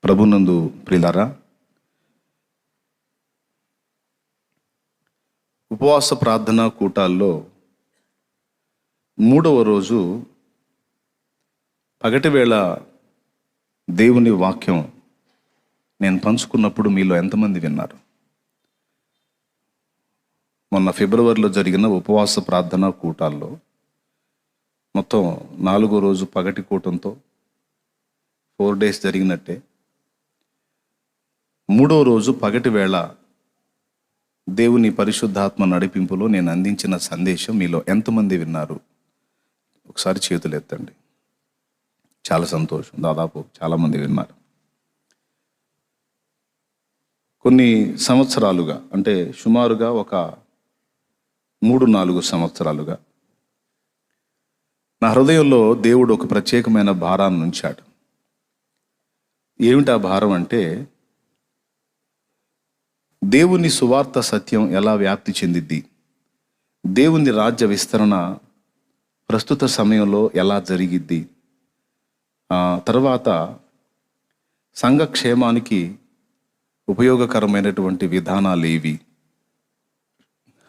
ప్రభునందు ప్రియులారా, ఉపవాస ప్రార్థనా కూటాల్లో 3వ రోజు పగటి వేళ దేవుని వాక్యం నేను పంచుకున్నప్పుడు మీలో ఎంతమంది విన్నారు? మొన్న ఫిబ్రవరిలో జరిగిన ఉపవాస ప్రార్థనా కూటాల్లో మొత్తం 4వ రోజు పగటి కూటంతో 4 days జరిగినట్టే 3వ రోజు పగటి వేళ దేవుని పరిశుద్ధాత్మ నడిపింపులో నేను అందించిన సందేశం మీలో ఎంతమంది విన్నారు? ఒకసారి చేతులు ఎత్తండి. చాలా సంతోషం, దాదాపు చాలామంది విన్నారు. కొన్ని సంవత్సరాలుగా, అంటే సుమారుగా ఒక 3-4 సంవత్సరాలుగా నా హృదయంలో దేవుడు ఒక ప్రత్యేకమైన భారాన్ని ఉంచాడు. ఏమిటా భారం అంటే, దేవుని సువార్త సత్యం ఎలా వ్యాప్తి చెందిద్ది, దేవుని రాజ్య విస్తరణ ప్రస్తుత సమయంలో ఎలా జరిగిద్ది, తర్వాత సంఘక్షేమానికి ఉపయోగకరమైనటువంటి విధానాలు ఏవి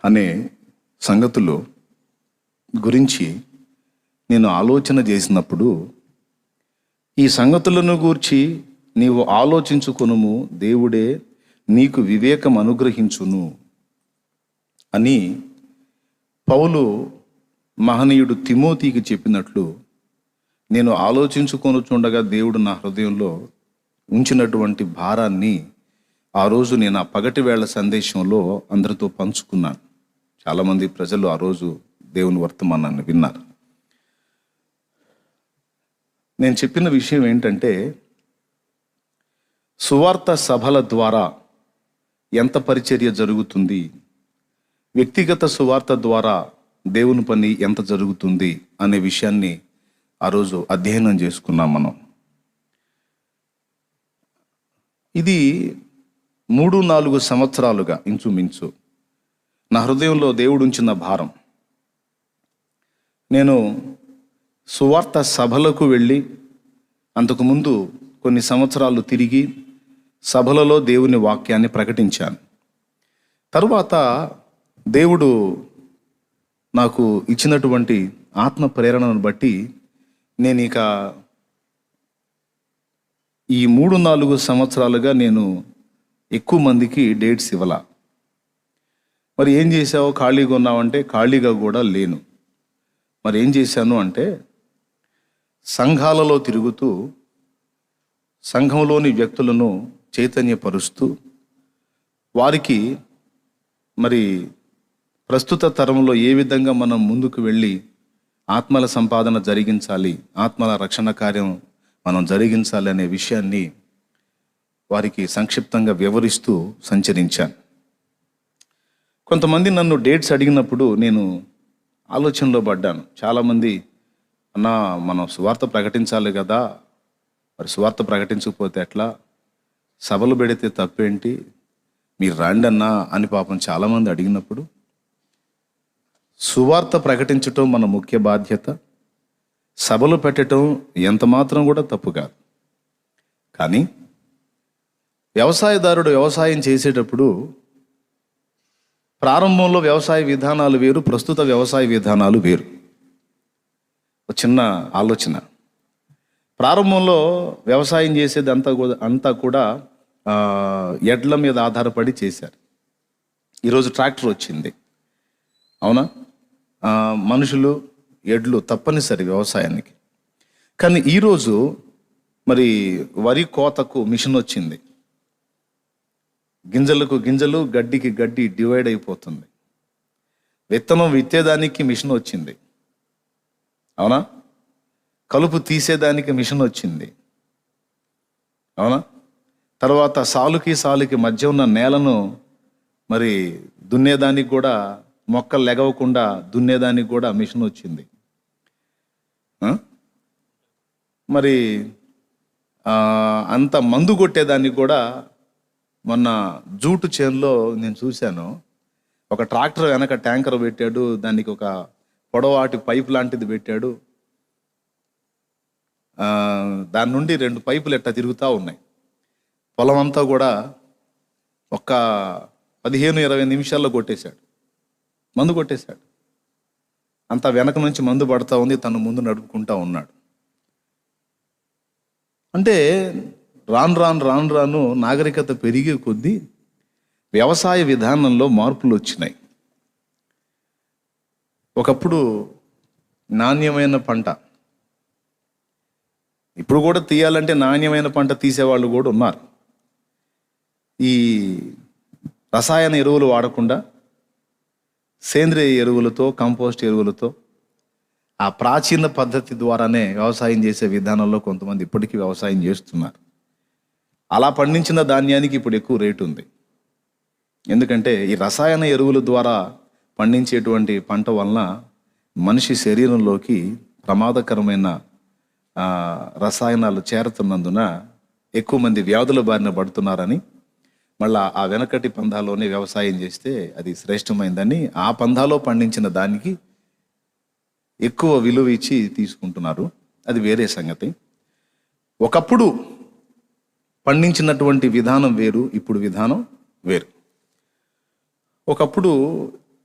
అనే సంగతులు గురించి నేను ఆలోచన చేసినప్పుడు, ఈ సంగతులను గూర్చి నీవు ఆలోచించుకొనుము, దేవుడే నీకు వివేకం అనుగ్రహించును అని పౌలు మహనీయుడు తిమోతికి చెప్పినట్లు నేను ఆలోచించుకొనుచుండగా దేవుడు నా హృదయంలో ఉంచినటువంటి భారాన్ని ఆ రోజు నేను ఆ పగటి వేళ సందేశంలో అందరితో పంచుకున్నాను. చాలామంది ప్రజలు ఆ రోజు దేవుని వర్తమానాన్ని విన్నారు. నేను చెప్పిన విషయం ఏంటంటే, సువార్త సభల ద్వారా ఎంత పరిచర్య జరుగుతుంది, వ్యక్తిగత సువార్త ద్వారా దేవుని పని ఎంత జరుగుతుంది అనే విషయాన్ని ఆ రోజు అధ్యయనం చేసుకున్నాం మనం. ఇది 3-4 సంవత్సరాలుగా ఇంచుమించు నా హృదయంలో దేవుడు ఉంచిన భారం. నేను సువార్త సభలకు వెళ్ళి అంతకుముందు కొన్ని సంవత్సరాలు తిరిగి సభలలో దేవుని వాక్యాన్ని ప్రకటించాను. తరువాత దేవుడు నాకు ఇచ్చినటువంటి ఆత్మ ప్రేరణను బట్టి నేను ఇక ఈ 3-4 సంవత్సరాలుగా నేను ఎక్కువ మందికి డేట్స్ ఇవ్వాల. మరి ఏం చేసావో, ఖాళీగా ఉన్నావంటే ఖాళీగా కూడా లేను. మరి ఏం చేశాను అంటే, సంఘాలలో తిరుగుతూ సంఘంలోని వ్యక్తులను చైతన్యపరుస్తూ వారికి మరి ప్రస్తుత తరంలో ఏ విధంగా మనం ముందుకు వెళ్ళి ఆత్మల సంపాదన జరిగించాలి, ఆత్మల రక్షణ కార్యం మనం జరిగించాలి అనే విషయాన్ని వారికి సంక్షిప్తంగా వివరిస్తూ సంచరించాను. కొంతమంది నన్ను డేట్స్ అడిగినప్పుడు నేను ఆలోచనలో పడ్డాను. చాలామంది, అన్నా మనం సువార్త ప్రకటించాలి కదా, మరి సువార్త ప్రకటించకపోతే ఎట్లా, సభలు పెడితే తప్పేంటి, మీరు రండి అన్నా అని పాపం చాలామంది అడిగినప్పుడు, సువార్త ప్రకటించటం మన ముఖ్య బాధ్యత, సభలు పెట్టడం ఎంత మాత్రం కూడా తప్పు కాదు. కానీ వ్యవసాయదారుడు వ్యవసాయం చేసేటప్పుడు ప్రారంభంలో వ్యవసాయ విధానాలు వేరు, ప్రస్తుత వ్యవసాయ విధానాలు వేరు. ఒక చిన్న ఆలోచన. ప్రారంభంలో వ్యవసాయం చేసేది అంతా కూడా ఎడ్ల మీద ఆధారపడి చేశారు. ఈరోజు ట్రాక్టర్ వచ్చింది, అవునా? మనుషులు, ఎడ్లు తప్పనిసరి వ్యవసాయానికి. కానీ ఈరోజు మరి వరి కోతకు మిషన్ వచ్చింది, గింజలకు గింజలు, గడ్డికి గడ్డి డివైడ్ అయిపోతుంది. విత్తనం విత్తేదానికి మిషన్ వచ్చింది, అవునా? కలుపు తీసేదానికి మిషన్ వచ్చింది, అవునా? తర్వాత సాలుకి మధ్య ఉన్న నేలను మరి దున్నేదానికి కూడా, మొక్కలు లెగవకుండా దున్నేదానికి కూడా మిషన్ వచ్చింది. మరి అంత మందు కొట్టేదానికి కూడా మొన్న జూటు చేనులో నేను చూశాను, ఒక ట్రాక్టర్ వెనక ట్యాంకర్ పెట్టాడు, దానికి ఒక పొడవాటి పైప్ లాంటిది పెట్టాడు. దాని నుండి 2 పైపులు ఎట్టా తిరుగుతూ ఉన్నాయి. పొలం అంతా కూడా ఒక్క 15-20 నిమిషాల్లో కొట్టేశాడు, మందు కొట్టేశాడు. అంతా వెనక నుంచి మందు పడతా ఉంది, తను ముందు నడుపుకుంటా ఉన్నాడు. అంటే రాను నాగరికత పెరిగే కొద్దీ వ్యవసాయ విధానంలో మార్పులు వచ్చినాయి. ఒకప్పుడు నాణ్యమైన పంట, ఇప్పుడు కూడా తీయాలంటే నాణ్యమైన పంట తీసేవాళ్ళు కూడా ఉన్నారు. ఈ రసాయన ఎరువులు వాడకుండా సేంద్రియ ఎరువులతో, కంపోస్ట్ ఎరువులతో, ఆ ప్రాచీన పద్ధతి ద్వారానే వ్యవసాయం చేసే విధానంలో కొంతమంది ఇప్పటికీ వ్యవసాయం చేస్తున్నారు. అలా పండించిన ధాన్యానికి ఇప్పుడు ఎక్కువ రేటు ఉంది. ఎందుకంటే ఈ రసాయన ఎరువుల ద్వారా పండించేటువంటి పంట వలన మనిషి శరీరంలోకి ప్రమాదకరమైన రసాయనాలు చేరుతున్నందున ఎక్కువ మంది వ్యాధుల బారిన పడుతున్నారని, మళ్ళా ఆ వెనకటి పందాలోనే వ్యవసాయం చేస్తే అది శ్రేష్టమైందని ఆ పందాలో పండించిన దానికి ఎక్కువ విలువ ఇచ్చి తీసుకుంటున్నారు. అది వేరే సంగతి. ఒకప్పుడు పండించినటువంటి విధానం వేరు, ఇప్పుడు విధానం వేరు. ఒకప్పుడు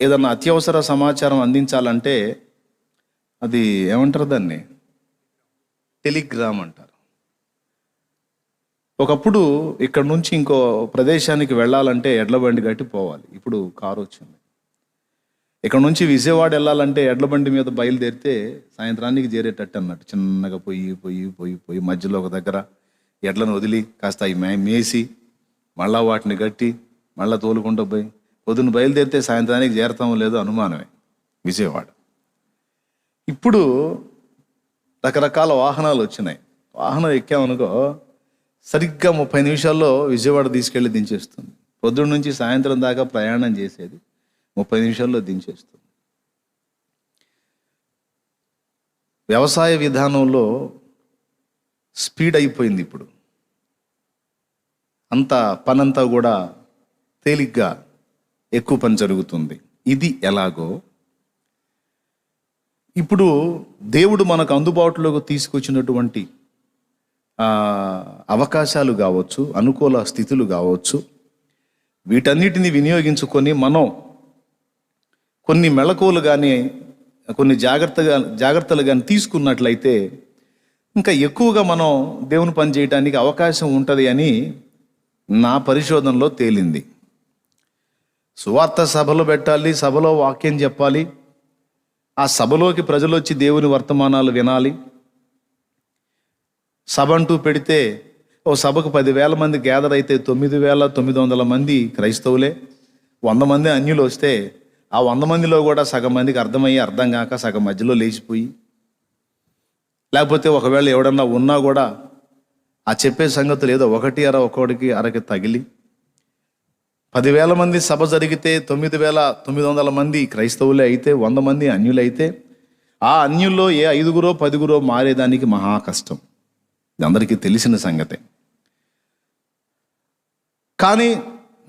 ఏదన్నా అత్యవసర సమాచారం అందించాలంటే అది ఏమంటారు, దాన్ని టెలిగ్రామ్ అంటారు. ఒకప్పుడు ఇక్కడ నుంచి ఇంకో ప్రదేశానికి వెళ్ళాలంటే ఎడ్ల బండి కట్టి పోవాలి, ఇప్పుడు కారు వచ్చింది. ఇక్కడ నుంచి విజయవాడ వెళ్ళాలంటే ఎడ్ల బండి మీద బయలుదేరితే సాయంత్రానికి చేరేటట్టు అన్నట్టు, చిన్నగా పోయి మధ్యలో ఒక దగ్గర ఎడ్లను వదిలి కాస్త అవి మేసి మళ్ళా వాటిని కట్టి మళ్ళా తోలుకుంటూ పోయి పొద్దున్న బయలుదేరితే సాయంత్రానికి చేరతామో లేదో అనుమానమే విజయవాడ. ఇప్పుడు రకరకాల వాహనాలు వచ్చినాయి. వాహనం ఎక్కామనుకో సరిగ్గా 30 నిమిషాల్లో విజయవాడ తీసుకెళ్ళి దించేస్తుంది. పొద్దున్న నుంచి సాయంత్రం దాకా ప్రయాణం చేసేది 30 నిమిషాల్లో దించేస్తుంది. వ్యవసాయ విధానంలో స్పీడ్ అయిపోయింది. ఇప్పుడు అంత పనంతా కూడా తేలిగ్గా ఎక్కువ పని జరుగుతుంది. ఇది ఎలాగో ఇప్పుడు దేవుడు మనకు అందుబాటులోకి తీసుకొచ్చినటువంటి అవకాశాలు కావచ్చు, అనుకూల స్థితులు కావచ్చు, వీటన్నిటిని వినియోగించుకొని మనం కొన్ని మెళకువలు కానీ కొన్ని జాగ్రత్తలు కానీ తీసుకున్నట్లయితే ఇంకా ఎక్కువగా మనం దేవుని పని చేయడానికి అవకాశం ఉంటుంది అని నా పరిశోధనలో తేలింది. సువార్త సభలో పెట్టాలి, సభలో వాక్యం చెప్పాలి, ఆ సభలోకి ప్రజలు వచ్చి దేవుని వర్తమానాలు వినాలి. సభ అంటూ పెడితే ఓ సభకు 10,000 మంది గ్యాదర్ అయితే 9,900 మంది క్రైస్తవులే, 100 మంది అన్యులు వస్తే ఆ 100 మందిలో కూడా సగం మందికి అర్థం కాక సగం మధ్యలో లేచిపోయి, లేకపోతే ఒకవేళ ఎవడన్నా ఉన్నా కూడా ఆ చెప్పే సంగతులు ఏదో ఒక్కొక్కడికి అరకి తగిలి 10,000 మంది సభ జరిగితే 9,900 మంది క్రైస్తవులే అయితే 100 మంది అన్యులైతే ఆ అన్యుల్లో ఏ 5-10 మారేదానికి మహా కష్టం. ఇది అందరికీ తెలిసిన సంగతే. కానీ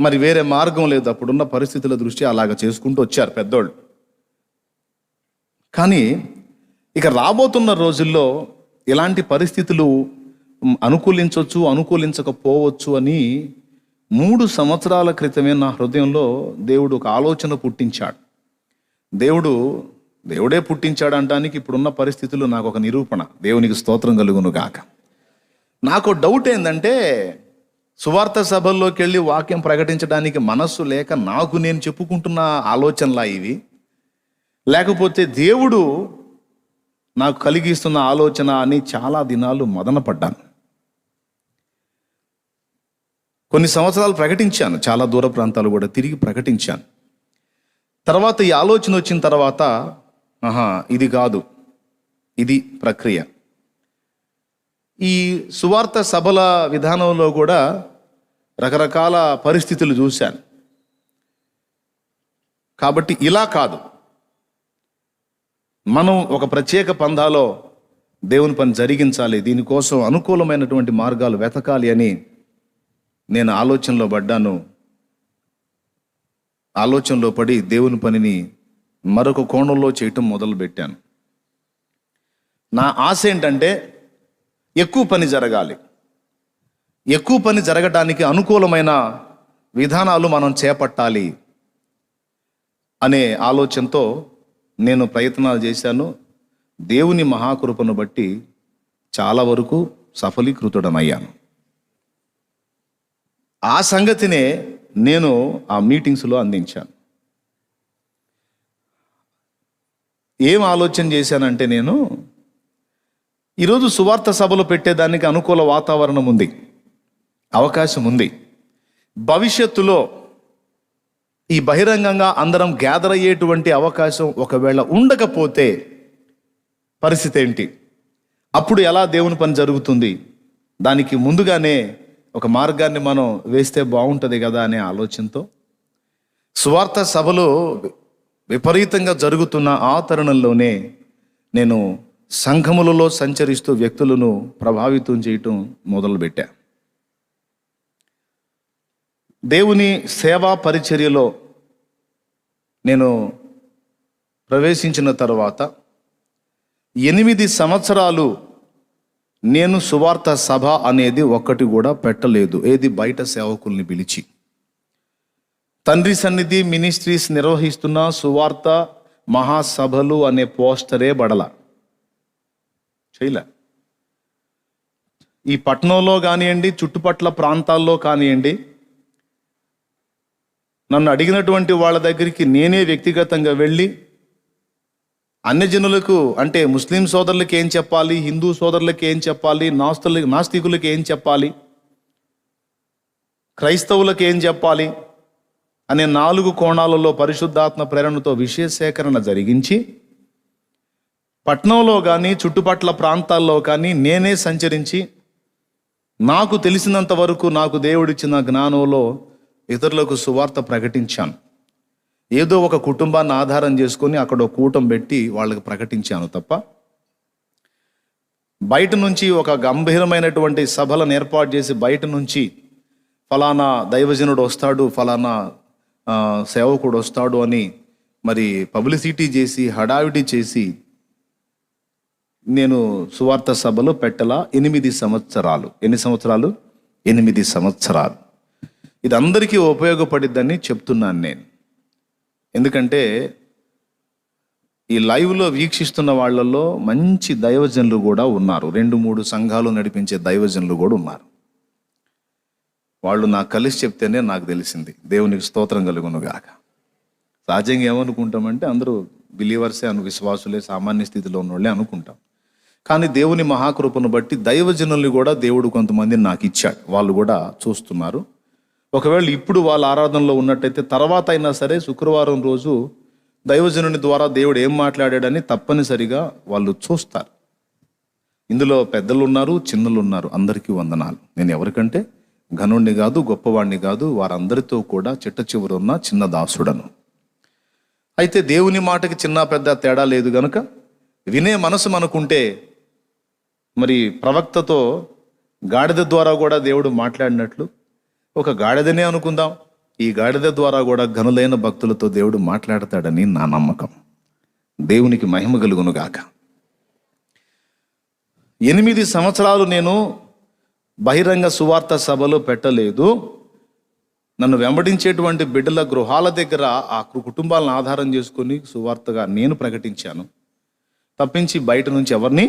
మరి వేరే మార్గం లేదు. అప్పుడున్న పరిస్థితుల దృష్ట్యా అలాగ చేసుకుంటూ వచ్చారు పెద్దోళ్ళు. కానీ ఇక రాబోతున్న రోజుల్లో ఇలాంటి పరిస్థితులు అనుకూలించవచ్చు, అనుకూలించకపోవచ్చు అని 3 సంవత్సరాల క్రితమే నా హృదయంలో దేవుడు ఒక ఆలోచన పుట్టించాడు. దేవుడే పుట్టించాడు అనడానికి ఇప్పుడున్న పరిస్థితులు నాకు ఒక నిరూపణ. దేవునికి స్తోత్రం కలుగును గాక. నాకు డౌట్ ఏంటంటే, సువార్త సభల్లోకి వెళ్ళి వాక్యం ప్రకటించడానికి మనస్సు లేక నాకు నేను చెప్పుకుంటున్న ఆలోచనలా ఇవి, లేకపోతే దేవుడు నాకు కలిగిస్తున్న ఆలోచన అని చాలా దినాలు మదనపడ్డాను. కొన్ని సంవత్సరాలు ప్రకటించాను, చాలా దూర ప్రాంతాలు కూడా తిరిగి ప్రకటించాను. తర్వాత ఈ ఆలోచన వచ్చిన తర్వాత ఇది కాదు, ఇది ప్రక్రియ. ఈ సువార్త సభల విధానంలో కూడా రకరకాల పరిస్థితులు చూశాను. కాబట్టి ఇలా కాదు, మనం ఒక ప్రత్యేక పందాలో దేవుని పని జరిగించాలి, దీనికోసం అనుకూలమైనటువంటి మార్గాలు వెతకాలి అని నేను ఆలోచనలో పడి దేవుని పనిని మరొక కోణంలో చేయటం మొదలుపెట్టాను. నా ఆశ ఏంటంటే ఎక్కువ పని జరగాలి. ఎక్కువ పని జరగడానికి అనుకూలమైన విధానాలు మనం చేపట్టాలి అనే ఆలోచనతో నేను ప్రయత్నాలు చేశాను. దేవుని మహాకృపను బట్టి చాలా వరకు సఫలీకృతుడనయ్యాను. ఆ సంగతినే నేను ఆ మీటింగ్స్లో అందించాను. ఏం ఆలోచన చేశానంటే, నేను ఈరోజు సువార్త సభలు పెట్టేదానికి అనుకూల వాతావరణం ఉంది, అవకాశం ఉంది. భవిష్యత్తులో ఈ బహిరంగంగా అందరం గ్యాదర్ అయ్యేటువంటి అవకాశం ఒకవేళ ఉండకపోతే పరిస్థితి ఏంటి? అప్పుడు ఎలా దేవుని పని జరుగుతుంది? దానికి ముందుగానే ఒక మార్గాన్ని మనం వేస్తే బాగుంటుంది కదా అనే ఆలోచనతో సువార్త సభలు విపరీతంగా జరుగుతున్న ఆ తరుణంలోనే నేను సంఘములలో సంచరిస్తూ వ్యక్తులను ప్రభావితం చేయటం మొదలుపెట్టా. దేవుని సేవా పరిచర్యలో నేను ప్రవేశించిన తర్వాత 8 సంవత్సరాలు నేను సువార్త సభ అనేది ఒక్కటి కూడా పెట్టలేదు. ఏది బయట సేవకుల్ని పిలిచి తండ్రి సన్నిధి మినిస్ట్రీస్ నిర్వహిస్తున్న సువార్త మహాసభలు అనే పోస్టరే బడల చేయలే. ఈ పట్టణంలో కానివ్వండి, చుట్టుపట్ల ప్రాంతాల్లో కానివ్వండి, నన్ను అడిగినటువంటి వాళ్ళ దగ్గరికి నేనే వ్యక్తిగతంగా వెళ్ళి అన్యజనులకు, అంటే ముస్లిం సోదరులకు ఏం చెప్పాలి, హిందూ సోదరులకు ఏం చెప్పాలి, నాస్తికులకు ఏం చెప్పాలి, క్రైస్తవులకు ఏం చెప్పాలి అనే 4 కోణాలలో పరిశుద్ధాత్మ ప్రేరణతో విషయ సేకరణ జరిగించి పట్నంలో కానీ చుట్టుపట్ల ప్రాంతాల్లో కానీ నేనే సంచరించి నాకు తెలిసినంత వరకు నాకు దేవుడిచ్చిన జ్ఞానంలో ఇతరులకు సువార్త ప్రకటించాను. ఏదో ఒక కుటుంబాన్ని ఆధారం చేసుకొని అక్కడ ఒక కూటం పెట్టి వాళ్ళకి ప్రకటించాను తప్ప బయట నుంచి ఒక గంభీరమైనటువంటి సభలను ఏర్పాటు చేసి బయట నుంచి ఫలానా దైవజనుడు వస్తాడు, ఫలానా సేవకుడు వస్తాడు అని మరి పబ్లిసిటీ చేసి హడావిడి చేసి నేను సువార్త సభలో పెట్టలా. 8 సంవత్సరాలు. ఎన్ని సంవత్సరాలు? 8 సంవత్సరాలు. ఇది అందరికీ ఉపయోగపడిద్దని చెప్తున్నాను నేను. ఎందుకంటే ఈ లైవ్లో వీక్షిస్తున్న వాళ్ళల్లో మంచి దైవజనులు కూడా ఉన్నారు. 2-3 సంఘాలు నడిపించే దైవజనులు కూడా ఉన్నారు. వాళ్ళు నాకు కలిసి చెప్తేనే నాకు తెలిసింది. దేవునికి స్తోత్రం కలుగును గాక. సహజంగా ఏమనుకుంటామంటే అందరూ బిలీవర్సే, విశ్వాసులే, సామాన్య స్థితిలో ఉన్నోళ్ళే అనుకుంటాం. కానీ దేవుని మహాకృపను బట్టి దైవజనుల్ని కూడా దేవుడు కొంతమందిని నాకు ఇచ్చాడు. వాళ్ళు కూడా చూస్తున్నారు. ఒకవేళ ఇప్పుడు వాళ్ళ ఆరాధనలో ఉన్నట్టయితే తర్వాత అయినా సరే శుక్రవారం రోజు దైవజనుని ద్వారా దేవుడు ఏం మాట్లాడాడని తప్పనిసరిగా వాళ్ళు చూస్తారు. ఇందులో పెద్దలు ఉన్నారు, చిన్నలు ఉన్నారు. అందరికీ వందనాలు. నేను ఎవరికంటే ఘనుణ్ణి కాదు, గొప్పవాణ్ణి కాదు, వారందరితో కూడా చిట్ట చివరున్న చిన్న దాసుడను. అయితే దేవుని మాటకి చిన్న పెద్ద తేడా లేదు గనుక వినే మనసు మనకుంటే మరి ప్రవక్తతో గాడిద ద్వారా కూడా దేవుడు మాట్లాడినట్లు ఒక గాడిదనే అనుకుందాం, ఈ గాడిద ద్వారా కూడా ఘనులైన భక్తులతో దేవుడు మాట్లాడతాడని నా నమ్మకం. దేవునికి మహిమ కలుగును గాక. 8 సంవత్సరాలు నేను బహిరంగ సువార్త సభలో పెట్టలేదు. నన్ను వెంబడించేటువంటి బిడ్డల గృహాల దగ్గర ఆ కుటుంబాలను ఆధారం చేసుకొని సువార్తగా నేను ప్రకటించాను తప్పించి బయట నుంచి ఎవరిని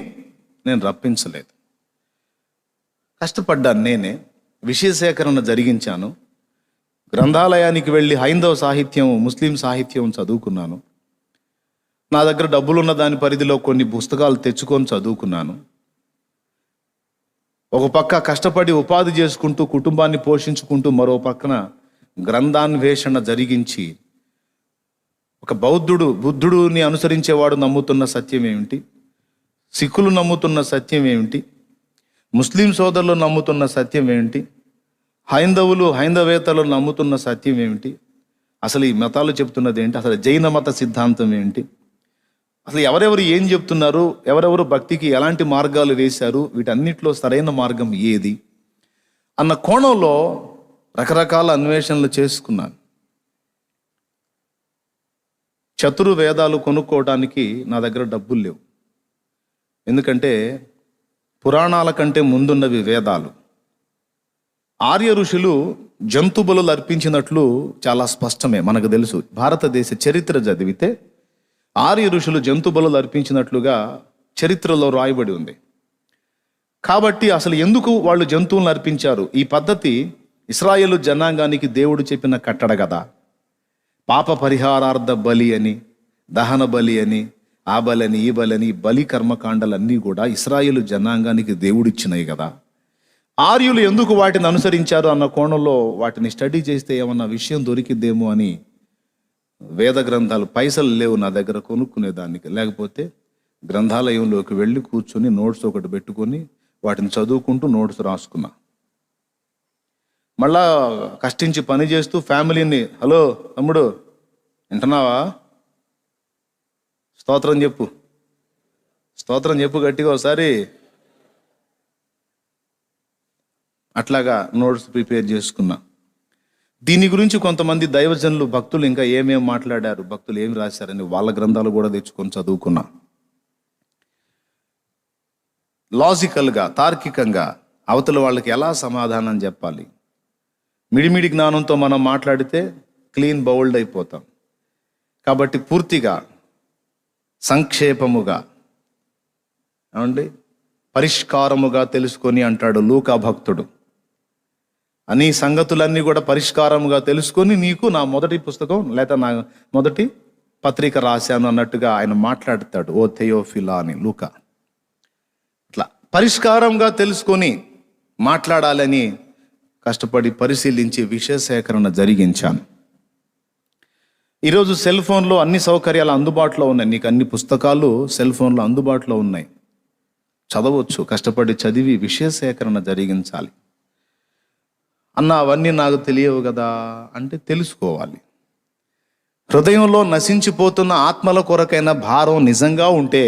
నేను రప్పించలేదు. కష్టపడ్డాను నేనే. విషయ సేకరణ జరిగించాను. గ్రంథాలయానికి వెళ్ళి హైందవ సాహిత్యం, ముస్లిం సాహిత్యం చదువుకున్నాను. నా దగ్గర డబ్బులున్న దాని పరిధిలో కొన్ని పుస్తకాలు తెచ్చుకొని చదువుకున్నాను. ఒక పక్క కష్టపడి ఉపాధి చేసుకుంటూ కుటుంబాన్ని పోషించుకుంటూ మరో పక్కన గ్రంథాన్వేషణ జరిగించి ఒక బుద్ధుడుని అనుసరించేవాడు నమ్ముతున్న సత్యం ఏమిటి, సిక్కులు నమ్ముతున్న సత్యం ఏమిటి, ముస్లిం సోదరులు నమ్ముతున్న సత్యం ఏమిటి, హైందవేతలు నమ్ముతున్న సత్యం ఏమిటి, అసలు ఈ మతాలు చెప్తున్నది ఏంటి, అసలు జైన మత సిద్ధాంతం ఏమిటి, అసలు ఎవరెవరు ఏం చెప్తున్నారు, ఎవరెవరు భక్తికి ఎలాంటి మార్గాలు వేశారు, వీటన్నిటిలో సరైన మార్గం ఏది అన్న కోణంలో రకరకాల అన్వేషణలు చేసుకున్నాను. చతుర్వేదాలు కొనుక్కోవడానికి నా దగ్గర డబ్బులు లేవు. ఎందుకంటే పురాణాల కంటే ముందున్నవి వేదాలు. ఆర్య ఋషులు జంతు బలులు అర్పించినట్లు చాలా స్పష్టమే, మనకు తెలుసు. భారతదేశ చరిత్ర చదివితే ఆర్య ఋషులు జంతు బలులు అర్పించినట్లుగా చరిత్రలో రాయబడి ఉంది. కాబట్టి అసలు ఎందుకు వాళ్ళు జంతువులను అర్పించారు? ఈ పద్ధతి ఇశ్రాయేలు జనాంగానికి దేవుడు చెప్పిన కట్టడ కదా. పాప పరిహారార్థ బలి అని, దహన బలి అని, ఆ బలని ఈ బలని, బలి కర్మకాండలన్నీ కూడా ఇశ్రాయేలు జనాంగానికి దేవుడిచ్చినాయి కదా. ఆర్యులు ఎందుకు వాటిని అనుసరించారు అన్న కోణంలో వాటిని స్టడీ చేస్తే ఏమన్నా విషయం దొరికిద్దేమో అని వేద గ్రంథాలు, పైసలు లేవు నా దగ్గర కొనుక్కునేదానికి, లేకపోతే గ్రంథాలయంలోకి వెళ్ళి కూర్చొని నోట్స్ ఒకటి పెట్టుకొని వాటిని చదువుకుంటూ నోట్స్ రాసుకున్నా. మళ్ళా కష్టించి పని చేస్తూ ఫ్యామిలీని, హలో తమ్ముడు వింటున్నావా, స్తోత్రం చెప్పు, స్తోత్రం చెప్పు గట్టిగా ఒకసారి, అట్లాగా నోట్స్ ప్రిపేర్ చేసుకున్నా. దీని గురించి కొంతమంది దైవజనులు, భక్తులు ఇంకా ఏమేమి మాట్లాడారు, భక్తులు ఏమి రాశారని వాళ్ళ గ్రంథాలు కూడా తెచ్చుకొని చదువుకున్నా. లాజికల్గా, తార్కికంగా అవతల వాళ్ళకి ఎలా సమాధానం చెప్పాలి. మిడిమిడి జ్ఞానంతో మనం మాట్లాడితే క్లీన్ బౌల్డ్ అయిపోతాం. కాబట్టి పూర్తిగా సంక్షేపముగా, ఏమండి, పరిష్కారముగా తెలుసుకొని అంటాడు లూకా భక్తుడు. అన్ని సంగతులన్నీ కూడా పరిష్కారముగా తెలుసుకొని నీకు నా మొదటి పుస్తకం లేదా నా మొదటి పత్రిక రాశాను అన్నట్టుగా ఆయన మాట్లాడతాడు. ఓ థెయోఫిలా అని లూకా. అట్లా పరిష్కారంగా తెలుసుకొని మాట్లాడాలని కష్టపడి పరిశీలించి విషయ సేకరణ జరిగించాను. ఈరోజు సెల్ ఫోన్లో అన్ని సౌకర్యాలు అందుబాటులో ఉన్నాయి. నీకు అన్ని పుస్తకాలు సెల్ ఫోన్లో అందుబాటులో ఉన్నాయి, చదవచ్చు. కష్టపడి చదివి విషయ సేకరణ జరిగించాలి. అన్న అవన్నీ నాకు తెలియవు కదా అంటే తెలుసుకోవాలి. హృదయంలో నశించిపోతున్న ఆత్మల కొరకైన భారం నిజంగా ఉంటే,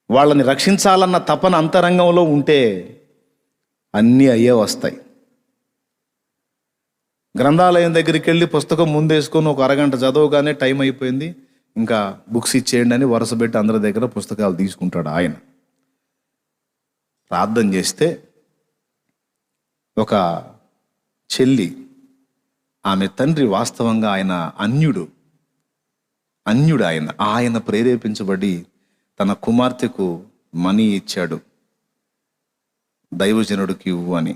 వాళ్ళని రక్షించాలన్న తపన అంతరంగంలో ఉంటే అన్నీ అయ్యే వస్తాయి. గ్రంథాలయం దగ్గరికి వెళ్ళి పుస్తకం ముందేసుకొని ఒక అరగంట చదవగానే టైం అయిపోయింది, ఇంకా బుక్స్ ఇచ్చేయండి అని వరుస పెట్టి అందరి దగ్గర పుస్తకాలు తీసుకుంటాడు ఆయన. ప్రార్థన చేస్తే ఒక చెల్లి, ఆమె తండ్రి వాస్తవంగా ఆయన అన్యుడు ఆయన ప్రేరేపించబడి తన కుమార్తెకు మనీ ఇచ్చాడు, దైవజనుడికి ఇవ్వు అని,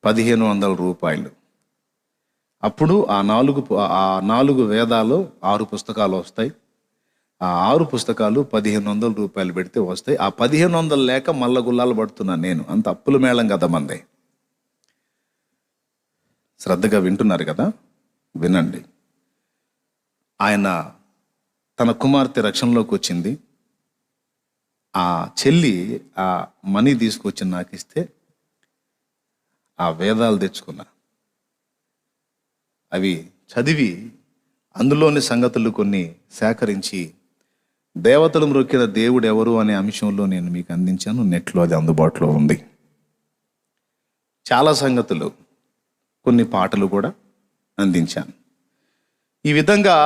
1500 రూపాయలు. అప్పుడు ఆ 4 వేదాలు 6 పుస్తకాలు వస్తాయి. ఆ 6 పుస్తకాలు 1500 రూపాయలు పెడితే వస్తాయి. ఆ 1500 లేక మల్ల గుల్లాలు పడుతున్నాను నేను. అంత అప్పుల మేళం కదా మందే. శ్రద్ధగా వింటున్నారు కదా, వినండి. ఆయన తన కుమార్తె రక్షణలోకి వచ్చింది. ఆ చెల్లి ఆ మనీ తీసుకొచ్చి నాకు ఇస్తే ఆ వేదాలు తెచ్చుకున్నా. అవి చదివి అందులోని సంగతులు కొన్ని సేకరించి దేవతలు మ్రొక్కిన దేవుడు ఎవరు అనే అంశంలో నేను మీకు అందించాను. నెట్లో అది అందుబాటులో ఉంది. చాలా సంగతులు, కొన్ని పాటలు కూడా అందించాను. ఈ విధంగా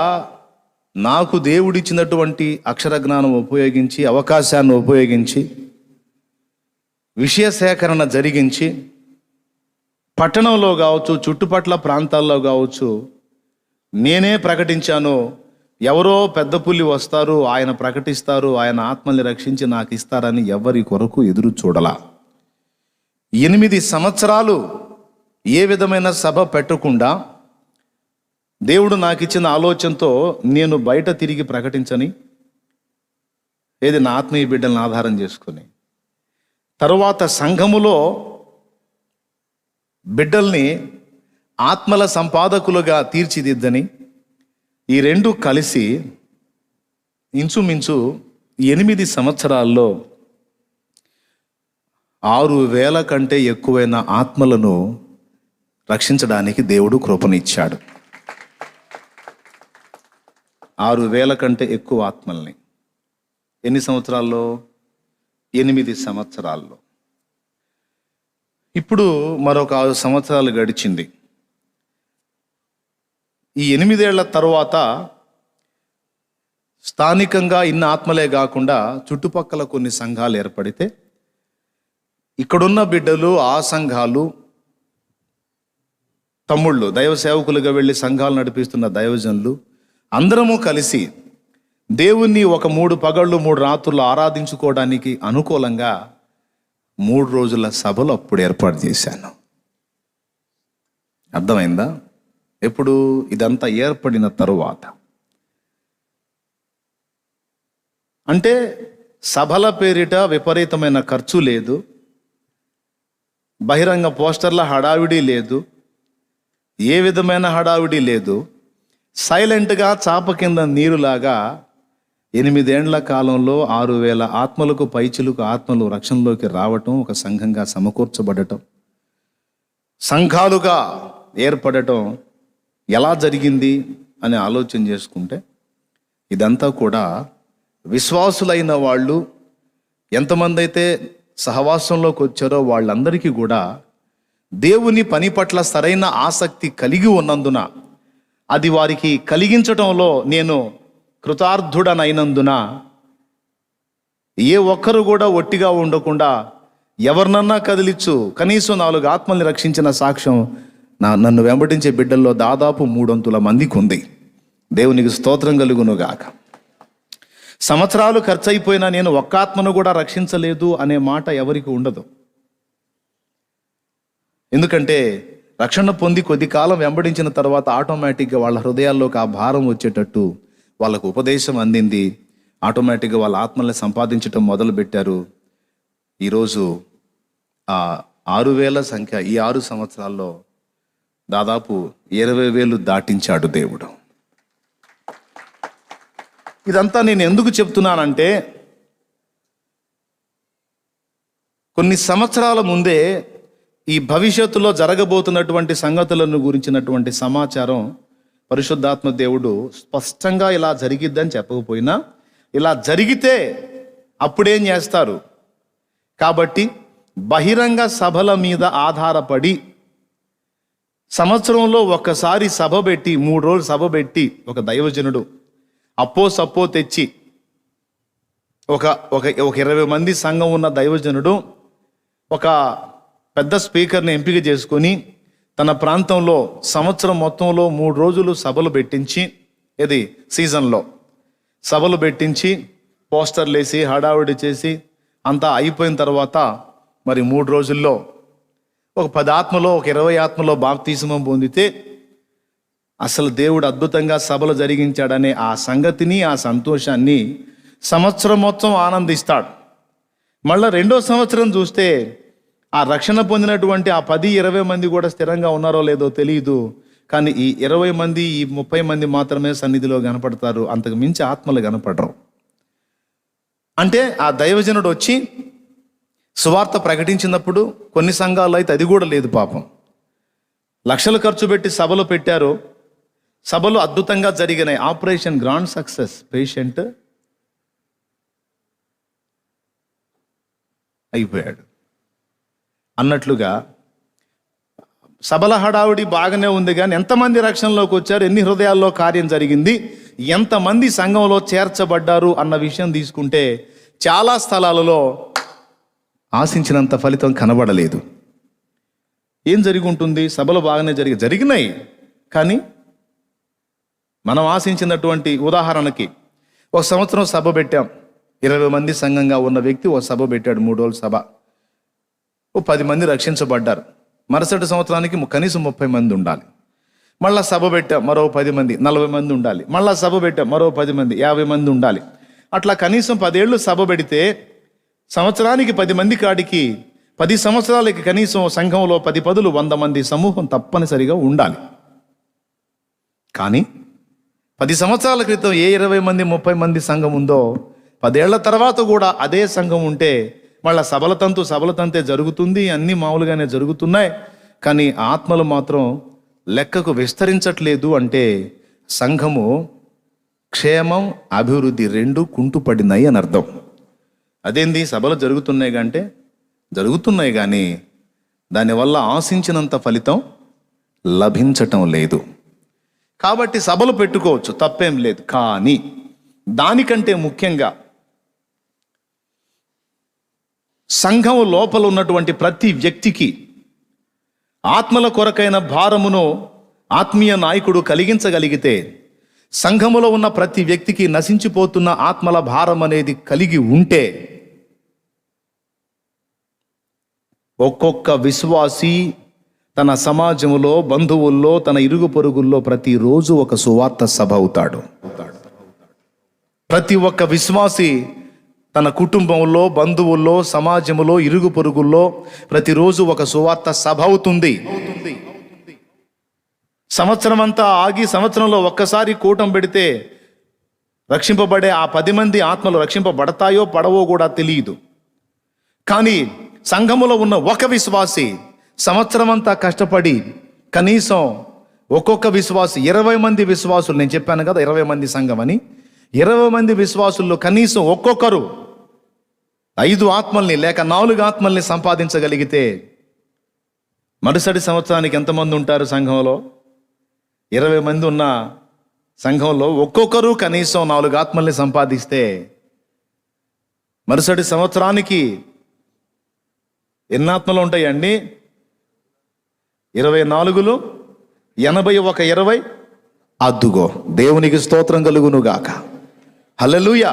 నాకు దేవుడిచ్చినటువంటి అక్షర జ్ఞానం ఉపయోగించి, అవకాశాన్ని ఉపయోగించి, విషయ సేకరణ జరిగించి, పట్టణంలో కావచ్చు, చుట్టుపట్ల ప్రాంతాల్లో కావచ్చు, నేనే ప్రకటించాను. ఎవరో పెద్ద పులి వస్తారు, ఆయన ప్రకటిస్తారు, ఆయన ఆత్మల్ని రక్షించి నాకు ఇస్తారని ఎవరి కొరకు ఎదురు చూడలా. 8 సంవత్సరాలు ఏ విధమైన సభ పెట్టకుండా దేవుడు నాకు ఇచ్చిన ఆలోచనతో నేను బయట తిరిగి ప్రకటించని, ఏది నా ఆత్మీయ బిడ్డలను ఆధారం చేసుకొని, తరువాత సంఘములో బిడ్డల్ని ఆత్మల సంపాదకులుగా తీర్చిదిద్దని, ఈ 2 కలిసి ఇంచుమించు 8 సంవత్సరాల్లో 6000 కంటే ఎక్కువైన ఆత్మలను రక్షించడానికి దేవుడు కృపనిచ్చాడు. 6000 కంటే ఎక్కువ ఆత్మల్ని ఎన్ని సంవత్సరాల్లో? 8 సంవత్సరాల్లో. ఇప్పుడు మరొక 6 సంవత్సరాలు గడిచింది. ఈ 8 ఏళ్ల తరువాత స్థానికంగా ఇన్ని ఆత్మలే కాకుండా చుట్టుపక్కల కొన్ని సంఘాలు ఏర్పడితే ఇక్కడున్న బిడ్డలు, ఆ సంఘాలు, తమ్ముళ్ళు, దైవ సేవకులుగా వెళ్ళి సంఘాలు నడిపిస్తున్న దైవజనులు అందరము కలిసి దేవుణ్ణి ఒక 3 పగళ్ళు 3 రాత్రులు ఆరాధించుకోవడానికి అనుకూలంగా 3 రోజుల సభలు అప్పుడు ఏర్పాటు చేశాను. అర్థమైందా? ఎప్పుడు? ఇదంతా ఏర్పడిన తరువాత. అంటే సభల పేరిట విపరీతమైన ఖర్చు లేదు, బహిరంగ పోస్టర్ల హడావిడి లేదు, ఏ విధమైన హడావిడి లేదు. సైలెంట్గా చాప కింద నీరులాగా 8 ఏండ్ల కాలంలో 6,000 ఆత్మలకు పైచిలుకు ఆత్మలు రక్షణలోకి రావటం, ఒక సంఘంగా సమకూర్చబడటం, సంఘాలుగా ఏర్పడటం ఎలా జరిగింది అని ఆలోచన చేసుకుంటే, ఇదంతా కూడా విశ్వాసులైన వాళ్ళు ఎంతమంది అయితే సహవాసంలోకి వచ్చారో వాళ్ళందరికీ కూడా దేవుని పని పట్ల సరైన ఆసక్తి కలిగి ఉన్నందున, అది వారికి కలిగించటంలో నేను కృతార్థుడనైనందున, ఏ ఒక్కరు కూడా ఒట్టిగా ఉండకుండా ఎవరినన్నా కదిలిచ్చు కనీసం 4 ఆత్మల్ని రక్షించిన సాక్ష్యం నన్ను వెంబడించే బిడ్డల్లో దాదాపు 300 మందికి ఉంది. దేవునికి స్తోత్రం కలుగునుగాక. సంవత్సరాలు ఖర్చు అయిపోయినా నేను ఒక్క ఆత్మను కూడా రక్షించలేదు అనే మాట ఎవరికి ఉండదు. ఎందుకంటే రక్షణ పొంది కొద్ది కాలం వెంబడించిన తర్వాత ఆటోమేటిక్గా వాళ్ళ హృదయాల్లోకి ఆ భారం వచ్చేటట్టు వాళ్ళకు ఉపదేశం అందింది. ఆటోమేటిక్గా వాళ్ళ ఆత్మల్ని సంపాదించడం మొదలుపెట్టారు. ఈరోజు ఆ 6,000 సంఖ్య ఈ 6 సంవత్సరాల్లో దాదాపు 20,000 దాటించాడు దేవుడు. ఇదంతా నేను ఎందుకు చెప్తున్నానంటే, కొన్ని సంవత్సరాల ముందే ఈ భవిష్యత్తులో జరగబోతున్నటువంటి సంగతులను గురించినటువంటి సమాచారం పరిశుద్ధాత్మ దేవుడు స్పష్టంగా ఇలా జరిగిద్దని చెప్పకపోయినా, ఇలా జరిగితే అప్పుడేం చేస్తారు కాబట్టి బహిరంగ సభల మీద ఆధారపడి సంవత్సరంలో ఒక్కసారి సభ పెట్టి 3 రోజులు సభ పెట్టి ఒక దైవజనుడు అప్పో తెచ్చి ఒక 20 మంది సంఘం ఉన్న దైవజనుడు ఒక పెద్ద స్పీకర్ని ఎంపిక చేసుకొని తన ప్రాంతంలో సంవత్సరం మొత్తంలో 3 రోజులు సభలు పెట్టించి, ఇది సీజన్లో సభలు పెట్టించి పోస్టర్లు వేసి హడావిడి చేసి అంతా అయిపోయిన తర్వాత మరి 3 రోజుల్లో ఒక 10 ఆత్మలో ఒక 20 ఆత్మలో బాప్తిస్మం పొందితే అసలు దేవుడు అద్భుతంగా సభలు జరిగించాడనే ఆ సంగతిని, ఆ సంతోషాన్ని సంవత్సరం మొత్తం ఆనందిస్తాడు. మళ్ళీ 2వ సంవత్సరం చూస్తే ఆ రక్షణ పొందినటువంటి ఆ 10-20 మంది కూడా స్థిరంగా ఉన్నారో లేదో తెలియదు, కానీ ఈ 20 మంది ఈ 30 మంది మాత్రమే సన్నిధిలో కనపడతారు, అంతకు మించి ఆత్మలు కనపడరు. అంటే ఆ దైవజనుడు వచ్చి సువార్త ప్రకటించినప్పుడు కొన్ని సంఘాల్లో అయితే అది కూడా లేదు పాపం. లక్షలు ఖర్చు పెట్టి సభలు పెట్టారు, సభలు అద్భుతంగా జరిగినాయి, ఆపరేషన్ గ్రాండ్ సక్సెస్, పేషెంట్ అయిపోయాడు అన్నట్లుగా సభల హడావుడి బాగానే ఉంది. కానీ ఎంతమంది రక్షణలోకి వచ్చారు, ఎన్ని హృదయాల్లో కార్యం జరిగింది, ఎంతమంది సంఘంలో చేర్చబడ్డారు అన్న విషయం తీసుకుంటే చాలా స్థలాలలో ఆశించినంత ఫలితం కనబడలేదు. ఏం జరిగి ఉంటుంది? సభలు బాగానే జరిగినాయి, కానీ మనం ఆశించినటువంటి, ఉదాహరణకి ఒక సంవత్సరం సభ పెట్టాం, 20 మంది సంఘంగా ఉన్న వ్యక్తి ఒక సభ పెట్టాడు, 3 రోజుల సభ, 10 మంది రక్షించబడ్డారు. మరుసటి సంవత్సరానికి కనీసం 30 మంది ఉండాలి. మళ్ళా సభ పెట్టాం, మరో 10 మంది, 40 మంది ఉండాలి. మళ్ళా సభ పెట్టాం, మరో 10 మంది, 50 మంది ఉండాలి. అట్లా కనీసం 10 ఏళ్ళు సభ పెడితే సంవత్సరానికి 10 మంది కాడికి 10 సంవత్సరాలకి కనీసం సంఘంలో 10 పదులు 100 మంది సమూహం తప్పనిసరిగా ఉండాలి. కానీ 10 సంవత్సరాల క్రితం ఏ 20 మంది 30 మంది సంఘం ఉందో 10 ఏళ్ల తర్వాత కూడా అదే సంఘం ఉంటే మళ్ళీ సబల తంతే జరుగుతుంది, అన్నీ మామూలుగానే జరుగుతున్నాయి, కానీ ఆత్మలు మాత్రం లెక్కకు విస్తరించట్లేదు. అంటే సంఘము క్షేమం అభివృద్ధి 2 కుంటుపడినాయి అని అర్థం. అదేంది? సభలు జరుగుతున్నాయి అంటే జరుగుతున్నాయి, కానీ దానివల్ల ఆశించినంత ఫలితం లభించటం లేదు. కాబట్టి సభలు పెట్టుకోవచ్చు, తప్పేం లేదు, కానీ దానికంటే ముఖ్యంగా సంఘం లోపల ఉన్నటువంటి ప్రతి వ్యక్తికి ఆత్మల కొరకైన భారమును ఆత్మీయ నాయకుడు కలిగించగలిగితే, సంఘములో ఉన్న ప్రతి వ్యక్తికి నశించిపోతున్న ఆత్మల భారం అనేది కలిగి ఉంటే, ఒక్కొక్క విశ్వాసి తన సమాజంలో, బంధువుల్లో, తన ఇరుగు పొరుగుల్లో ప్రతిరోజు ఒక సువార్త సభ అవుతాడు. ప్రతి ఒక్క విశ్వాసి తన కుటుంబంలో, బంధువుల్లో, సమాజంలో, ఇరుగు పొరుగుల్లో ప్రతిరోజు ఒక సువార్త సభ అవుతుంది. సంవత్సరం అంతా ఆగి సంవత్సరంలో ఒక్కసారి కూటం పెడితే రక్షింపబడే ఆ 10 మంది ఆత్మలు రక్షింపబడతాయో పడవో కూడా తెలియదు. కానీ సంఘములో ఉన్న ఒక విశ్వాసి సంవత్సరం అంతా కష్టపడి కనీసం ఒక్కొక్క విశ్వాసి 20 మంది విశ్వాసులు, నేను చెప్పాను కదా 20 మంది సంఘం అని, 20 మంది విశ్వాసుల్లో కనీసం ఒక్కొక్కరు 5 ఆత్మల్ని లేక 4 ఆత్మల్ని సంపాదించగలిగితే మరుసటి సంవత్సరానికి ఎంతమంది ఉంటారు సంఘంలో? 20 మంది ఉన్న సంఘంలో ఒక్కొక్కరు కనీసం 4 ఆత్మల్ని సంపాదిస్తే మరుసటి సంవత్సరానికి ఎన్ని ఆత్మలు ఉంటాయండి? 24 81 20. అద్దుగో, దేవునికి స్తోత్రం కలుగునుగాక. హల్లెలూయా.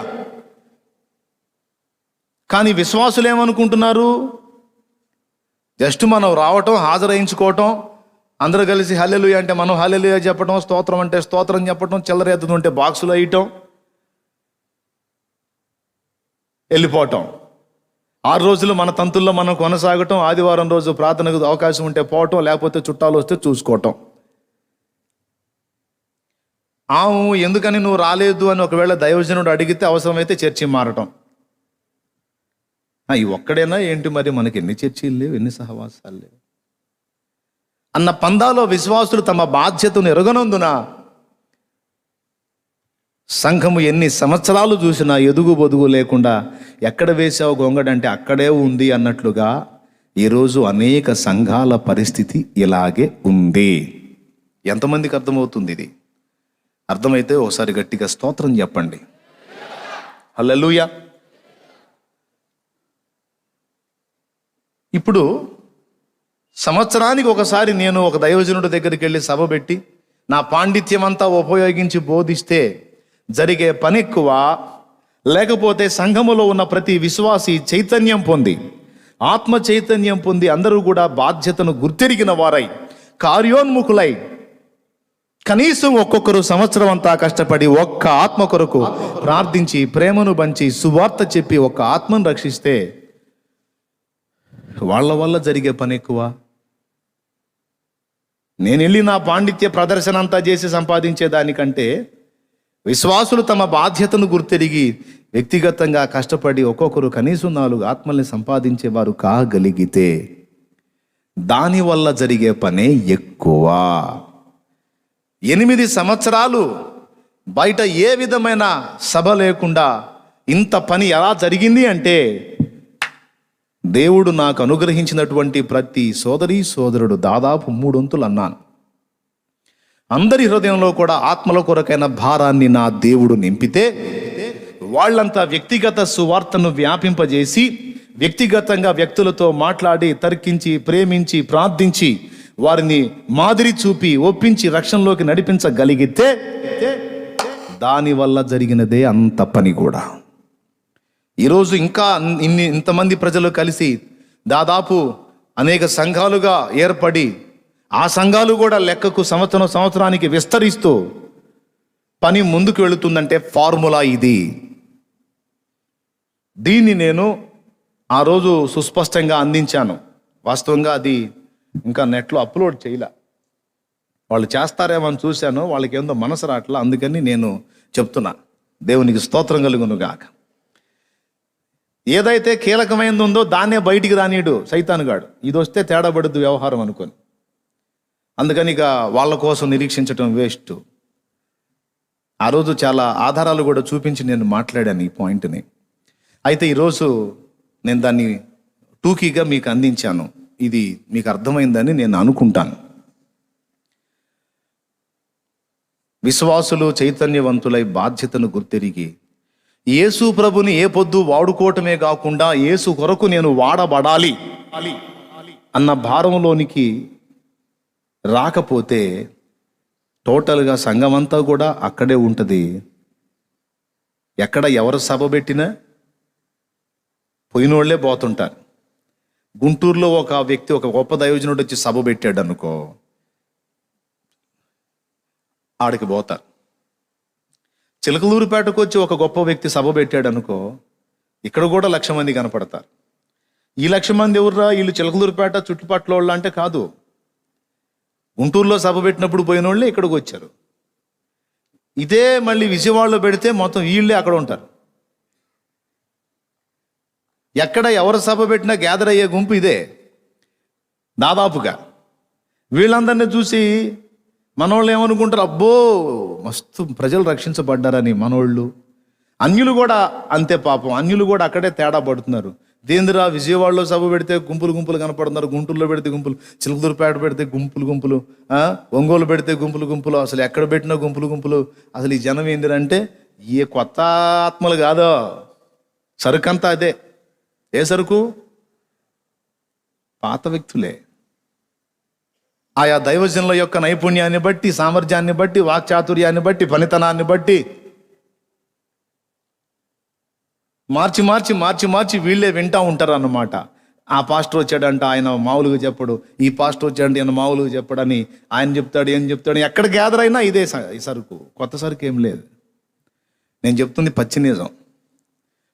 కానీ విశ్వాసులు ఏమనుకుంటున్నారు? జస్ట్ మనం రావటం, హాజరైంచుకోవటం, అందరూ కలిసి హల్లెలూయా అంటే మనం హల్లెలూయా చెప్పటం, స్తోత్రం అంటే స్తోత్రం చెప్పటం, చిల్లరెత్తుతుంటే బాక్సులు వేయటం, వెళ్ళిపోవటం. 6 రోజులు మన తంతుల్లో మనం కొనసాగటం, ఆదివారం రోజు ప్రార్థనకు అవకాశం ఉంటే పోవటం, లేకపోతే చుట్టాలు వస్తే చూసుకోవటం. ఎందుకని నువ్వు రాలేదు అని ఒకవేళ దైవజనుడు అడిగితే అవసరమైతే చర్చి మారటం. ఈ ఒక్కడేనా ఏంటి మరి, మనకి ఎన్ని చర్చీలు లేవు, ఎన్ని సహవాసాలు లేవు అన్న పందాలో విశ్వాసులు తమ బాధ్యతను ఎరగనందున సంఘము ఎన్ని సంవత్సరాలు చూసినా ఎదుగు బొదుగు లేకుండా ఎక్కడ వేసావు గొంగడంటే అక్కడే ఉంది అన్నట్లుగా ఈరోజు అనేక సంఘాల పరిస్థితి ఇలాగే ఉంది. ఎంతమందికి అర్థమవుతుంది ఇది? అర్థమైతే ఒకసారి గట్టిగా స్తోత్రం చెప్పండి. హల్లెలూయా. ఇప్పుడు సంవత్సరానికి ఒకసారి నేను ఒక దైవజనుడి దగ్గరికి వెళ్ళి సభ పెట్టి నా పాండిత్యం అంతా ఉపయోగించి బోధిస్తే జరిగే పని ఎక్కువ, లేకపోతే సంఘములో ఉన్న ప్రతి విశ్వాసి చైతన్యం పొంది, ఆత్మ చైతన్యం పొంది అందరూ కూడా బాధ్యతను గుర్తెరిగిన వారై కార్యోన్ముఖులై కనీసం ఒక్కొక్కరు సంవత్సరం అంతా కష్టపడి ఒక్క ఆత్మ కొరకు ప్రార్థించి ప్రేమను పంచి సువార్త చెప్పి ఒక్క ఆత్మను రక్షిస్తే వాళ్ళ వల్ల జరిగే పని ఎక్కువ. నేను వెళ్ళి నా పాండిత్య ప్రదర్శన అంతా చేసి సంపాదించేదానికంటే విశ్వాసులు తమ బాధ్యతను గుర్తెరిగి వ్యక్తిగతంగా కష్టపడి ఒక్కొక్కరు కనీసం 4 ఆత్మల్ని సంపాదించేవారు కాగలిగితే దానివల్ల జరిగే పనే ఎక్కువ. 8 సంవత్సరాలు బయట ఏ విధమైన సభ లేకుండా ఇంత పని ఎలా జరిగింది అంటే దేవుడు నాకు అనుగ్రహించినటువంటి ప్రతి సోదరి సోదరుడు దాదాపు 3 వంతులు అన్నాను. అందరి హృదయంలో కూడా ఆత్మల కొరకైన భారాన్ని నా దేవుడు నింపితే వాళ్ళంతా వ్యక్తిగత సువార్తను వ్యాపింపజేసి వ్యక్తిగతంగా వ్యక్తులతో మాట్లాడి తర్కించి ప్రేమించి ప్రార్థించి వారిని మాదిరి చూపి ఒప్పించి రక్షణలోకి నడిపించగలిగితే దానివల్ల జరిగినదే అంత పని కూడా. ఈరోజు ఇంకా ఇంతమంది ప్రజలు కలిసి దాదాపు అనేక సంఘాలుగా ఏర్పడి ఆ సంఘాలు కూడా లెక్కకు సంవత్సరానికి విస్తరిస్తూ పని ముందుకు వెళుతుందంటే ఫార్ములా ఇది. దీన్ని నేను ఆ రోజు సుస్పష్టంగా అందించాను. వాస్తవంగా అది ఇంకా నెట్లో అప్లోడ్ చేయలే, వాళ్ళు చేస్తారేమో అని చూశాను, వాళ్ళకి ఏందో మనసు రాట్లా, అందుకని నేను చెప్తున్నా. దేవునికి స్తోత్రం కలుగును గాక. ఏదైతే కీలకమైనది ఉందో దాన్నే బయటికి రానీడు సైతానుగాడు. ఇది వస్తే తేడా పడుద్దు వ్యవహారం అనుకొని, అందుకని ఇక వాళ్ళ కోసం నిరీక్షించటం వేస్ట్. ఆ రోజు చాలా ఆధారాలు కూడా చూపించి నేను మాట్లాడాను ఈ పాయింట్ని. అయితే ఈరోజు నేను దాన్ని టూకీగా మీకు అందించాను. ఇది మీకు అర్థమైందని నేను అనుకుంటాను. విశ్వాసులు చైతన్యవంతులై బాధ్యతను గుర్తెరిగి యేసు ప్రభుని ఏ పొద్దు వాడుకోవటమే కాకుండా యేసు కొరకు నేను వాడబడాలి అన్న భారంలోనికి రాకపోతే టోటల్గా సంఘమంతా కూడా అక్కడే ఉంటుంది. ఎక్కడ ఎవరు సభ పెట్టినా పోయినోళ్లే పోతుంటారు. గుంటూరులో ఒక వ్యక్తి, ఒక గొప్ప దైవజనుడు వచ్చి సభ పెట్టాడు అనుకో, ఆడికి పోతారు. చిలకలూరుపేటకు వచ్చి ఒక గొప్ప వ్యక్తి సభ పెట్టాడు అనుకో, ఇక్కడ కూడా 1,00,000 మంది కనపడతారు. ఈ 1,00,000 మంది ఎవర్రా, వీళ్ళు చిలకలూరుపేట చుట్టుపక్కల వాళ్ళు అంటే కాదు. గుంటూరులో సభ పెట్టినప్పుడు పోయిన వాళ్ళే ఇక్కడికి వచ్చారు. ఇదే మళ్ళీ విజయవాడలో పెడితే మొత్తం వీళ్ళే అక్కడ ఉంటారు. ఎక్కడ ఎవరు సభ పెట్టినా గ్యాదర్ అయ్యే గుంపు ఇదే దాదాపుగా. వీళ్ళందరినీ చూసి మనోళ్ళు ఏమనుకుంటారు, అబ్బో మస్తు ప్రజలు రక్షించబడ్డారని మనోళ్ళు. అన్యులు కూడా అంతే పాపం, అన్యులు కూడా అక్కడే తేడా పడుతున్నారు. దేంద్రా విజయవాడలో సభ పెడితే గుంపులు గుంపులు కనపడుతున్నారు, గుంటూరులో పెడితే గుంపులు, చిలకలూరుపేట పెడితే గుంపులు గుంపులు, ఒంగోలు పెడితే గుంపులు గుంపులు, అసలు ఎక్కడ పెట్టినా గుంపులు గుంపులు. అసలు ఈ జనం ఏందిరంటే ఏ కొత్త ఆత్మలు కాదో, సరుకంతా అదే. ఏ సరుకు? పాత వ్యక్తులే. ఆయా దైవజనుల యొక్క నైపుణ్యాన్ని బట్టి, సామర్థ్యాన్ని బట్టి, వాక్చాతుర్యాన్ని బట్టి, పనితనాన్ని బట్టి మార్చి మార్చి మార్చి మార్చి వీళ్ళే వింటూ ఉంటారు అన్నమాట. ఆ పాస్టర్ వచ్చాడంట, ఆయన మామూలుగా చెప్పడు, ఈ పాస్టర్ వచ్చాడంటే ఆయన మామూలుగా చెప్పడని ఆయన చెప్తాడు, ఏం చెప్తాడు. ఎక్కడ గ్యాదర్ అయినా ఇదే సరుకు, కొత్త సరుకు ఏం లేదు. నేను చెప్తుంది పచ్చి నిజం.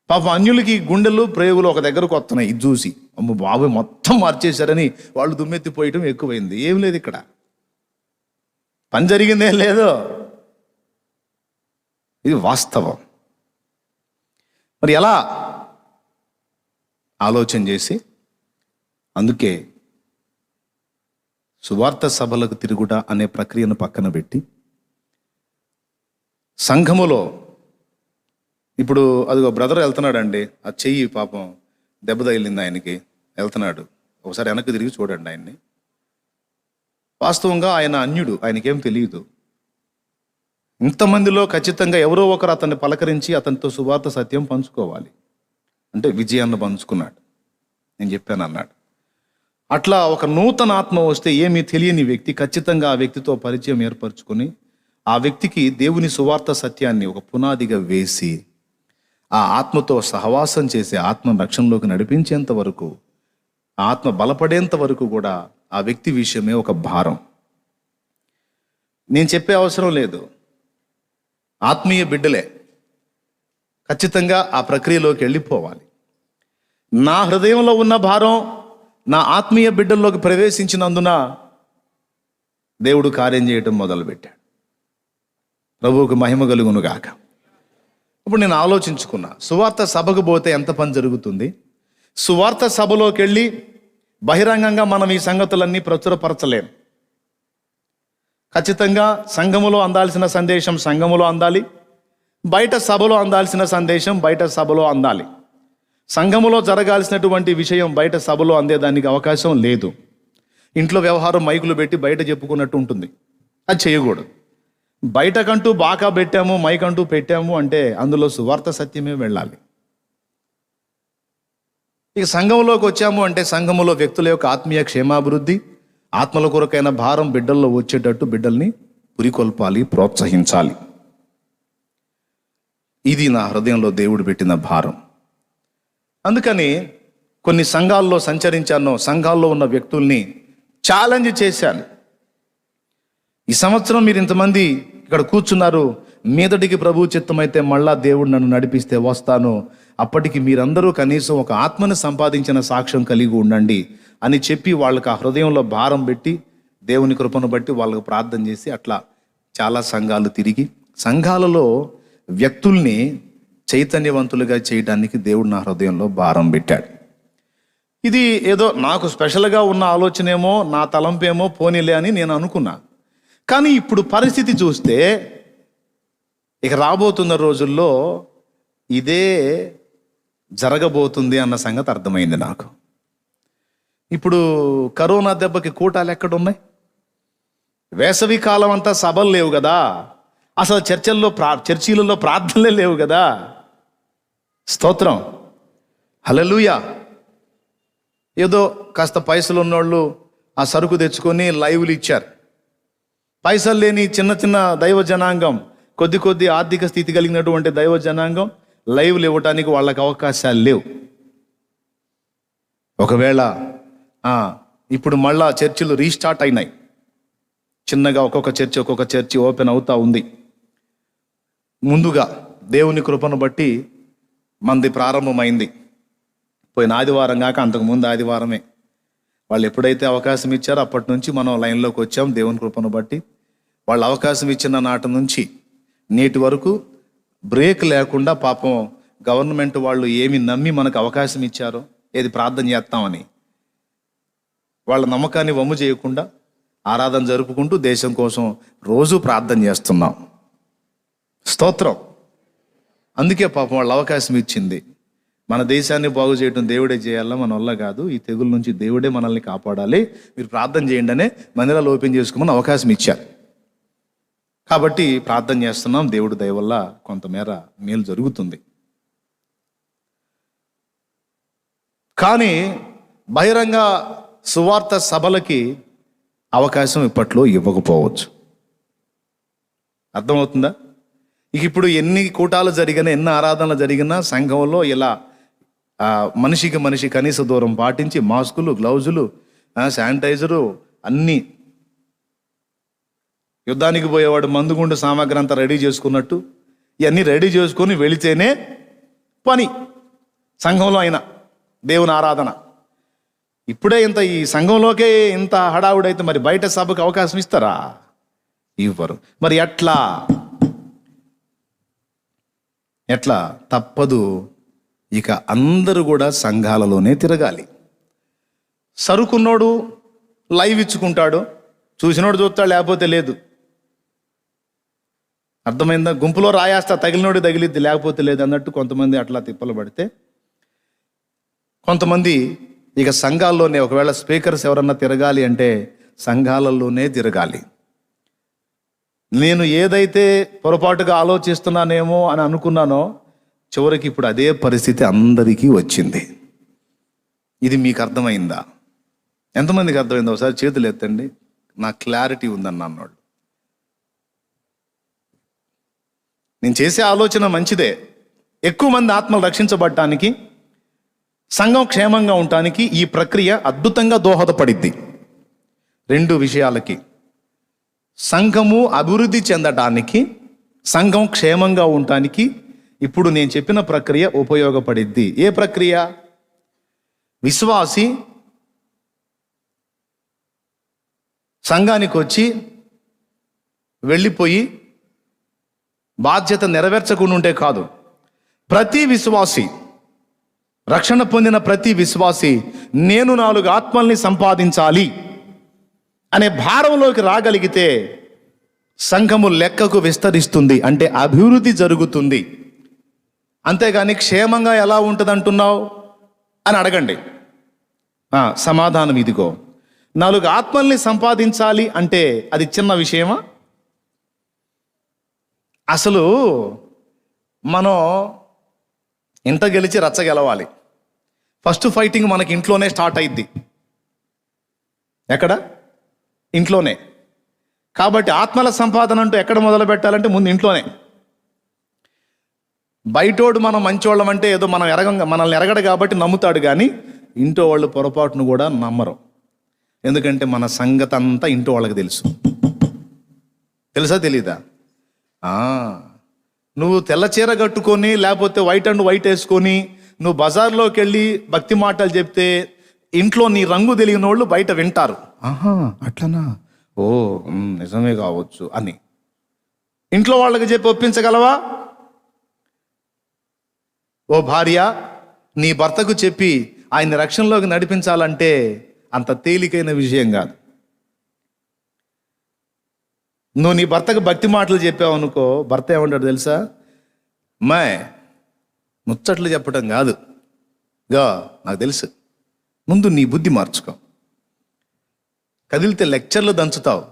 పాపం అన్యులకి గుండెలు ప్రేగులు ఒక దగ్గరకు వస్తున్నాయి. ఇది చూసి అమ్మ బాబు మొత్తం మార్చేశారని వాళ్ళు దుమ్మెత్తిపోయటం ఎక్కువైంది. ఏం లేదు, ఇక్కడ పని జరిగిందేం లేదు. ఇది వాస్తవం. మరి ఎలా ఆలోచన చేసి, అందుకే సువార్త సభలకు తిరుగుట అనే ప్రక్రియను పక్కన పెట్టి సంఘములో ఇప్పుడు అదిగో బ్రదర్ వెళ్తున్నాడండి, ఆ చెయ్యి పాపం దెబ్బ తగిలింది ఆయనకి, వెళ్తున్నాడు. ఒకసారి వెనక్కి తిరిగి చూడండి ఆయన్ని. వాస్తవంగా ఆయన అన్యుడు, ఆయనకేం తెలియదు. ఇంతమందిలో ఖచ్చితంగా ఎవరో ఒకరు అతన్ని పలకరించి అతనితో సువార్త సత్యం పంచుకోవాలి. అంటే విజయాన్ని పంచుకున్నాడు, నేను చెప్పాను అన్నాడు. అట్లా ఒక నూతన ఆత్మ వస్తే ఏమీ తెలియని వ్యక్తి ఖచ్చితంగా ఆ వ్యక్తితో పరిచయం ఏర్పరచుకొని ఆ వ్యక్తికి దేవుని సువార్త సత్యాన్ని ఒక పునాదిగా వేసి ఆ ఆత్మతో సహవాసం చేసి ఆత్మ రక్షణలోకి నడిపించేంత వరకు, ఆత్మ బలపడేంత వరకు కూడా ఆ వ్యక్తి విషయమే ఒక భారం. నేను చెప్పే అవసరం లేదు, ఆత్మీయ బిడ్డలే ఖచ్చితంగా ఆ ప్రక్రియలోకి వెళ్ళిపోవాలి. నా హృదయంలో ఉన్న భారం నా ఆత్మీయ బిడ్డల్లోకి ప్రవేశించినందున దేవుడు కార్యం చేయటం మొదలుపెట్టాడు. ప్రభువుకు మహిమ కలుగును గాక. ఇప్పుడు నేను ఆలోచించుకున్నా, సువార్త సభకు పోతే ఎంత పని జరుగుతుంది? సువార్త సభలోకి వెళ్ళి బహిరంగంగా మనం ఈ సంగతులన్నీ ప్రచురపరచలేం. ఖచ్చితంగా సంఘములో అందాల్సిన సందేశం సంఘములో అందాలి, బయట సభలో అందాల్సిన సందేశం బయట సభలో అందాలి. సంఘములో జరగాల్సినటువంటి విషయం బయట సభలో అందేదానికి అవకాశం లేదు. ఇంట్లో వ్యవహారం మైకులు పెట్టి బయట చెప్పుకున్నట్టు ఉంటుంది, అది చేయకూడదు. బయటకంటూ బాకా పెట్టాము, మైక్ అంటూ పెట్టాము అంటే అందులో సువార్త సత్యమే వెళ్ళాలి. ఇక సంఘంలోకి వచ్చాము అంటే సంఘములో వ్యక్తుల యొక్క ఆత్మీయ క్షేమాభివృద్ధి, ఆత్మల కొరకైన భారం బిడ్డల్లో వచ్చేటట్టు బిడ్డల్ని పురికొల్పాలి, ప్రోత్సహించాలి. ఇది నా హృదయంలో దేవుడు పెట్టిన భారం. అందుకని కొన్ని సంఘాల్లో సంచరించాను, సంఘాల్లో ఉన్న వ్యక్తుల్ని ఛాలెంజ్ చేశాను. ఈ సంవత్సరం మీరు ఇంతమంది ఇక్కడ కూర్చున్నారు, మీదటికి ప్రభు చిత్తమైతే మళ్ళా దేవుడు నన్ను నడిపిస్తే వస్తాను, అప్పటికి మీరందరూ కనీసం ఒక ఆత్మను సంపాదించిన సాక్ష్యం కలిగి ఉండండి అని చెప్పి వాళ్ళకి ఆ హృదయంలో భారం పెట్టి దేవుని కృపను బట్టి వాళ్ళకు ప్రార్థన చేసి అట్లా చాలా సంఘాలు తిరిగి సంఘాలలో వ్యక్తుల్ని చైతన్యవంతులుగా చేయడానికి దేవుడు నా హృదయంలో భారం పెట్టాడు. ఇది ఏదో నాకు స్పెషల్గా ఉన్న ఆలోచనేమో, నా తలంపేమో పోనీలే అని నేను అనుకున్నా. కానీ ఇప్పుడు పరిస్థితి చూస్తే ఇక రాబోతున్న రోజుల్లో ఇదే జరగబోతుంది అన్న సంగతి అర్థమైంది నాకు. ఇప్పుడు కరోనా దెబ్బకి కూటాలు ఎక్కడున్నాయి? వేసవి కాలం అంతా సభలు లేవు కదా, అసలు చర్చిలలో ప్రార్థనలే లేవు కదా. స్తోత్రం. హల్లెలూయా. ఏదో కాస్త పైసలు ఉన్నోళ్ళు ఆ సరుకు తెచ్చుకొని లైవ్లు ఇచ్చారు. పైసలు లేని చిన్న చిన్న దైవ జనాంగం, కొద్ది ఆర్థిక స్థితి కలిగినటువంటి దైవ జనాంగం లైవ్లు ఇవ్వటానికి వాళ్ళకి అవకాశాలు లేవు. ఒకవేళ ఇప్పుడు మళ్ళా చర్చిలు రీస్టార్ట్ అయినాయి. చిన్నగా ఒక్కొక్క చర్చి ఓపెన్ అవుతా ఉంది. ముందుగా దేవుని కృపను బట్టి మనది ప్రారంభమైంది. పోయిన ఆదివారం కాక అంతకుముందు ఆదివారమే వాళ్ళు ఎప్పుడైతే అవకాశం ఇచ్చారో అప్పటి నుంచి మనం లైన్లోకి వచ్చాం. దేవుని కృపను బట్టి వాళ్ళు అవకాశం ఇచ్చిన నాటి నుంచి నేటి వరకు బ్రేక్ లేకుండా పాపం గవర్నమెంట్ వాళ్ళు ఏమి నమ్మి మనకు అవకాశం ఇచ్చారో, ఏది ప్రార్థన చేస్తామని వాళ్ళ నమ్మకాన్ని వమ్ము చేయకుండా ఆరాధన జరుపుకుంటూ దేశం కోసం రోజు ప్రార్థన చేస్తున్నాం. స్తోత్రం. అందుకే పాపం వాళ్ళు అవకాశం ఇచ్చింది. మన దేశాన్ని బాగు చేయడం దేవుడే చేయాలా, మన వల్ల కాదు. ఈ తెగుల నుంచి దేవుడే మనల్ని కాపాడాలి, మీరు ప్రార్థన చేయండి అనే మందిరాలు ఓపెన్ చేసుకోమని అవకాశం ఇచ్చారు. కాబట్టి ప్రార్థన చేస్తున్నాం. దేవుడి దయ వల్ల కొంతమేర మేలు జరుగుతుంది. కానీ బహిరంగ సువార్త సభలకి అవకాశం ఇప్పట్లో ఇవ్వకపోవచ్చు. అర్థమవుతుందా? ఇప్పుడు ఎన్ని కూటాలు జరిగినా, ఎన్ని ఆరాధనలు జరిగినా సంఘంలో ఇలా మనిషికి మనిషి కనీస దూరం పాటించి మాస్కులు, గ్లౌజులు, శానిటైజరు అన్నీ, యుద్ధానికి పోయేవాడు మందుగుండు సామాగ్రి అంతా రెడీ చేసుకున్నట్టు ఇవన్నీ రెడీ చేసుకొని వెళితేనే పని సంఘంలో అయినా దేవుని ఆరాధన. ఇప్పుడే ఈ సంఘంలోకే ఇంత హడావుడైతే మరి బయట సభకు అవకాశం ఇస్తారా? ఇవ్వరు. మరి ఎట్లా తప్పదు. ఇక అందరూ కూడా సంఘాలలోనే తిరగాలి. సరుకున్నోడు లైవ్ ఇచ్చుకుంటాడు, చూసినోడు చూస్తాడు, లేకపోతే లేదు. అర్థమైందా? గుంపులో రాయేస్తా, తగిలినోడు తగిలిద్ది, లేకపోతే లేదు అన్నట్టు కొంతమంది అట్లా తిప్పలు పడితే, కొంతమంది ఇక సంఘాల్లోనే, ఒకవేళ స్పీకర్స్ ఎవరన్నా తిరగాలి అంటే సంఘాలలోనే తిరగాలి. నేను ఏదైతే పొరపాటుగా ఆలోచిస్తున్నానేమో అని అనుకున్నానో చివరికి ఇప్పుడు అదే పరిస్థితి అందరికీ వచ్చింది. ఇది మీకు అర్థమైందా? ఎంతమందికి అర్థమైందో ఒకసారి చేతులు ఎత్తండి. నాకు క్లారిటీ ఉందన్న అన్నాడు. నేను చేసే ఆలోచన మంచిదే. ఎక్కువ మంది ఆత్మలు రక్షించబడటానికి, సంఘం క్షేమంగా ఉండటానికి ఈ ప్రక్రియ అద్భుతంగా దోహదపడిద్ది. 2 విషయాలకి: సంఘము అభివృద్ధి చెందటానికి, సంఘం క్షేమంగా ఉండటానికి ఇప్పుడు నేను చెప్పిన ప్రక్రియ ఉపయోగపడిద్ది. ఏ ప్రక్రియ? విశ్వాసి సంఘానికి వచ్చి వెళ్ళిపోయి బాధ్యత నెరవేర్చకుండా ఉంటే కాదు. ప్రతి విశ్వాసి, రక్షణ పొందిన ప్రతి విశ్వాసి నేను 4 ఆత్మల్ని సంపాదించాలి అనే భారంలోకి రాగలిగితే సంఘము లెక్కకు విస్తరిస్తుంది, అంటే అభివృద్ధి జరుగుతుంది. అంతేగాని క్షేమంగా ఎలా ఉంటుంది అంటున్నావు అని అడగండి. సమాధానం ఇదిగో. 4 ఆత్మల్ని సంపాదించాలి అంటే అది చిన్న విషయమా? అసలు మనం ఇంట గెలిచి రచ్చ గెలవాలి. ఫస్ట్ ఫైటింగ్ మనకి ఇంట్లోనే స్టార్ట్ అయింది. ఎక్కడ? ఇంట్లోనే. కాబట్టి ఆత్మల సంపాదన అంటూ ఎక్కడ మొదలు పెట్టాలంటే ముందు ఇంట్లోనే. బయటోడు మనం మంచివాళ్ళం అంటే ఏదో మనల్ని ఎరగడు కాబట్టి నమ్ముతాడు, కానీ ఇంట్లో వాళ్ళు పొరపాటును కూడా నమ్మరు. ఎందుకంటే మన సంగతి అంతా ఇంట్లో వాళ్ళకి తెలుసు. తెలుసా తెలీదా? నువ్వు తెల్ల చీర కట్టుకొని లేకపోతే వైట్ అండ్ వైట్ వేసుకొని నువ్వు బజార్లోకి వెళ్ళి భక్తి మాటలు చెప్తే ఇంట్లో నీ రంగు తెలియని వాళ్ళు బయట వింటారు. అట్లనా, ఓ నిజమే కావచ్చు అని ఇంట్లో వాళ్ళకి చెప్పి ఒప్పించగలవా? ఓ భార్య, నీ భర్తకు చెప్పి ఆయన రక్షణలోకి నడిపించాలంటే అంత తేలికైన విషయం కాదు. నువ్వు నీ భర్తకు భక్తి మాటలు చెప్పావు అనుకో, భర్త ఏమంటాడు తెలుసా? అమ్మాయి ముచ్చట్లు చెప్పడం కాదు, నాకు తెలుసు, ముందు నీ బుద్ధి మార్చుకో. కదిలితే లెక్చర్లు దంచుతావు,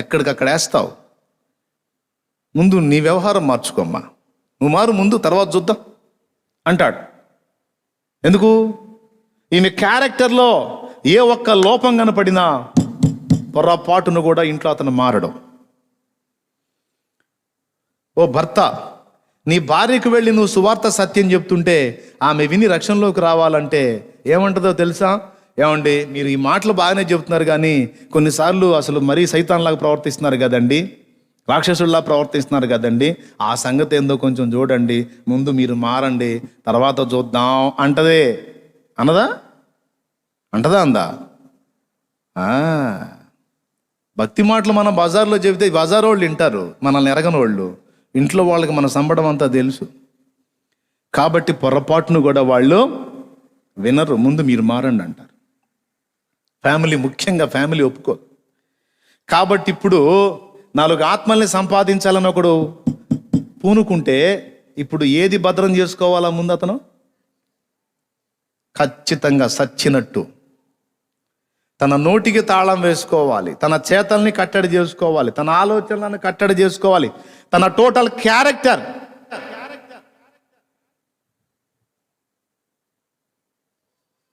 ఎక్కడికక్కడ వేస్తావు. ముందు నీ వ్యవహారం మార్చుకోమ్మా. నువ్వు మారు ముందు, తర్వాత చూద్దాం అంటాడు. ఎందుకు? ఈమె క్యారెక్టర్లో ఏ ఒక్క లోపం కనపడినా పొరపాటును కూడా ఇంట్లో అతను మారడం. ఓ భర్త, నీ భార్యకు వెళ్ళి నువ్వు సువార్త సత్యం చెప్తుంటే ఆమె విని రక్షణలోకి రావాలంటే ఏమంటుందో తెలుసా? ఏమండి, మీరు ఈ మాటలు బాగానే చెప్తున్నారు, కానీ కొన్నిసార్లు అసలు మరీ సైతాన్లాగా ప్రవర్తిస్తున్నారు కదండి, రాక్షసుల్లా ప్రవర్తిస్తున్నారు కదండి, ఆ సంగతి ఏందో కొంచెం చూడండి, ముందు మీరు మారండి, తర్వాత చూద్దాం అంటదే. అన్నదా? అంటదా? అందా? భక్తి మాటలు మనం బజార్లో చెబితే బజార్ వాళ్ళు వింటారు, మనల్ని ఎరగని వాళ్ళు. ఇంట్లో వాళ్ళకి మన సంబడం అంతా తెలుసు. కాబట్టి పొరపాటును కూడా వాళ్ళు వినరు. ముందు మీరు మారండి అంటారు. ఫ్యామిలీ, ముఖ్యంగా ఫ్యామిలీ ఒప్పుకో. కాబట్టి ఇప్పుడు 4 ఆత్మల్ని సంపాదించాలని ఒకడు పూనుకుంటే ఇప్పుడు ఏది భద్రం చేసుకోవాలా? ముందు అతను ఖచ్చితంగా సచ్చినట్టు తన నోటికి తాళం వేసుకోవాలి, తన చేతల్ని కట్టడి చేసుకోవాలి, తన ఆలోచనలను కట్టడి చేసుకోవాలి, తన టోటల్ క్యారెక్టర్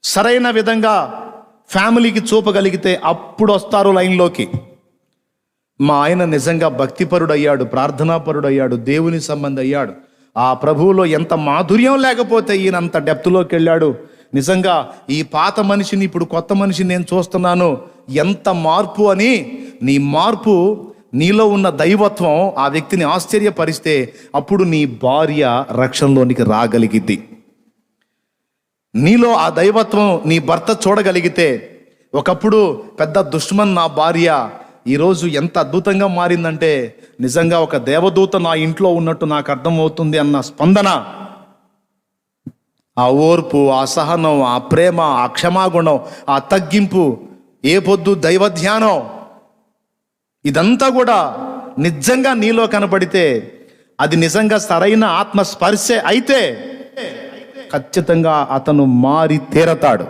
సరైన విధంగా ఫ్యామిలీకి చూపగలిగితే అప్పుడు వస్తారు లైన్లోకి. మా ఆయన నిజంగా భక్తిపరుడు అయ్యాడు, ప్రార్థనాపరుడు అయ్యాడు, దేవుని సంబంధి అయ్యాడు, ఆ ప్రభువులో ఎంత మాధుర్యం లేకపోతే ఈయనంత డెప్త్లోకి వెళ్ళాడు. నిజంగా ఈ పాత మనిషిని ఇప్పుడు కొత్త మనిషిని నేను చూస్తున్నాను, ఎంత మార్పు అని. నీ మార్పు, నీలో ఉన్న దైవత్వం ఆ వ్యక్తిని ఆశ్చర్యపరిస్తే అప్పుడు నీ భార్య రక్షణలోనికి రాగలిగిద్ది. నీలో ఆ దైవత్వం నీ భర్త చూడగలిగితే, ఒకప్పుడు పెద్ద దుష్మన్ నా భార్య ఈరోజు ఎంత అద్భుతంగా మారిందంటే నిజంగా ఒక దేవదూత నా ఇంట్లో ఉన్నట్టు నాకు అర్థమవుతుంది అన్న స్పందన, ఆ ఓర్పు, ఆ సహనం, ఆ ప్రేమ, ఆ క్షమాగుణం, ఆ తగ్గింపు, ఏ పొద్దు దైవ ధ్యానం, ఇదంతా కూడా నిజంగా నీలో కనబడితే అది నిజంగా సరైన ఆత్మస్పర్శే అయితే ఖచ్చితంగా అతను మారి తీరతాడు.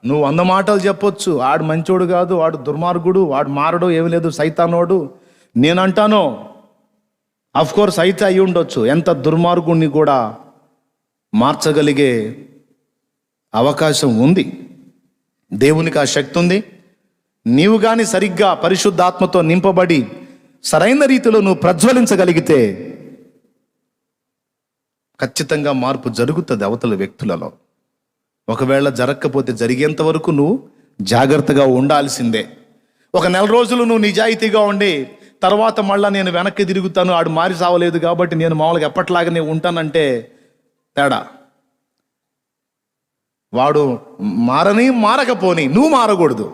నువ్వు 100 మాటలు చెప్పొచ్చు, ఆడు మంచోడు కాదు, వాడు దుర్మార్గుడు, వాడు మారడు, ఏమి లేదు, సైతానోడు. నేనంటాను, అఫ్కోర్స్ అయితే అయి ఉండొచ్చు. ఎంత దుర్మార్గుణ్ణి కూడా మార్చగలిగే అవకాశం ఉంది. దేవునికి ఆ శక్తి ఉంది. నీవు కానీ సరిగ్గా పరిశుద్ధాత్మతో నింపబడి సరైన రీతిలో నువ్వు ప్రజ్వలించగలిగితే ఖచ్చితంగా మార్పు జరుగుతుంది అవతల వ్యక్తులలో. ఒకవేళ జరగకపోతే జరిగేంత వరకు నువ్వు జాగ్రత్తగా ఉండాల్సిందే. ఒక 1 రోజులు నువ్వు నిజాయితీగా ఉండి తర్వాత మళ్ళీ నేను వెనక్కి తిరుగుతాను, ఆడు మారి సావలేదు కాబట్టి నేను మామూలుగా ఎప్పట్లాగానే ఉంటానంటే తేడా. వాడు మారకపోని నువ్వు మారకూడదు.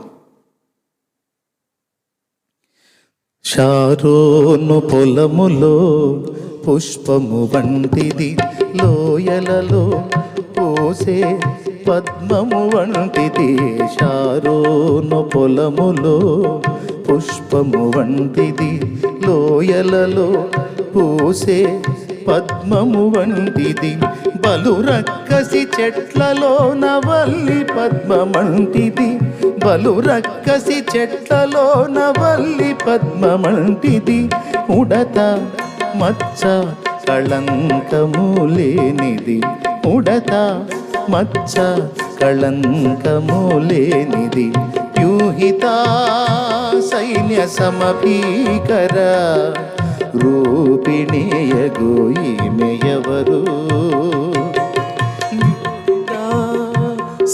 షారోను పొలములో పుష్పము వంటిది, లోయలలో పోసే పద్మము వంటిది. షారోను పొలములో పుష్పము వంటిది, లోయలలో పోసే పద్మము వంటిది. బలు రక్కసి చెట్లలో నవల్లి పద్మమంటిది, బలు రక్కసి చెట్లలో నవల్లి పద్మమంటిది. ఉడత మచ్చ కళంకము లేనిది, ఉడత మచ్చ కళంకము లేనిది. వ్యూహిత సైన్య సమభీకర రూపిణియగు ఈమె ఎవరు?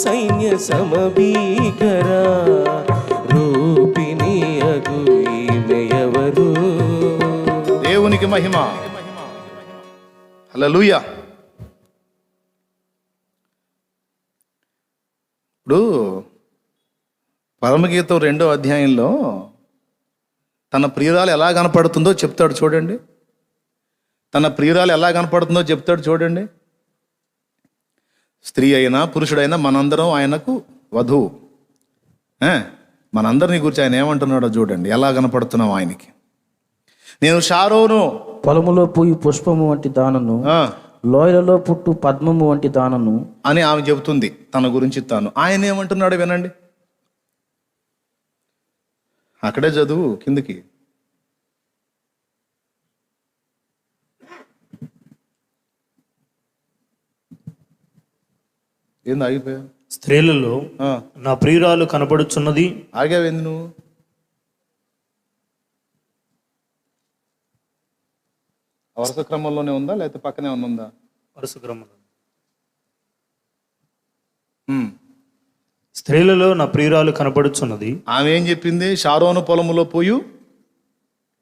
సైన్య సమభీకర రూపిణియగు ఈమె ఎవరు? దేవునికి మహిమ. హల్లెలూయా. ఇప్పుడు పరమగీతం 2వ అధ్యాయంలో తన ప్రియురాలు ఎలా కనపడుతుందో చెప్తాడు చూడండి. తన ప్రియురాలు ఎలా కనపడుతుందో చెప్తాడు చూడండి. స్త్రీ అయినా పురుషుడైనా మనందరం ఆయనకు వధువు. మనందరినీ గురించి ఆయన ఏమంటున్నాడో చూడండి, ఎలా కనపడుతున్నాం ఆయనకి. నేను షారోను పొలములో పూయి పుష్పము వంటి దానను, లోయలలో పుట్టు పద్మము వంటి దానను అని ఆమె చెబుతుంది తన గురించి తాను. ఆయన ఏమంటున్నాడు వినండి, అక్కడే చదువు కిందకి. ఏంది ఆగిపోయా? స్త్రీలలో నా ప్రియురాలు కనపడుచున్నది. ఆగావేంది నువ్వు? వరుస క్రమంలోనే ఉందా లేకపోతే పక్కనే ఉందా? వరుస క్రమంలో. స్త్రీలలో నా ప్రియురాలు కనపడుచున్నది. ఆమె ఏం చెప్పింది? షారోను పొలములో పోయు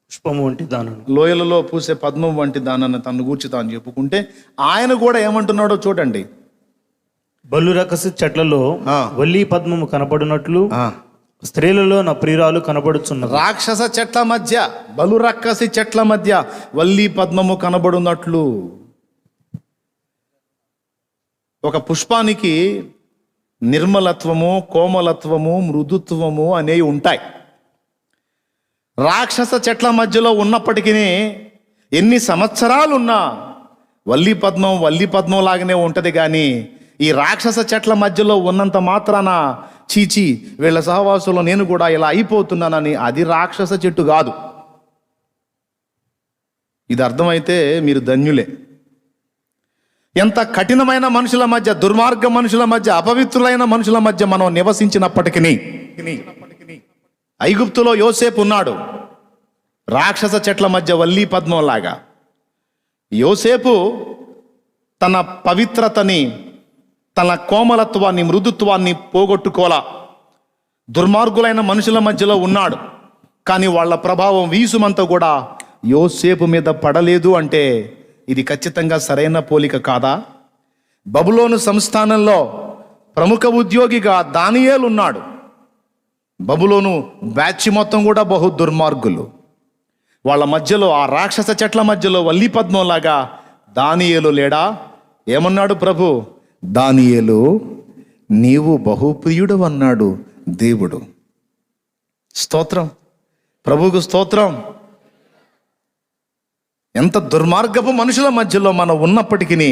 పుష్పము వంటి దానను, లోయలలో పూసే పద్మం వంటి దానని తను గూర్చి తాను చెప్పుకుంటే, ఆయన కూడా ఏమంటున్నాడో చూడండి. బల్లు రకసి చెట్లలో వల్లి పద్మము కనపడినట్లు స్త్రీలలో నా ప్రియురాలు కనబడుచున్నది. రాక్షస చెట్ల మధ్య, బలు రక్కసి చెట్ల మధ్య వల్లి పద్మము కనబడునట్లు. ఒక పుష్పానికి నిర్మలత్వము, కోమలత్వము, మృదుత్వము అనేవి ఉంటాయి. రాక్షస చెట్ల మధ్యలో ఉన్నప్పటికీ ఎన్ని సంవత్సరాలున్నా వల్లి పద్మం లాగానే ఉంటుంది. కానీ ఈ రాక్షస చెట్ల మధ్యలో ఉన్నంత మాత్రాన చీచి వీళ్ళ సహవాసంలో నేను కూడా ఇలా అయిపోతున్నానని, అది రాక్షస చెట్టు కాదు. ఇది అర్థమైతే మీరు ధన్యులే. ఎంత కఠినమైన మనుషుల మధ్య, దుర్మార్గ మనుషుల మధ్య, అపవిత్రులైన మనుషుల మధ్య మనం నివసించినప్పటికీ, ఐగుప్తులో యోసేపు ఉన్నాడు, రాక్షస చెట్ల మధ్య వల్లి పద్మంలాగా. యోసేపు తన పవిత్రతని, తన కోమలత్వాన్ని, మృదుత్వాన్ని పోగొట్టుకోలా. దుర్మార్గులైన మనుషుల మధ్యలో ఉన్నాడు, కానీ వాళ్ళ ప్రభావం వీసుమంతా కూడా యోసేపు మీద పడలేదు. అంటే ఇది ఖచ్చితంగా సరైన పోలిక కాదా? బబులోను సంస్థానంలో ప్రముఖ ఉద్యోగిగా దానియేలు ఉన్నాడు. బబులోను బ్యాచ్ మొత్తం కూడా బహు దుర్మార్గులు. వాళ్ళ మధ్యలో, ఆ రాక్షస చెట్ల మధ్యలో వల్లి పద్మంలాగా దానియేలు లేడా? ఏమన్నాడు ప్రభు? దానియేలు, నీవు బహుప్రియుడు అన్నాడు దేవుడు. స్తోత్రం, ప్రభువుకు స్తోత్రం. ఎంత దుర్మార్గపు మనుషుల మధ్యలో మనం ఉన్నప్పటికీ,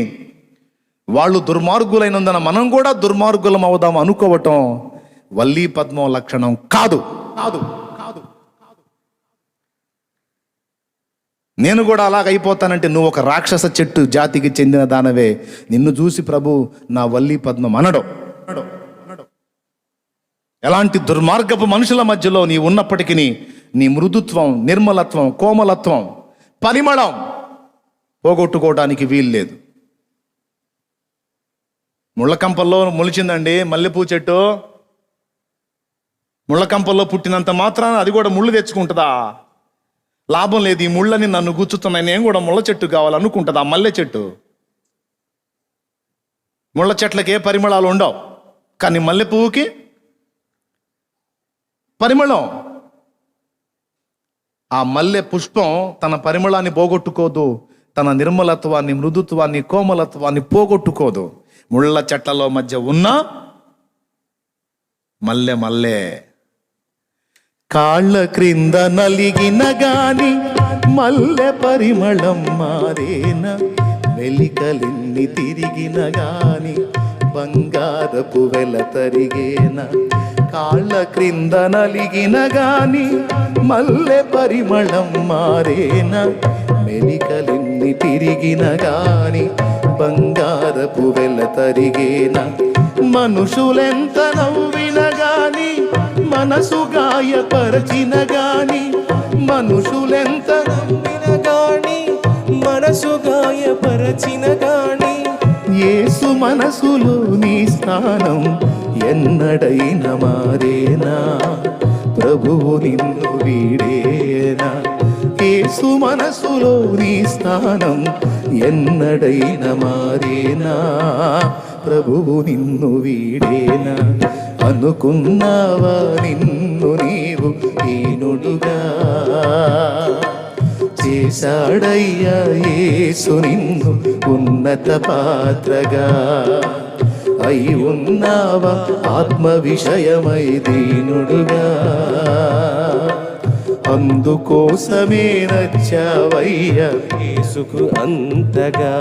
వాళ్ళు దుర్మార్గులైనందున మనం కూడా దుర్మార్గులం అవుదాం అనుకోవటం వల్లి పద్మం లక్షణం కాదు. కాదు కాదు నేను కూడా అలాగైపోతానంటే నువ్వు ఒక రాక్షస చెట్టు జాతికి చెందిన దానవే. నిన్ను చూసి ప్రభు నా వల్లి పద్మం అనడం. ఎలాంటి దుర్మార్గపు మనుషుల మధ్యలో నీ ఉన్నప్పటికీ నీ మృదుత్వం, నిర్మలత్వం, కోమలత్వం, పరిమళం పోగొట్టుకోవడానికి వీల్లేదు. ముళ్ళకంపల్లో మొలిచిందండి మల్లెపూ చెట్టు. ముళ్ళకంపల్లో పుట్టినంత మాత్రాన అది కూడా ముళ్ళు తెచ్చుకుంటుందా? లాభం లేదు. ఈ ముళ్ళని నన్ను గుచ్చుతున్నాయి, నేను కూడా ముళ్ళ చెట్టు కావాలనుకుంటుందా? మల్లె చెట్టు. ముళ్ళ చెట్లకే పరిమళాలు ఉండవు, కానీ మల్లె పువ్వుకి పరిమళం. ఆ మల్లె పుష్పం తన పరిమళాన్ని పోగొట్టుకోదు, తన నిర్మలత్వాన్ని, మృదుత్వాన్ని, కోమలత్వాన్ని పోగొట్టుకోదు. ముళ్ళ చెట్లలో మధ్య ఉన్న మల్లె మల్లె. కాళ్ళ క్రింద నలిగిన గాని మల్లె పరిమళం మారేన, మెలికలిన్ని తిరిగిన గాని బంగారపు వెల తరిగేన. కాళ్ళ క్రింద నలిగిన గాని మల్లె పరిమళం మారేన, మెలికలిన్ని తిరిగిన గాని బంగారపు వెల తరిగేన. మనుషులెంత నవ్విన గాని, మనసు గాయపరచిన గాని, మనుషులెంత నవ్విన గాని, మనసు గాయపరచిన గాని, యేసు మనసులో నీ స్థానం ఎన్నడైన మారేనా? ప్రభువు నిన్ను వీడేనా? యేసు మనసులో నీ స్థానం ఎన్నడైన మారేనా? ప్రభువు నిన్ను వీడేనా? అనుకున్నావా నిన్ను నీవు హీనుడుగా? చేశాడయ్యా యేసు నిన్ను ఉన్నత పాత్రగా. అయి ఉన్నావా ఆత్మ విషయమై దీనుడుగా? అందుకోసమే నచ్చావయ్యా యేసుకు అంతగా.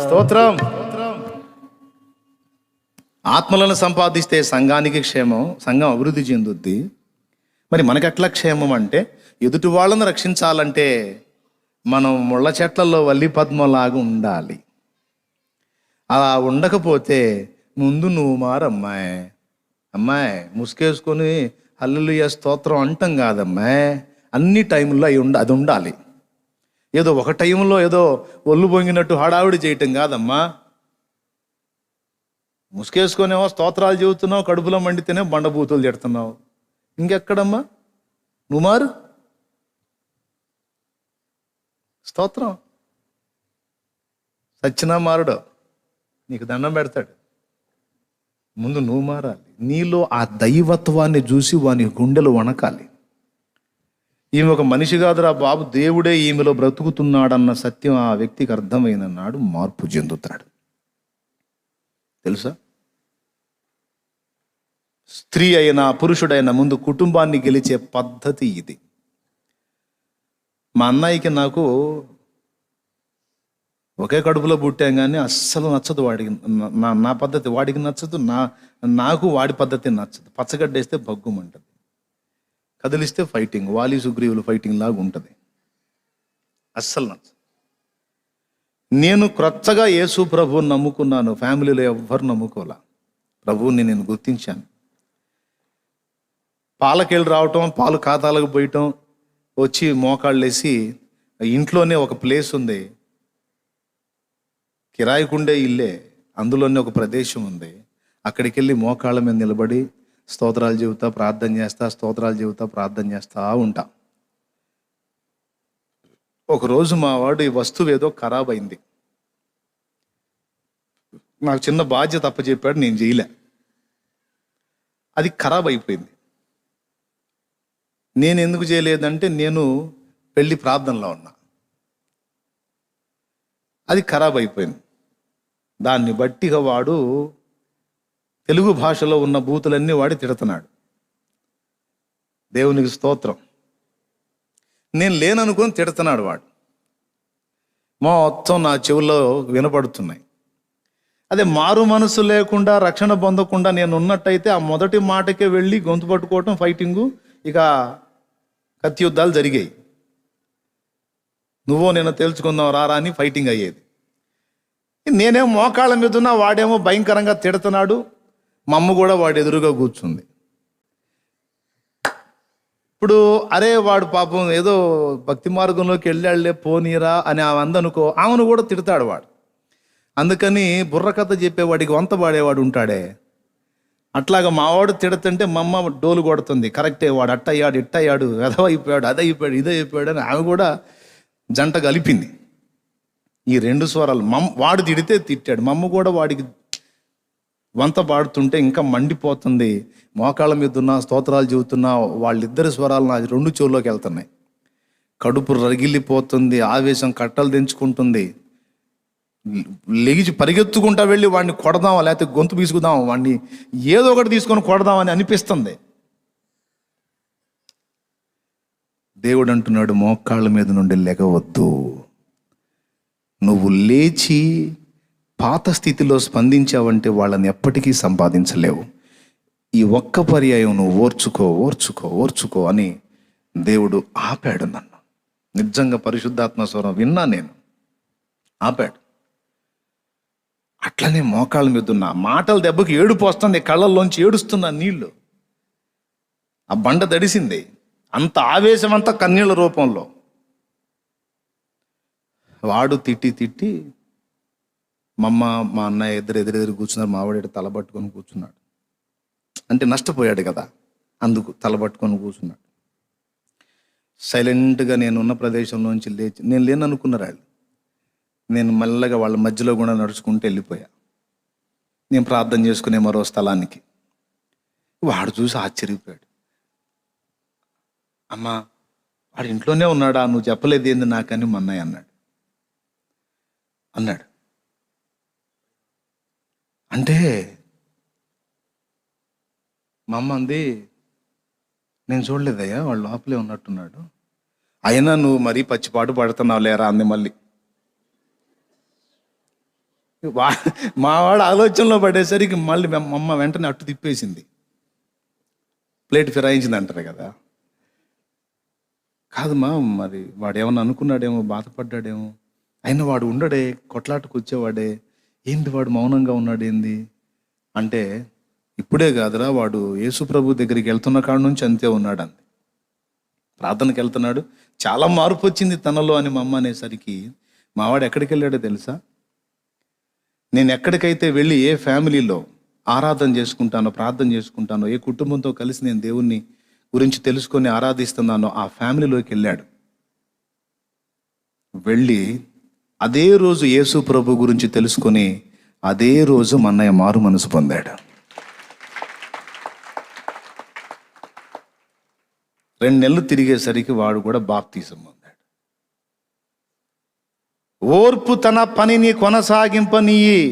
స్తోత్రం. ఆత్మలను సంపాదిస్తే సంఘానికి క్షేమం, సంఘం అభివృద్ధి చెందుద్ది. మరి మనకెట్లా క్షేమం అంటే, ఎదుటి వాళ్ళను రక్షించాలంటే మనం ముళ్ళ చెట్లలో వల్లి పద్మంలాగా ఉండాలి. అలా ఉండకపోతే ముందు నువ్వు మారమ్మాయి. అమ్మాయి ముసుకేసుకొని హల్లెలూయా స్తోత్రం అంటాం కాదమ్మాయి. అన్ని టైంలో అది ఉండాలి. ఏదో ఒక టైంలో ఏదో ఒళ్ళు పొంగినట్టు హడావిడి చేయటం కాదమ్మా. ముసుకేసుకొనేమో స్తోత్రాలు చెబుతున్నావు, కడుపులో మండితేనే బండబూతులు తిడుతున్నావు. ఇంకెక్కడమ్మా నువ్వు మారు. స్తోత్రం. సచ్చినా మారుడు, నీకు దండం పెడతాడు. ముందు నువ్వు మారాలి. నీలో ఆ దైవత్వాన్ని చూసి వాని గుండెలు వణకాలి. ఈమె ఒక మనిషి కాదురా బాబు, దేవుడే ఈమెలో బ్రతుకుతున్నాడన్న సత్యం ఆ వ్యక్తికి అర్థమైన నాడు మార్పు చెందుతాడు. తెలుసా? స్త్రీ అయినా పురుషుడైనా ముందు కుటుంబాన్ని గెలిచే పద్ధతి ఇది. మా అన్నయ్యకి నాకు ఒకే కడుపులో పుట్టాం, కానీ అస్సలు నచ్చదు వాడికి. నా పద్ధతి వాడికి నచ్చదు, నాకు వాడి పద్ధతి నచ్చదు. పచ్చగడ్డేస్తే బగ్గుమంటది, కదిలిస్తే ఫైటింగ్, వాలి సుగ్రీవులు ఫైటింగ్ లాగా ఉంటుంది. అస్సలు నచ్చదు. నేను క్రొత్తగా యేసు ప్రభువుని నమ్ముకున్నాను. ఫ్యామిలీలో ఎవ్వరు నమ్ముకోలే. ప్రభువుని నేను గుర్తించాను. పాలకెళ్ళి రావటం, పాలు ఖాతాలకు పోయటం, వచ్చి మోకాళ్ళు వేసి, ఇంట్లోనే ఒక ప్లేస్ ఉంది, కిరాయికుండే ఇల్లే, అందులోనే ఒక ప్రదేశం ఉంది. అక్కడికి వెళ్ళి మోకాళ్ళ మీద నిలబడి స్తోత్రాలు చెబుతా ప్రార్థన చేస్తా, స్తోత్రాలు చెబుతా ప్రార్థన చేస్తా ఉంటా. ఒకరోజు మా వాడు ఈ వస్తువు ఏదో ఖరాబ్ అయింది. నాకు చిన్న బాధ్యత అప్పచెప్పాడు, నేను చేయలే. అది ఖరాబ్ అయిపోయింది. నేను ఎందుకు చేయలేదంటే నేను పెళ్లి ప్రార్థనలో ఉన్నా. అది ఖరాబ్ అయిపోయింది. దాన్ని బట్టిగా వాడు తెలుగు భాషలో ఉన్న బూతులన్నీ వాడి తిడుతున్నాడు. దేవునికి స్తోత్రం. నేను లేననుకొని తిడుతున్నాడు వాడు. మొత్తం నా చెవుల్లో వినపడుతున్నాయి. అదే మారు మనసు లేకుండా రక్షణ పొందకుండా నేను ఉన్నట్టయితే ఆ మొదటి మాటకే వెళ్ళి గొంతు పట్టుకోవటం, ఫైటింగు, ఇక కత్తి యుద్ధాలు జరిగాయి. నువ్వో నేను తేల్చుకుందాం రారా అని ఫైటింగ్ అయ్యేది. నేనేమో మోకాళ్ళ మీద ఉన్నా, వాడేమో భయంకరంగా తిడుతున్నాడు. మా అమ్మ కూడా వాడు ఎదురుగా కూర్చుంది. ఇప్పుడు అరే వాడు పాపం ఏదో భక్తి మార్గంలోకి వెళ్ళాళ్లే పోనీరా అని ఆమె అందనుకో, ఆమెను కూడా తిడతాడు వాడు. అందుకని బుర్రకథ చెప్పేవాడికి వంత పాడేవాడు ఉంటాడే, అట్లాగా మావాడు తిడుతుంటే మా అమ్మ డోలు కొడుతుంది. కరెక్టే, వాడు అట్టయ్యాడు, ఇట్టయ్యాడు, ఎదవైపోయాడు, అదైపోయాడు, ఇదైపోయాడు అని ఆమె కూడా జంట కలిపింది. ఈ రెండు స్వరాలు. వాడు తిడితే తిట్టాడు, మా అమ్మ కూడా వాడికి వంత పాడుతుంటే ఇంకా మండిపోతుంది. మోకాళ్ళ మీద ఉన్న స్తోత్రాలు చెబుతున్నా, వాళ్ళిద్దరి స్వరాలు నా రెండు చెవుల్లోకి వెళ్తున్నాయి. కడుపు రగిలిపోతుంది, ఆవేశం కట్టలు తెంచుకుంటుంది. లెగిచి పరిగెత్తుకుంటా వెళ్ళి వాడిని కొడదామా, లేకపోతే గొంతు పీసుకుదామా, వాడిని ఏదో ఒకటి తీసుకొని కొడదామని అనిపిస్తుంది. దేవుడు అంటున్నాడు, మోకాళ్ళ మీద నుండి లెగవద్దు. నువ్వు లేచి పాత స్థితిలో స్పందించావంటే వాళ్ళని ఎప్పటికీ సంపాదించలేవు. ఈ ఒక్క పర్యాయం నువ్వు ఓర్చుకో ఓర్చుకో ఓర్చుకో అని దేవుడు ఆపాడు నన్ను. నిజంగా పరిశుద్ధాత్మ స్వరం విన్నా నేను. ఆపాడు. అట్లనే మోకాళ్ళ మీద ఉన్న మాటల దెబ్బకి ఏడుపు వస్తుంది, కళ్ళల్లోంచి ఏడుస్తున్నా నీళ్లు. ఆ బండ దడిసింది. అంత ఆవేశం అంతా కన్నీళ్ళ రూపంలో. వాడు తిట్టి తిట్టి మా అమ్మ మా అన్నయ్య ఎదురెదురు కూర్చున్నారు. మావాడు తలబట్టుకొని కూర్చున్నాడు. అంటే నష్టపోయాడు కదా, అందుకు తలబట్టుకొని కూర్చున్నాడు. సైలెంట్గా నేనున్న ప్రదేశంలోంచి లేచి, నేను లేననుకున్నారు వాళ్ళు. నేను మెల్లగా వాళ్ళ మధ్యలో కూడా నడుచుకుంటూ వెళ్ళిపోయా. నేను ప్రార్థన చేసుకునే మరో స్థలానికి. వాడు చూసి ఆశ్చర్యపోయాడు. అమ్మా వాడు ఇంట్లోనే ఉన్నాడా, నువ్వు చెప్పలేదు ఏంది నాకని మా అన్నయ్య అన్నాడు. అంటే మా అమ్మ అంది, నేను చూడలేదయ్యా, వాళ్ళు లోపలే ఉన్నట్టున్నాడు, అయినా నువ్వు మరీ పచ్చిపాటు పడుతున్నావు లేరా అంది. మళ్ళీ మా వాడు ఆలోచనలో పడేసరికి మళ్ళీ మా అమ్మ వెంటనే అట్టు తిప్పేసింది, ప్లేట్ ఫిరాయించింది అంటారు కదా. కాదమ్మా, మరి వాడు ఏమన్నా అనుకున్నాడేమో, బాధపడ్డాడేమో, అయినా వాడు ఉండడే, కొట్లాటకు వచ్చేవాడే, ఏంటి వాడు మౌనంగా ఉన్నాడు ఏంది అంటే ఇప్పుడే కాదురా, వాడు యేసు ప్రభు దగ్గరికి వెళ్తున్న కాడ నుంచి అంతే ఉన్నాడు అంది. ప్రార్థనకి వెళ్తున్నాడు, చాలా మార్పు వచ్చింది తనలో అని మా అమ్మ అనేసరికి మావాడు ఎక్కడికి వెళ్ళాడో తెలుసా? నేను ఎక్కడికైతే వెళ్ళి ఏ ఫ్యామిలీలో ఆరాధన చేసుకుంటానో, ప్రార్థన చేసుకుంటానో, ఏ కుటుంబంతో కలిసి నేను దేవుణ్ణి గురించి తెలుసుకొని ఆరాధిస్తున్నానో ఆ ఫ్యామిలీలోకి వెళ్ళాడు. వెళ్ళి అదే రోజు యేసు ప్రభు గురించి తెలుసుకొని అదే రోజు మా అన్నయ్య మారు మనసు పొందాడు. 2 నెలలు తిరిగేసరికి వాడు కూడా బాప్తీసం పొందాడు. ఓర్పు తన పనిని కొనసాగింపనీయి,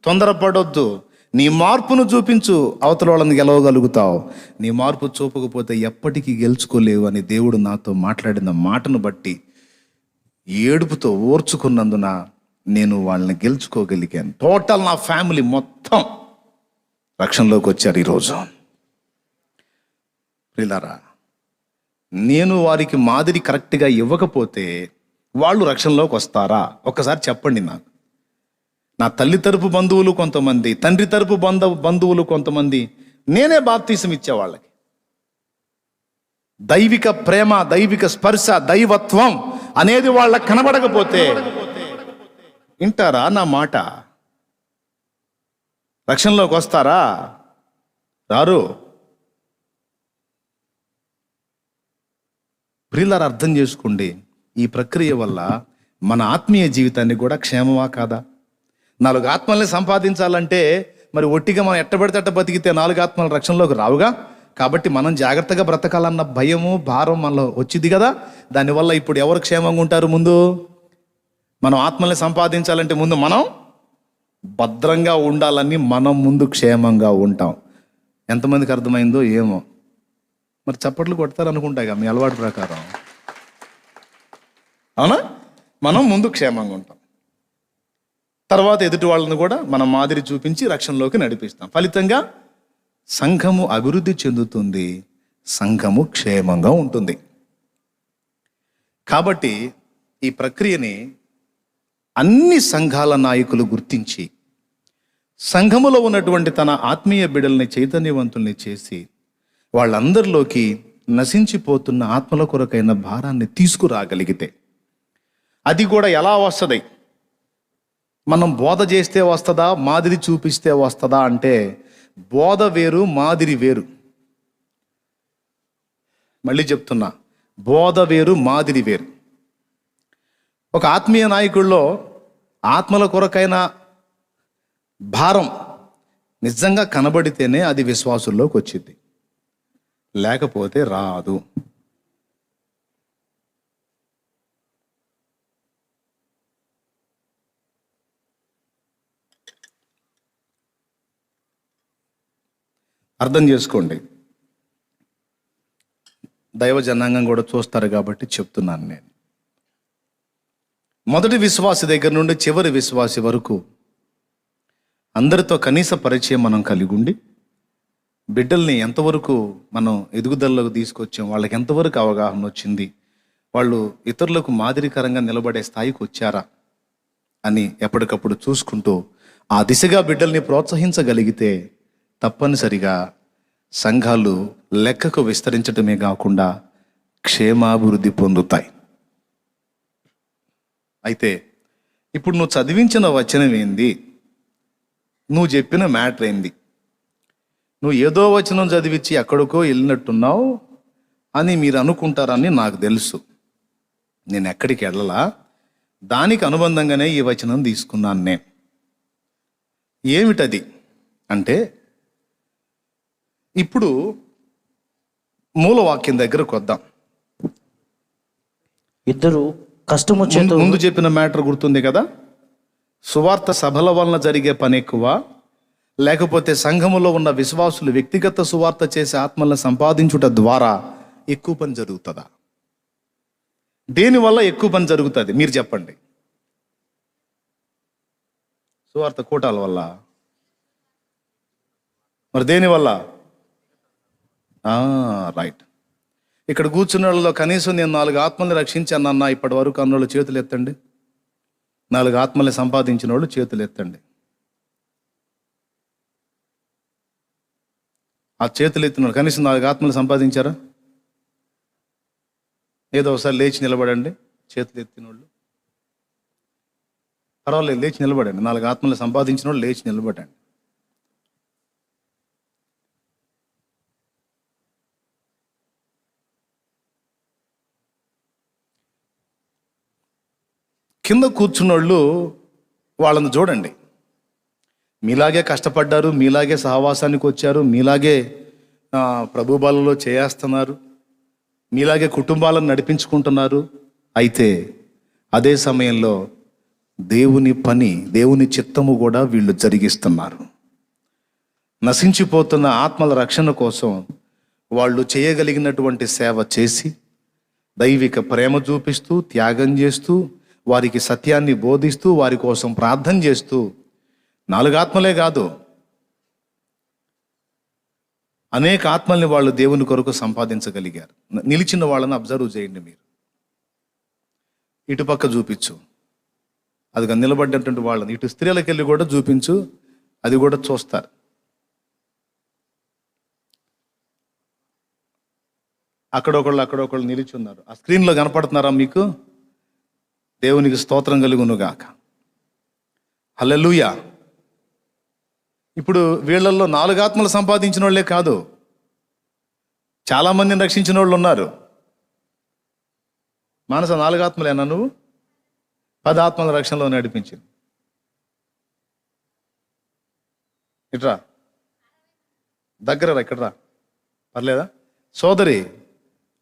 తొందరపడొద్దు. నీ మార్పును చూపించు, అవతల వాళ్ళని గెలవగలుగుతావు. నీ మార్పు చూపకపోతే ఎప్పటికీ గెలుచుకోలేవు అని దేవుడు నాతో మాట్లాడిన మాటను బట్టి ఏడుపుతో ఓర్చుకున్నందున నేను వాళ్ళని గెలుచుకోగలిగాను. టోటల్ నా ఫ్యామిలీ మొత్తం రక్షణలోకి వచ్చారు ఈరోజు. ప్రియులారా, నేను వారికి మాదిరి కరెక్ట్గా ఇవ్వకపోతే వాళ్ళు రక్షణలోకి వస్తారా? ఒక్కసారి చెప్పండి నాకు. నా తల్లి తరపు బంధువులు కొంతమంది, తండ్రి తరపు బంధువులు కొంతమంది, నేనే బాప్తీసం ఇచ్చే వాళ్ళకి. దైవిక ప్రేమ, దైవిక స్పర్శ, దైవత్వం అనేది వాళ్ళకి కనబడకపోతే వింటారా నా మాట? రక్షణలోకి వస్తారా? రారు. ప్రియులారా, అర్థం చేసుకోండి, ఈ ప్రక్రియ వల్ల మన ఆత్మీయ జీవితాన్ని కూడా క్షేమమా కాదా? 4 ఆత్మల్ని సంపాదించాలంటే మరి ఒట్టిగా మనం ఎట్టబడితే అట్ట బతికితే 4 ఆత్మల రక్షణలోకి రావుగా. కాబట్టి మనం జాగ్రత్తగా బ్రతకాలన్న భయము, భారం మనలో వచ్చింది కదా. దానివల్ల ఇప్పుడు ఎవరు క్షేమంగా ఉంటారు? ముందు మనం ఆత్మల్ని సంపాదించాలంటే ముందు మనం భద్రంగా ఉండాలని మనం ముందు క్షేమంగా ఉంటాం. ఎంతమందికి అర్థమైందో ఏమో. మరి చప్పట్లు కొడతారు అనుకుంటాగా మీ అలవాటు ప్రకారం. అవునా? మనం ముందు క్షేమంగా ఉంటాం, తర్వాత ఎదుటి వాళ్ళని కూడా మన మాదిరి చూపించి రక్షణలోకి నడిపిస్తాం. ఫలితంగా సంఘము అభివృద్ధి చెందుతుంది, సంఘము క్షేమంగా ఉంటుంది. కాబట్టి ఈ ప్రక్రియని అన్ని సంఘాల నాయకులు గుర్తించి సంఘములో ఉన్నటువంటి తన ఆత్మీయ బిడ్డల్ని చైతన్యవంతుల్ని చేసి వాళ్ళందరిలోకి నశించిపోతున్న ఆత్మల కొరకైన భారాన్ని తీసుకురాగలిగితే, అది కూడా ఎలా వస్తుంది? మనం బోధ చేస్తే వస్తుందా, మాదిరి చూపిస్తే వస్తుందా అంటే బోధ వేరు, మాదిరి వేరు. మళ్ళీ చెప్తున్నా, బోధ వేరు, మాదిరి వేరు. ఒక ఆత్మీయ నాయకుల్లో ఆత్మల కొరకైన భారం నిజంగా కనబడితేనే అది విశ్వాసుల్లోకి వచ్చింది, లేకపోతే రాదు. అర్థం చేసుకోండి. దైవ జనాంగం కూడా చూస్తారు కాబట్టి చెప్తున్నాను నేను. మొదటి విశ్వాసి దగ్గర నుండి చివరి విశ్వాసి వరకు అందరితో కనీస పరిచయం మనం కలిగి ఉండి, బిడ్డల్ని ఎంతవరకు మనం ఎదుగుదలలోకి తీసుకొచ్చాం, వాళ్ళకి ఎంతవరకు అవగాహన వచ్చింది, వాళ్ళు ఇతరులకు మాదిరికరంగా నిలబడే స్థాయికి వచ్చారా అని ఎప్పటికప్పుడు చూసుకుంటూ ఆ దిశగా బిడ్డల్ని ప్రోత్సహించగలిగితే తప్పనిసరిగా సంఘాలు లెక్కకు విస్తరించటమే కాకుండా క్షేమాభివృద్ధి పొందుతాయి. అయితే ఇప్పుడు నువ్వు చదివించిన వచనం ఏంది? నువ్వు చెప్పిన మ్యాటర్ ఏంది? నువ్వు ఏదో వచనం చదివించి ఎక్కడికో వెళ్ళినట్టున్నావు అని మీరు అనుకుంటారని నాకు తెలుసు. నేను ఎక్కడికి వెళ్ళలా, దానికి అనుబంధంగానే ఈ వచనం తీసుకున్నాను నేను. ఏమిటది అంటే, ఇప్పుడు మూలవాక్యం దగ్గరకు వద్దాం. ఇద్దరు కష్టము చేత ముందు చెప్పిన మ్యాటర్ గుర్తుంది కదా? సువార్త సభల వలన జరిగే పని ఎక్కువ, లేకపోతే సంఘములో ఉన్న విశ్వాసులు వ్యక్తిగత సువార్త చేసే ఆత్మలను సంపాదించుట ద్వారా ఎక్కువ పని జరుగుతుందా? దేనివల్ల ఎక్కువ పని జరుగుతుంది మీరు చెప్పండి. సువార్త కూటాల వల్ల? మరి దేనివల్ల? రైట్. ఇక్కడ కూర్చున్న వాళ్ళలో కనీసం నేను 4 ఆత్మల్ని రక్షించానన్నా ఇప్పటి వరకు అన్నోళ్ళు చేతులు ఎత్తండి. 4 ఆత్మల్ని సంపాదించిన వాళ్ళు చేతులు ఎత్తండి. ఆ చేతులు ఎత్తిన కనీసం 4 ఆత్మలు సంపాదించారా? ఏదో ఒకసారి లేచి నిలబడండి. చేతులు ఎత్తిన వాళ్ళు పర్వాలేదు, లేచి నిలబడండి. 4 ఆత్మలు సంపాదించిన వాళ్ళు లేచి నిలబడండి. కింద కూర్చున్నోళ్ళు వాళ్ళని చూడండి. మీలాగే కష్టపడ్డారు, మీలాగే సహవాసానికి వచ్చారు, మీలాగే ప్రభు బలలో చేస్తున్నారు, మీలాగే కుటుంబాలను నడిపించుకుంటున్నారు. అయితే అదే సమయంలో దేవుని పని, దేవుని చిత్తము కూడా వీళ్ళు జరిగిస్తున్నారు. నశించిపోతున్న ఆత్మల రక్షణ కోసం వాళ్ళు చేయగలిగినటువంటి సేవ చేసి, దైవిక ప్రేమ చూపిస్తూ, త్యాగం చేస్తూ, వారికి సత్యాన్ని బోధిస్తూ, వారి కోసం ప్రార్థన చేస్తూ 4 ఆత్మలే కాదు, అనేక ఆత్మల్ని వాళ్ళు దేవుని కొరకు సంపాదించగలిగారు. నిలిచిన వాళ్ళని అబ్జర్వ్ చేయండి మీరు. ఇటుపక్క చూపించు, అది నిలబడ్డటువంటి వాళ్ళని ఇటు స్త్రీలకు వెళ్ళి కూడా చూపించు, అది కూడా చూస్తారు. అక్కడొకళ్ళు నిలిచి ఉన్నారు. ఆ స్క్రీన్లో కనపడుతున్నారా మీకు? దేవునికి స్తోత్రం కలుగునుగాక. హల్లెలూయా. ఇప్పుడు వీళ్ళల్లో 4 ఆత్మలు సంపాదించిన వాళ్ళే కాదు, చాలామందిని రక్షించిన వాళ్ళు ఉన్నారు. మానస 4 ఆత్మలేనా నువ్వు? 10 ఆత్మల రక్షణలో నడిపించింది. ఇట్రా, దగ్గర ఇక్కడ రా, పర్లేదా? సోదరి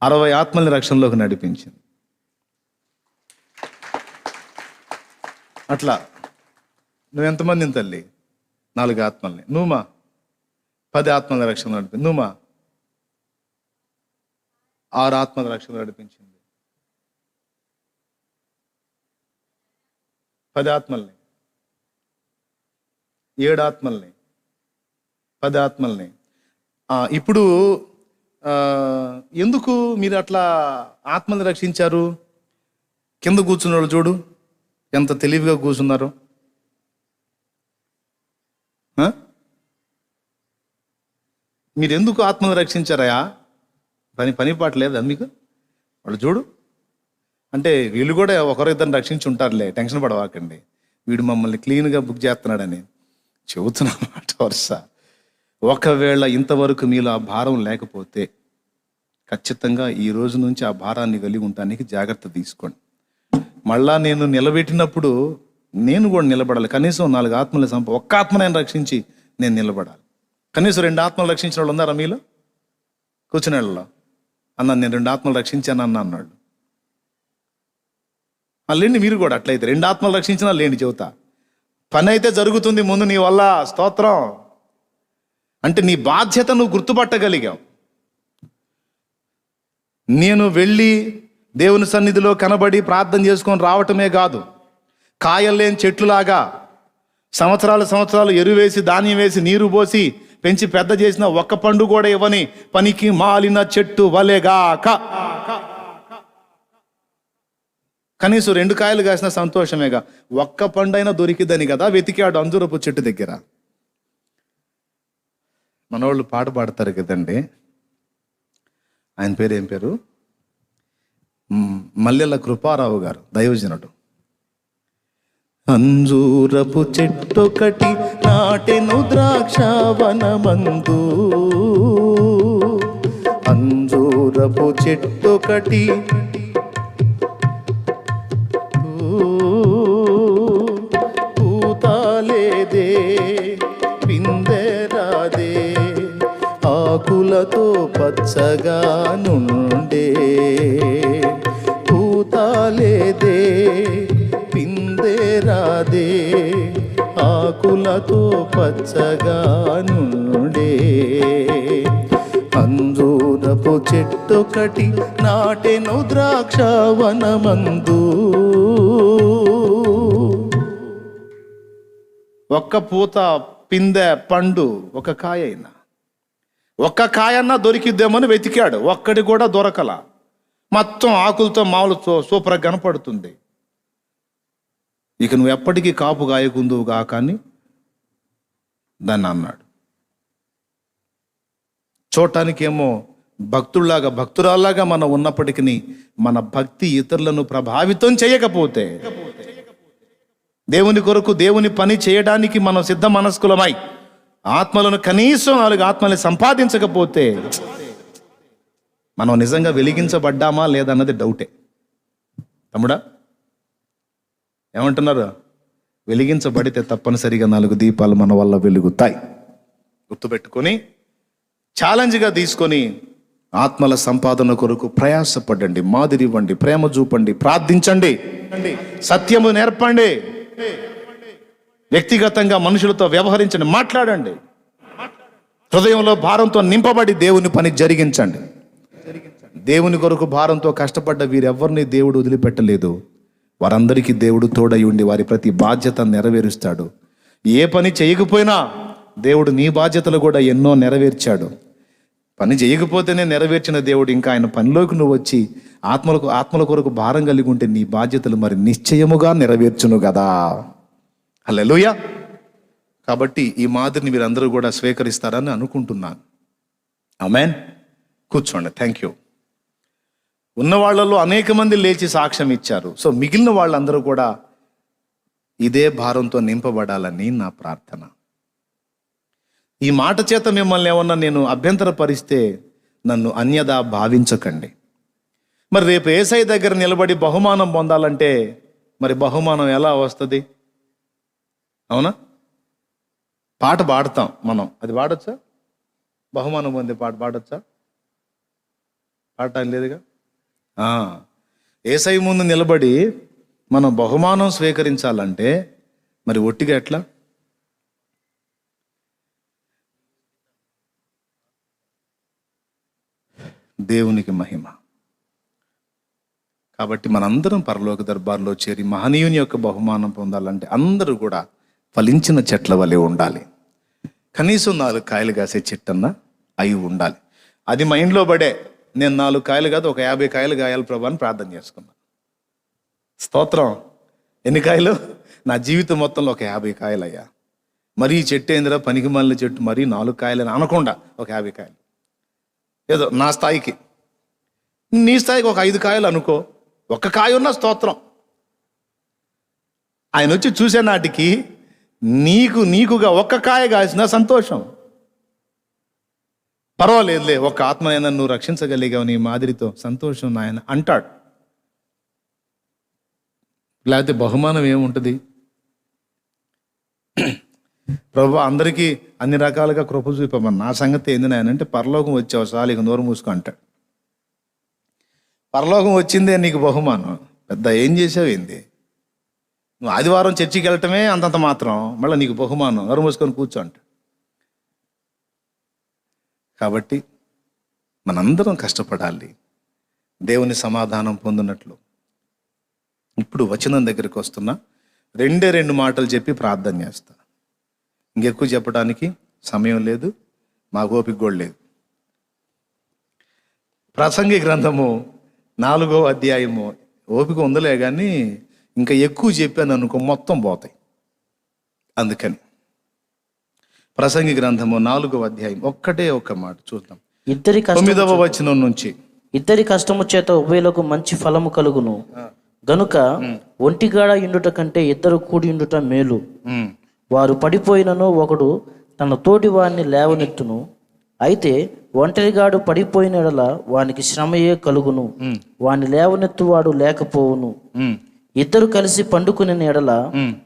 60 ఆత్మల్ని రక్షణలోకి నడిపించింది. అట్లా నువ్వెంతమందిని తల్లి? 4 ఆత్మల్ని. నువ్వుమా 10 ఆత్మల రక్షణ నడిపి. నువ్వుమా 6 ఆత్మల రక్షణ నడిపించింది. 10 ఆత్మల్ని, 7 ఆత్మల్ని, 10 ఆత్మల్ని. ఇప్పుడు ఎందుకు మీరు అట్లా ఆత్మల్ని రక్షించారు? కింద కూర్చున్నాడు చూడు, ఎంత తెలివిగా కూర్చున్నారు. మీరు ఎందుకు ఆత్మను రక్షించారయా? పని పాట లేదా మీకు? వాళ్ళు చూడు, అంటే వీళ్ళు కూడా ఒకరిద్దరిని రక్షించి ఉంటారులే, టెన్షన్ పడవాకండి. వీడు మమ్మల్ని క్లీన్గా బుక్ చేస్తున్నాడని చెబుతున్నమాట వరుస. ఒకవేళ ఇంతవరకు మీలో ఆ భారం లేకపోతే ఖచ్చితంగా ఈ రోజు నుంచి ఆ భారాన్ని కలిగి ఉండటానికి జాగ్రత్త తీసుకోండి. మళ్ళా నేను నిలబెట్టినప్పుడు నేను కూడా నిలబడాలి. కనీసం 4 ఆత్మలు ఒక్క ఆత్మనైనా రక్షించి నేను నిలబడాలి. కనీసం 2 ఆత్మలు రక్షించిన వాళ్ళు ఉన్నారా మీలో? కూర్చునే వాళ్ళలో అన్న నేను 2 ఆత్మలు రక్షించాను అన్నాడు. లేండి మీరు కూడా అట్లయితే 2 ఆత్మలు రక్షించినా లేండి చెబుతా. పని అయితే జరుగుతుంది ముందు నీ వల్ల. స్తోత్రం. అంటే నీ బాధ్యత నువ్వు గుర్తుపట్టగలిగావు. నేను వెళ్ళి దేవుని సన్నిధిలో కనబడి ప్రార్థన చేసుకొని రావటమే కాదు, కాయల్లేని చెట్లులాగా సంవత్సరాలు ఎరువేసి ధాన్యం వేసి నీరు పోసి పెంచి పెద్ద చేసిన ఒక్క పండు కూడా ఇవ్వని పనికి మాలిన చెట్టు వలెగాక. కనీసం 2 కాయలు కాసిన సంతోషమేగా. ఒక్క పండైనా దొరికిద్దని కదా వెతికాడు అంజూరపు చెట్టు దగ్గర. మనోళ్ళు పాట పాడతారు కదండి, ఆయన పేరు ఏం పేరు? మల్లెల కృపారావు గారు, దైవజనుడు. అంజూరపు చెట్టొకటి నాటెను ద్రాక్షావనమందు, అంజూరపు చెట్టొకటి పూతాలేదే పిందెరాదే, ఆకులతో పచ్చగా నుండే, పూతాలేదే పిందెరాదే, ఆకులతో పచ్చగా నుండే, అంజూరపు చెట్టొకటి నాటెను ద్రాక్షావనమందు. ఒక్క పూత పిందె పండు ఒక కాయ అయినా, ఒక్క కాయన్నా దొరికిద్దామని వెతికాడు, ఒక్కడి కూడా దొరకల. మొత్తం ఆకులతో మామూలు సూపర్గా కనపడుతుంది. ఇక నువ్వు ఎప్పటికీ కాపు కాయకుందువుగా కానీ దాన్ని అన్నాడు. చూడటానికేమో భక్తుల్లాగా భక్తురాల్లాగా మనం ఉన్నప్పటికీ మన భక్తి ఇతరులను ప్రభావితం చేయకపోతే, దేవుని కొరకు దేవుని పని చేయడానికి మనం సిద్ధ మనస్కులమై ఆత్మలను కనీసం 4 ఆత్మల్ని సంపాదించకపోతే మనం నిజంగా వెలిగించబడ్డామా లేదన్నది డౌటే. తమ్ముడా ఏమంటున్నారు? వెలిగించబడితే తప్పనిసరిగా 4 దీపాలు మన వల్ల వెలుగుతాయి. గుర్తుపెట్టుకొని ఛాలెంజ్గా తీసుకొని ఆత్మల సంపాదన కొరకు ప్రయాసపడండి, మాదిరి ఇవ్వండి, ప్రేమ చూపండి, ప్రార్థించండి, సత్యము నేర్పండి, వ్యక్తిగతంగా మనుషులతో వ్యవహరించండి, మాట్లాడండి, హృదయంలో భారంతో నింపబడి దేవుని పని జరిగించండి. దేవుని కొరకు భారంతో కష్టపడ్డ వీరెవ్వరిని దేవుడు వదిలిపెట్టలేదు. వారందరికీ దేవుడు తోడై ఉండి వారి ప్రతి బాధ్యత నెరవేరుస్తాడు. ఏ పని చేయకపోయినా దేవుడు నీ బాధ్యతలు కూడా ఎన్నో నెరవేర్చాడు. పని చేయకపోతేనే నెరవేర్చిన దేవుడు ఇంకా ఆయన పనిలోకి నువ్వు వచ్చి ఆత్మల కొరకు భారం కలిగి ఉంటే నీ బాధ్యతలు మరి నిశ్చయముగా నెరవేర్చును కదా. హల్లెలూయా. కాబట్టి ఈ మాదిరిని మీరందరూ కూడా స్వీకరిస్తారని అనుకుంటున్నాను. ఆమేన్. కూర్చోండి. Thank you. ఉన్న వాళ్ళలో అనేక మంది లేచి సాక్ష్యం ఇచ్చారు. సో మిగిలిన వాళ్ళందరూ కూడా ఇదే భారంతో నింపబడాలని నా ప్రార్థన. ఈ మాట చేత మిమ్మల్ని ఏమన్నా నేను అభ్యంతరపరిస్తే నన్ను అన్యదా భావించకండి. మరి రేపు యేసయ్య దగ్గర నిలబడి బహుమానం పొందాలంటే మరి బహుమానం ఎలా వస్తుంది? అవునా? పాట పాడతాం మనం, అది పాడొచ్చా? బహుమానం పొందే పాట పాడొచ్చా? పాడటం లేదుగా. యేసయ్య ముందు నిలబడి మనం బహుమానం స్వీకరించాలంటే మరి ఒట్టిగా ఎట్లా? దేవునికి మహిమ. కాబట్టి మనందరం పరలోక దర్బార్లో చేరి మహనీయుని యొక్క బహుమానం పొందాలంటే అందరూ కూడా ఫలించిన చెట్ల వలె ఉండాలి. కనీసం 4 కాయలు కాసే చెట్టన్నా అయి ఉండాలి. అది మైండ్లో పడే, నేను 4 కాయలు కాదు ఒక 50 కాయలు కాయాలి ప్రభు అని ప్రార్థన చేసుకున్నా. స్తోత్రం. ఎన్ని కాయలు? నా జీవితం మొత్తంలో ఒక 50 కాయలు అయ్యా. మరీ ఈ చెట్టు ఏందిరా పనికి మాలిన చెట్టు, మరీ 4 కాయలని అనకుండా ఒక 50 కాయలు. ఏదో నా స్థాయికి, నీ స్థాయికి ఒక 5 కాయలు అనుకో. ఒక్క కాయ ఉన్న స్తోత్రం. ఆయన వచ్చి చూసే నాటికి నీకుగా ఒక్క కాయ కాసిన సంతోషం. పర్వాలేదులే, ఒక్క ఆత్మనైనా నువ్వు రక్షించగలిగావు నీ మాదిరితో, సంతోషం నాయన అంటాడు. లేకపోతే బహుమానం ఏముంటుంది? ప్రభు అందరికీ అన్ని రకాలుగా కృప చూపమని నా సంగతి ఏంది నాయన అంటే, పరలోకం వచ్చావు చాలు ఇక నోరు మూసుకో అంటాడు. పరలోకం వచ్చిందే నీకు బహుమానం. పెద్ద ఏం చేసావు ఏంది? నువ్వు ఆదివారం చర్చికి వెళ్ళటమే అంతంత మాత్రం, మళ్ళీ నీకు బహుమానం, నోరు మూసుకొని కూర్చో అంటాడు. కాబట్టి మనందరం కష్టపడాలి దేవుని సమాధానం పొందినట్లు. ఇప్పుడు వచనం దగ్గరికి వస్తున్నా, 2 మాటలు చెప్పి ప్రార్థన చేస్తా. ఇంకెక్కువ చెప్పడానికి సమయం లేదు, మాకు ఓపిక కూడా లేదు. ప్రసంగి గ్రంథము 4వ అధ్యాయము ఓపిక ఉందలే కానీ ఇంకా ఎక్కువ చెప్పాను అనుకో మొత్తం పోతాయి. అందుకని ప్రసంగి గ్రంథము 4వ అధ్యాయం ఒక్కటే ఒక్క మాట చూద్దాం. 9వ వచనం నుంచి. ఇద్దరి కష్టము చేత ఉభయులకు మంచి ఫలము కలుగును గనుక ఒంటిగాడ ఇండుట కంటే 2 కూడి ఇండుట మేలు. వారు పడిపోయినను ఒకడు తన తోటి వారిని లేవనెత్తును. అయితే ఒంటరిగాడు పడిపోయిన ఎడల వానికి శ్రమయే కలుగును, వాని లేవనెత్తువాడు లేకపోవును. 2 కలిసి పండుకునే ఎడల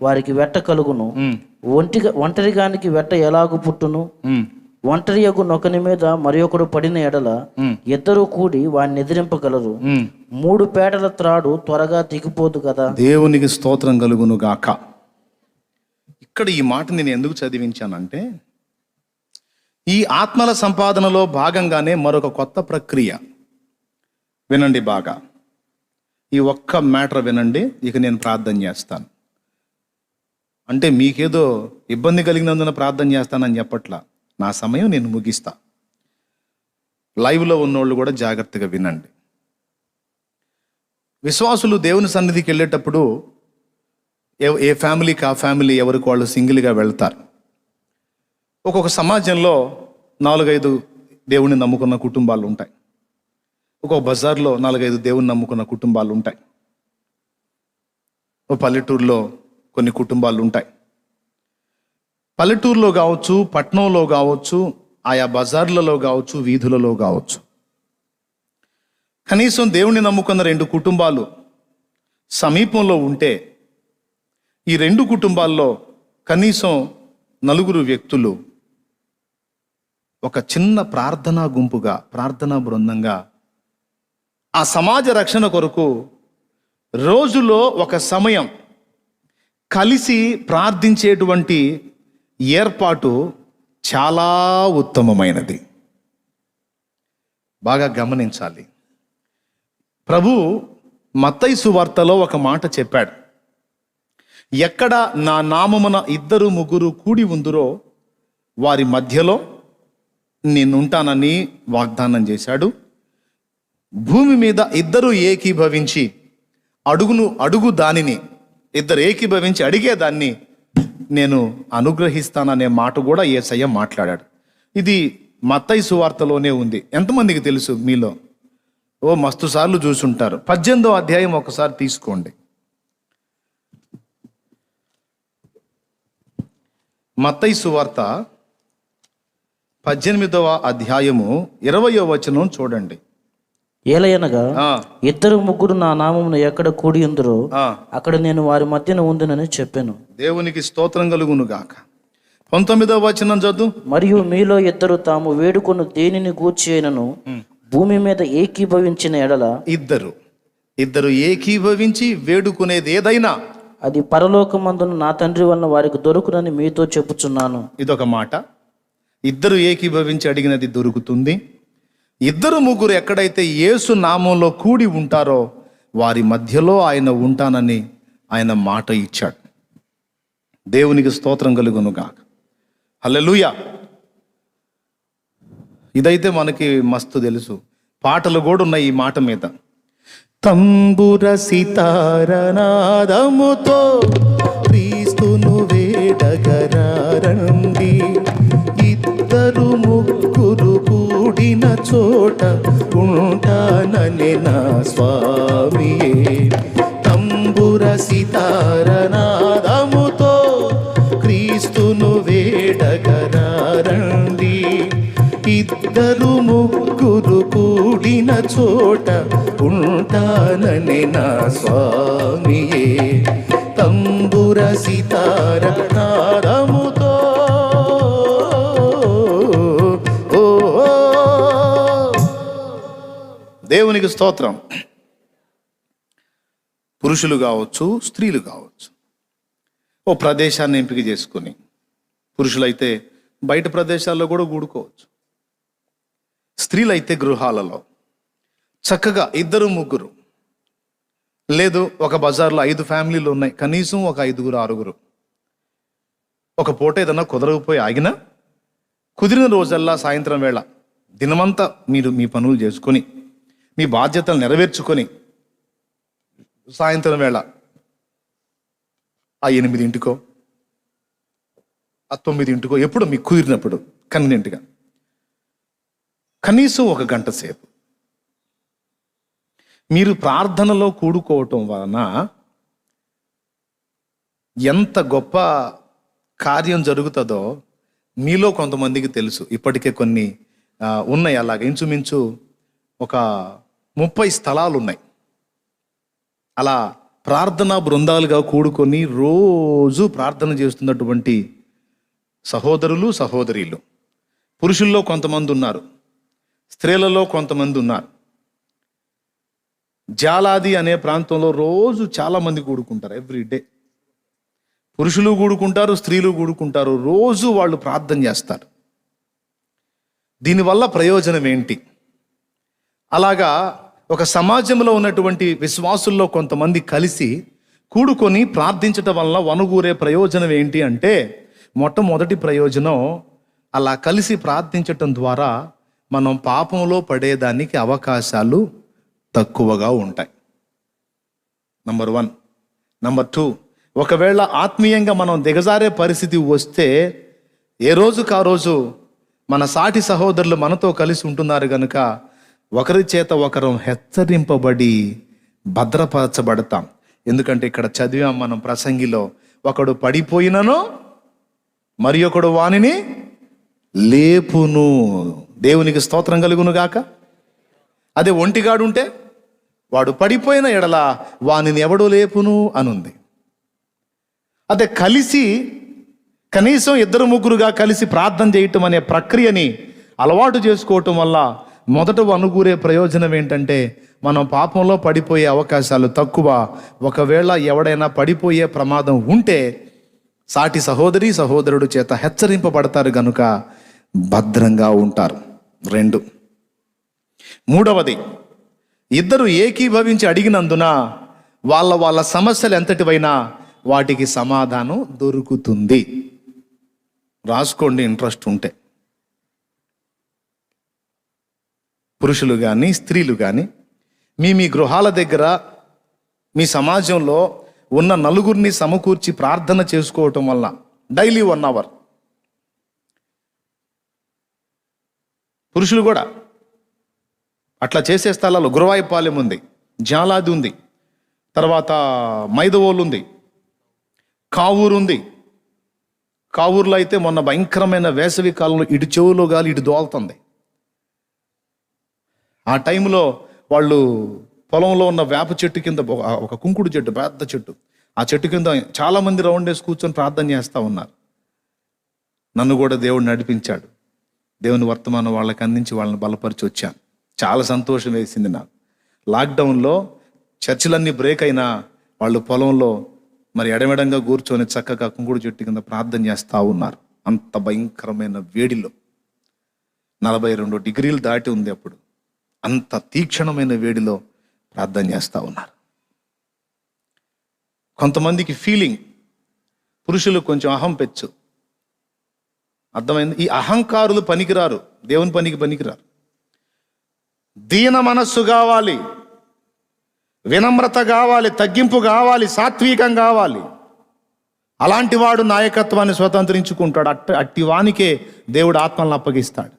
వారికి వెట్ట కలుగును. ఒంటరిగానికి వెట్ట ఎలాగు పుట్టును? ఒంటరి యొక నొకని మీద మరి ఒకడు పడిన ఎడల 2 కూడి వాడిని ఎదిరింపగలరు. 3 పేటల త్రాడు త్వరగా దిగిపోదు కదా. దేవునికి స్తోత్రం కలుగును గాక. ఇక్కడ ఈ మాట నేను ఎందుకు చదివించానంటే, ఈ ఆత్మల సంపాదనలో భాగంగానే మరొక కొత్త ప్రక్రియ. వినండి బాగా, ఈ ఒక్క మ్యాటర్ వినండి, ఇక నేను ప్రార్థన చేస్తాను. అంటే మీకేదో ఇబ్బంది కలిగినందున ప్రార్థన చేస్తానని చెప్పట్లా, నా సమయం నేను ముగిస్తా. లైవ్లో ఉన్నోళ్ళు కూడా జాగ్రత్తగా వినండి. విశ్వాసులు దేవుని సన్నిధికి వెళ్ళేటప్పుడు ఏ ఫ్యామిలీకి ఆ ఫ్యామిలీ ఎవరికి వాళ్ళు సింగిల్గా వెళ్తారు. ఒక్కొక్క సమాజంలో 4-5 దేవుణ్ణి నమ్ముకున్న కుటుంబాలు ఉంటాయి. ఒక బజార్లో 4-5 దేవుణ్ణి నమ్ముకున్న కుటుంబాలు ఉంటాయి. ఓ పల్లెటూరులో కొన్ని కుటుంబాలు ఉంటాయి. పల్లెటూరులో కావచ్చు, పట్టణంలో కావచ్చు, ఆయా బజార్లలో కావచ్చు, వీధులలో కావచ్చు, కనీసం దేవుణ్ణి నమ్ముకున్న 2 కుటుంబాలు సమీపంలో ఉంటే ఈ 2 కుటుంబాల్లో కనీసం 4 వ్యక్తులు ఒక చిన్న ప్రార్థనా గుంపుగా, ప్రార్థనా బృందంగా ఆ సమాజ రక్షణ కొరకు రోజులో ఒక సమయం కలిసి ప్రార్థించేటువంటి ఏర్పాటు చాలా ఉత్తమమైనది. బాగా గమనించాలి. ప్రభు మత్తయి సువార్తలో ఒక మాట చెప్పాడు. ఎక్కడ నా నామమున 2-3 కూడి ఉందురో వారి మధ్యలో నేనుంటానని వాగ్దానం చేశాడు. భూమి మీద 2 ఏకీభవించి అడుగు దానిని 2 ఏకీభవించి అడిగేదాన్ని నేను అనుగ్రహిస్తాననే మాట కూడా యేసయ్య మాట్లాడాడు. ఇది మత్తయి సువార్తలోనే ఉంది. ఎంతమందికి తెలుసు మీలో? ఓ మస్తు సార్లు చూసుంటారు. 18వ అధ్యాయం ఒకసారి తీసుకోండి. మత్తయి సువార్త 18వ అధ్యాయము 20వ వచనం చూడండి. ఏలయనగా 2-3 నా నామమున ఎక్కడ కూడి ఉందరో అక్కడ నేను వారి మధ్యన ఉందునని చెప్పాను. దేవునికి స్తోత్రం కలుగును గాక. 19వ వచనం చదువు. మరియు మీలో 2 తాము వేడుకొను దేనిని గూర్చి అయినను భూమి మీద ఏకీభవించిన ఎడల, 2 ఏకీభవించి వేడుకునేది ఏదైనా అది పరలోకమందున నా తండ్రి వలన వారికి దొరుకునని మీతో చెప్పుచున్నాను. ఇదొక మాట. 2 ఏకీభవించి అడిగినది దొరుకుతుంది. 2-3 ఎక్కడైతే యేసు నామంలో కూడి ఉంటారో వారి మధ్యలో ఆయన ఉంటానని ఆయన మాట ఇచ్చాడు. దేవునికి స్తోత్రం కలుగును గాక. హల్లెలూయా. ఇదైతే మనకి మస్తు తెలుసు. పాటలు కూడా ఉన్నాయి ఈ మాట మీద. తంబుర సితారనాదముతో క్రీస్తును వేడగరారండి, 2-3 కూడిన చోట ఉంటానని నా స్వామియే. తంబుర సితారనాదముతో క్రీస్తును వేడగరారండి, 2-3 కూడిన చోట ఉంటానని నా స్వామియే. తంబుర సితారనాదముతో దేవునికి స్తోత్రం. పురుషులు కావచ్చు, స్త్రీలు కావచ్చు, ఓ ప్రదేశాన్ని ఎంపిక చేసుకుని, పురుషులైతే బయట ప్రదేశాల్లో కూడా కూడుకోవచ్చు, స్త్రీలైతే గృహాలలో చక్కగా 2-3, లేదు ఒక బజార్లో 5 ఫ్యామిలీలు ఉన్నాయి, కనీసం ఒక 5-6, ఒక పూట ఏదన్నా కుదరకపోయి ఆగినా కుదిరిన రోజల్లా సాయంత్రం వేళ దినమంతా మీరు మీ పనులు చేసుకొని మీ బాధ్యతలు నెరవేర్చుకొని సాయంత్రం వేళ ఆ 8 ఆ 9 ఎప్పుడు మీకు కుదిరినప్పుడు కన్వీనియంట్గా కనీసం 1 గంట సేపు మీరు ప్రార్థనలో కూడుకోవటం వలన ఎంత గొప్ప కార్యం జరుగుతుందో మీలో కొంతమందికి తెలుసు. ఇప్పటికే కొన్ని ఉన్నాయి. అలాగ ఇంచుమించు ఒక 30 స్థలాలు ఉన్నాయి. అలా ప్రార్థనా బృందాలుగా కూడుకొని రోజు ప్రార్థన చేస్తున్నటువంటి సహోదరులు, సహోదరీలు, పురుషుల్లో కొంతమంది ఉన్నారు, స్త్రీలలో కొంతమంది ఉన్నారు. జాలాది అనే ప్రాంతంలో రోజు చాలా మంది కూడుకుంటారు. ఎవ్రీడే పురుషులు కూడుకుంటారు, స్త్రీలు కూడుకుంటారు. రోజు వాళ్ళు ప్రార్థన చేస్తారు. దీనివల్ల ప్రయోజనం ఏంటి? అలాగా ఒక సమాజంలో ఉన్నటువంటి విశ్వాసుల్లో కొంతమంది కలిసి కూడుకొని ప్రార్థించటం వల్ల వనుగూరే ప్రయోజనం ఏంటి అంటే, మొట్టమొదటి ప్రయోజనం, అలా కలిసి ప్రార్థించటం ద్వారా మనం పాపంలో పడేదానికి అవకాశాలు తక్కువగా ఉంటాయి. నంబర్ 1. నంబర్ 2, ఒకవేళ ఆత్మీయంగా మనం దిగజారే పరిస్థితి వస్తే ఏ రోజుకు ఆ రోజు మన సాటి సహోదరులు మనతో కలిసి ఉంటున్నారు కనుక ఒకరి చేత ఒకరం హెచ్చరింపబడి భద్రపరచబడతాం. ఎందుకంటే ఇక్కడ చదివాం మనం ప్రసంగిలో, ఒకడు పడిపోయినను మరి ఒకడు వానిని లేపును. దేవునికి స్తోత్రం కలుగును గాక. అదే ఒంటిగాడు ఉంటే వాడు పడిపోయిన ఎడల వానిని ఎవడో లేపును అనుంది. అదే కలిసి కనీసం 2-3గా కలిసి ప్రార్థన చేయటం అనే ప్రక్రియని అలవాటు చేసుకోవటం వల్ల మొదట అనుకూరే ప్రయోజనం ఏంటంటే మనం పాపంలో పడిపోయే అవకాశాలు తక్కువ. ఒకవేళ ఎవడైనా పడిపోయే ప్రమాదం ఉంటే సాటి సహోదరి సహోదరుడు చేత హెచ్చరింపబడతారు కనుక భద్రంగా ఉంటారు. 2, మూడవది, ఇద్దరు ఏకీభవించి అడిగినందున వాళ్ళ సమస్యలు ఎంతటివైనా వాటికి సమాధానం దొరుకుతుంది. రాసుకోండి ఇంట్రెస్ట్ ఉంటే. పురుషులు కానీ స్త్రీలు కానీ మీ గృహాల దగ్గర మీ సమాజంలో ఉన్న నలుగురిని సమకూర్చి ప్రార్థన చేసుకోవటం వల్ల డైలీ 1 అవర్, పురుషులు కూడా అట్లా చేసే స్థలాల్లో గురవాయిపాలెం ఉంది, జాలాది ఉంది, తర్వాత మైదవోలు ఉంది, కావూరు ఉంది. కావూరులో అయితే మొన్న భయంకరమైన వేసవి కాలంలో ఇటు చెవులో గాలి ఇటు దోలుతుంది. ఆ టైంలో వాళ్ళు పొలంలో ఉన్న వేప చెట్టు కింద ఒక కుంకుడు చెట్టు, పెద్ద చెట్టు, ఆ చెట్టు కింద చాలామంది రౌండ్ వేసి కూర్చొని ప్రార్థన చేస్తూ ఉన్నారు. నన్ను కూడా దేవుడు నడిపించాడు. దేవుని వర్తమానం వాళ్ళకి అందించి వాళ్ళని బలపరిచి వచ్చాను. చాలా సంతోషం వేసింది నాకు. లాక్డౌన్లో చర్చిలన్నీ బ్రేక్ అయినా వాళ్ళు పొలంలో మరి ఎడమెడంగా కూర్చొని చక్కగా కుంకుడు చెట్టు కింద ప్రార్థన చేస్తూ ఉన్నారు. అంత భయంకరమైన వేడిలో 42 డిగ్రీలు దాటి ఉంది అప్పుడు. అంత తీక్షణమైన వేడిలో ప్రార్థన చేస్తూ ఉన్నారు. కొంతమందికి ఫీలింగ్, పురుషులు కొంచెం అహం పెచ్చు, అర్థమైంది. ఈ అహంకారులు పనికిరారు, దేవుని పనికి పనికిరారు. దీన మనస్సు కావాలి, వినమ్రత కావాలి, తగ్గింపు కావాలి, సాత్వికం కావాలి. అలాంటి వాడు నాయకత్వాన్ని స్వతంత్రించుకుంటాడు. అట్టి వానికే దేవుడు ఆత్మలను అప్పగిస్తాడు.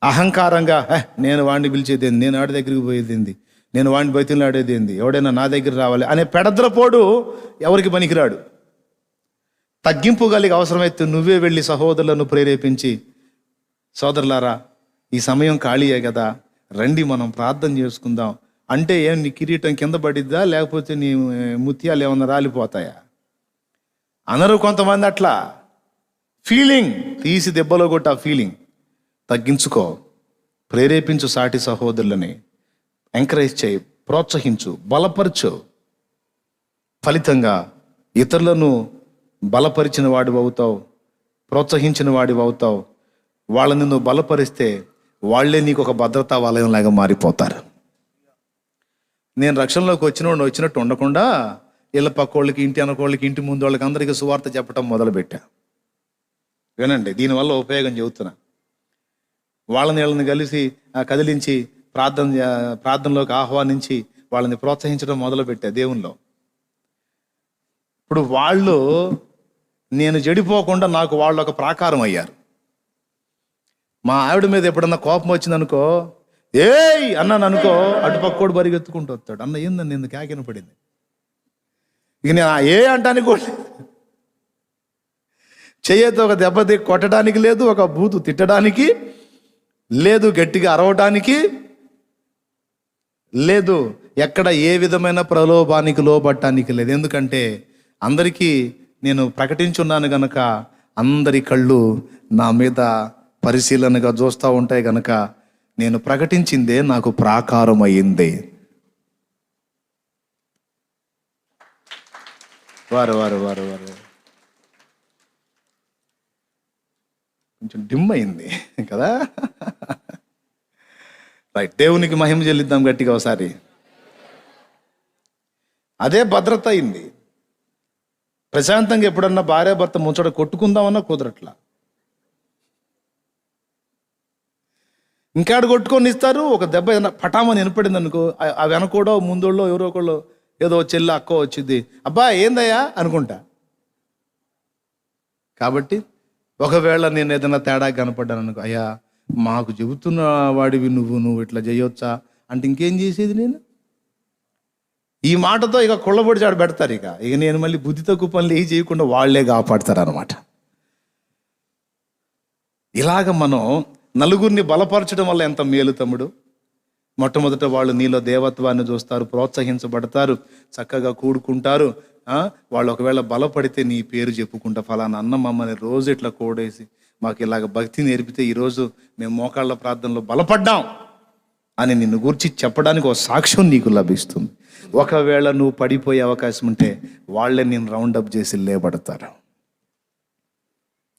అహంకారంగా నేను వాడిని పిలిచేదేంది, నేను వాడి దగ్గరికి పోయేదేంది, నేను వాడిని బతిలాడేదేంది, ఎవడైనా నా దగ్గర రావాలి అనే పెడద్రపోడు ఎవరికి పనికిరాడు. తగ్గింపు కలిగి అవసరమైతే నువ్వే వెళ్ళి సహోదరులను ప్రేరేపించి, సోదరులారా ఈ సమయం ఖాళీయే కదా, రండి మనం ప్రార్థన చేసుకుందాం అంటే, ఏం నీ కిరీటం కింద పడిద్దా లేకపోతే నీ ముత్యాలు ఏమన్నా రాలిపోతాయా అనరు కొంతమంది. అట్లా ఫీలింగ్ తీసి దెబ్బలో కొట్టి ఆ ఫీలింగ్ తగ్గించుకో. ప్రేరేపించు సాటి సహోదరులని, ఎంకరేజ్ చేయి, ప్రోత్సహించు, బలపరచు. ఫలితంగా ఇతరులను బలపరిచిన వాడివి అవుతావు, ప్రోత్సహించిన వాడివి అవుతావు. వాళ్ళని నువ్వు బలపరిస్తే వాళ్ళే నీకు ఒక భద్రతా వలయంలాగా మారిపోతారు. నేను రక్షణలోకి వచ్చినట్టు ఉండకుండా ఇళ్ళ పక్కోళ్ళకి, ఇంటి అనకోళ్ళకి, ఇంటి ముందు వాళ్ళకి అందరికీ సువార్త చెప్పడం మొదలుపెట్టా. వినండి, దీనివల్ల ఉపయోగం చెబుతున్నా. వీళ్ళని కలిసి కదిలించి ప్రార్థనలోకి ఆహ్వానించి వాళ్ళని ప్రోత్సహించడం మొదలుపెట్టా దేవునిలో. ఇప్పుడు వాళ్ళు నేను చెడిపోకుండా నాకు వాళ్ళు ఒక ప్రాకారం అయ్యారు. మా ఆవిడ మీద ఎప్పుడన్నా కోపం వచ్చిందనుకో, ఏయ్ అన్నాను అనుకో, అటుపక్కోడు పరిగెత్తుకుంటూ వస్తాడు. అన్న ఏందని ఎందుకు కాకిన పడింది. ఇక నేను ఏ అంటానికి కూడా చేయతో ఒక దెబ్బ కొట్టడానికి లేదు, ఒక బూతు తిట్టడానికి లేదు, గట్టిగా అరవటానికి లేదు, ఎక్కడ ఏ విధమైన ప్రలోభానికి లోబట్టడానికి లేదు. ఎందుకంటే అందరికీ నేను ప్రకటించున్నాను గనక అందరి కళ్ళు నా మీద పరిశీలనగా చూస్తూ ఉంటాయి గనక నేను ప్రకటించిందే నాకు ప్రాకారం అయ్యింది. వారు వారు వారు వారు కొంచెం డిమ్ అయింది కదా. రైట్, దేవునికి మహిమ చెల్లిద్దాం గట్టిగా ఒకసారి. అదే భద్రత అయింది. ప్రశాంతంగా ఎప్పుడన్నా భార్యాభర్త ముచ్చట కొట్టుకుందామన్నా కుదరట్లా. ఇంకాడు కొట్టుకొని ఇస్తారు. ఒక దెబ్బ ఏదైనా పటామని వినపడింది అనుకో, ఆ వెనకోడో ముందోళ్ళో ఎవరో ఒకళ్ళు, ఏదో చెల్లి అక్కో వచ్చింది, అబ్బా ఏందయ్యా అనుకుంటా. కాబట్టి ఒకవేళ నేను ఏదైనా తేడా కనపడ్డాను అనుకో, అయ్యా మాకు చెబుతున్న వాడివి నువ్వు ఇట్లా చేయొచ్చా అంటే ఇంకేం చేసేది నేను? ఈ మాటతో ఇక కుళ్ళబొడి చాడు పెడతారు. ఇక నేను మళ్ళీ బుద్ధి తక్కువ పనులు ఏం చేయకుండా వాళ్ళే కాపాడతారు అనమాట. ఇలాగ మనం నలుగురిని బలపరచడం వల్ల ఎంత మేలు తమ్ముడు. మొట్టమొదట వాళ్ళు నీలో దేవత్వాన్ని చూస్తారు, ప్రోత్సహించబడతారు, చక్కగా కూడుకుంటారు. వాళ్ళు ఒకవేళ బలపడితే నీ పేరు చెప్పుకుంటా, ఫలానా అన్న మమ్మల్ని రోజు ఇట్లా కోడేసి మాకు ఇలాగ భక్తి నేర్పితే ఈరోజు మేము మోకాళ్ళ ప్రార్థనలో బలపడ్డాం అని నిన్ను గురించి చెప్పడానికి ఒక సాక్ష్యం నీకు లభిస్తుంది. ఒకవేళ నువ్వు పడిపోయే అవకాశం ఉంటే వాళ్ళే నేను రౌండప్ చేసి లేబడతారు.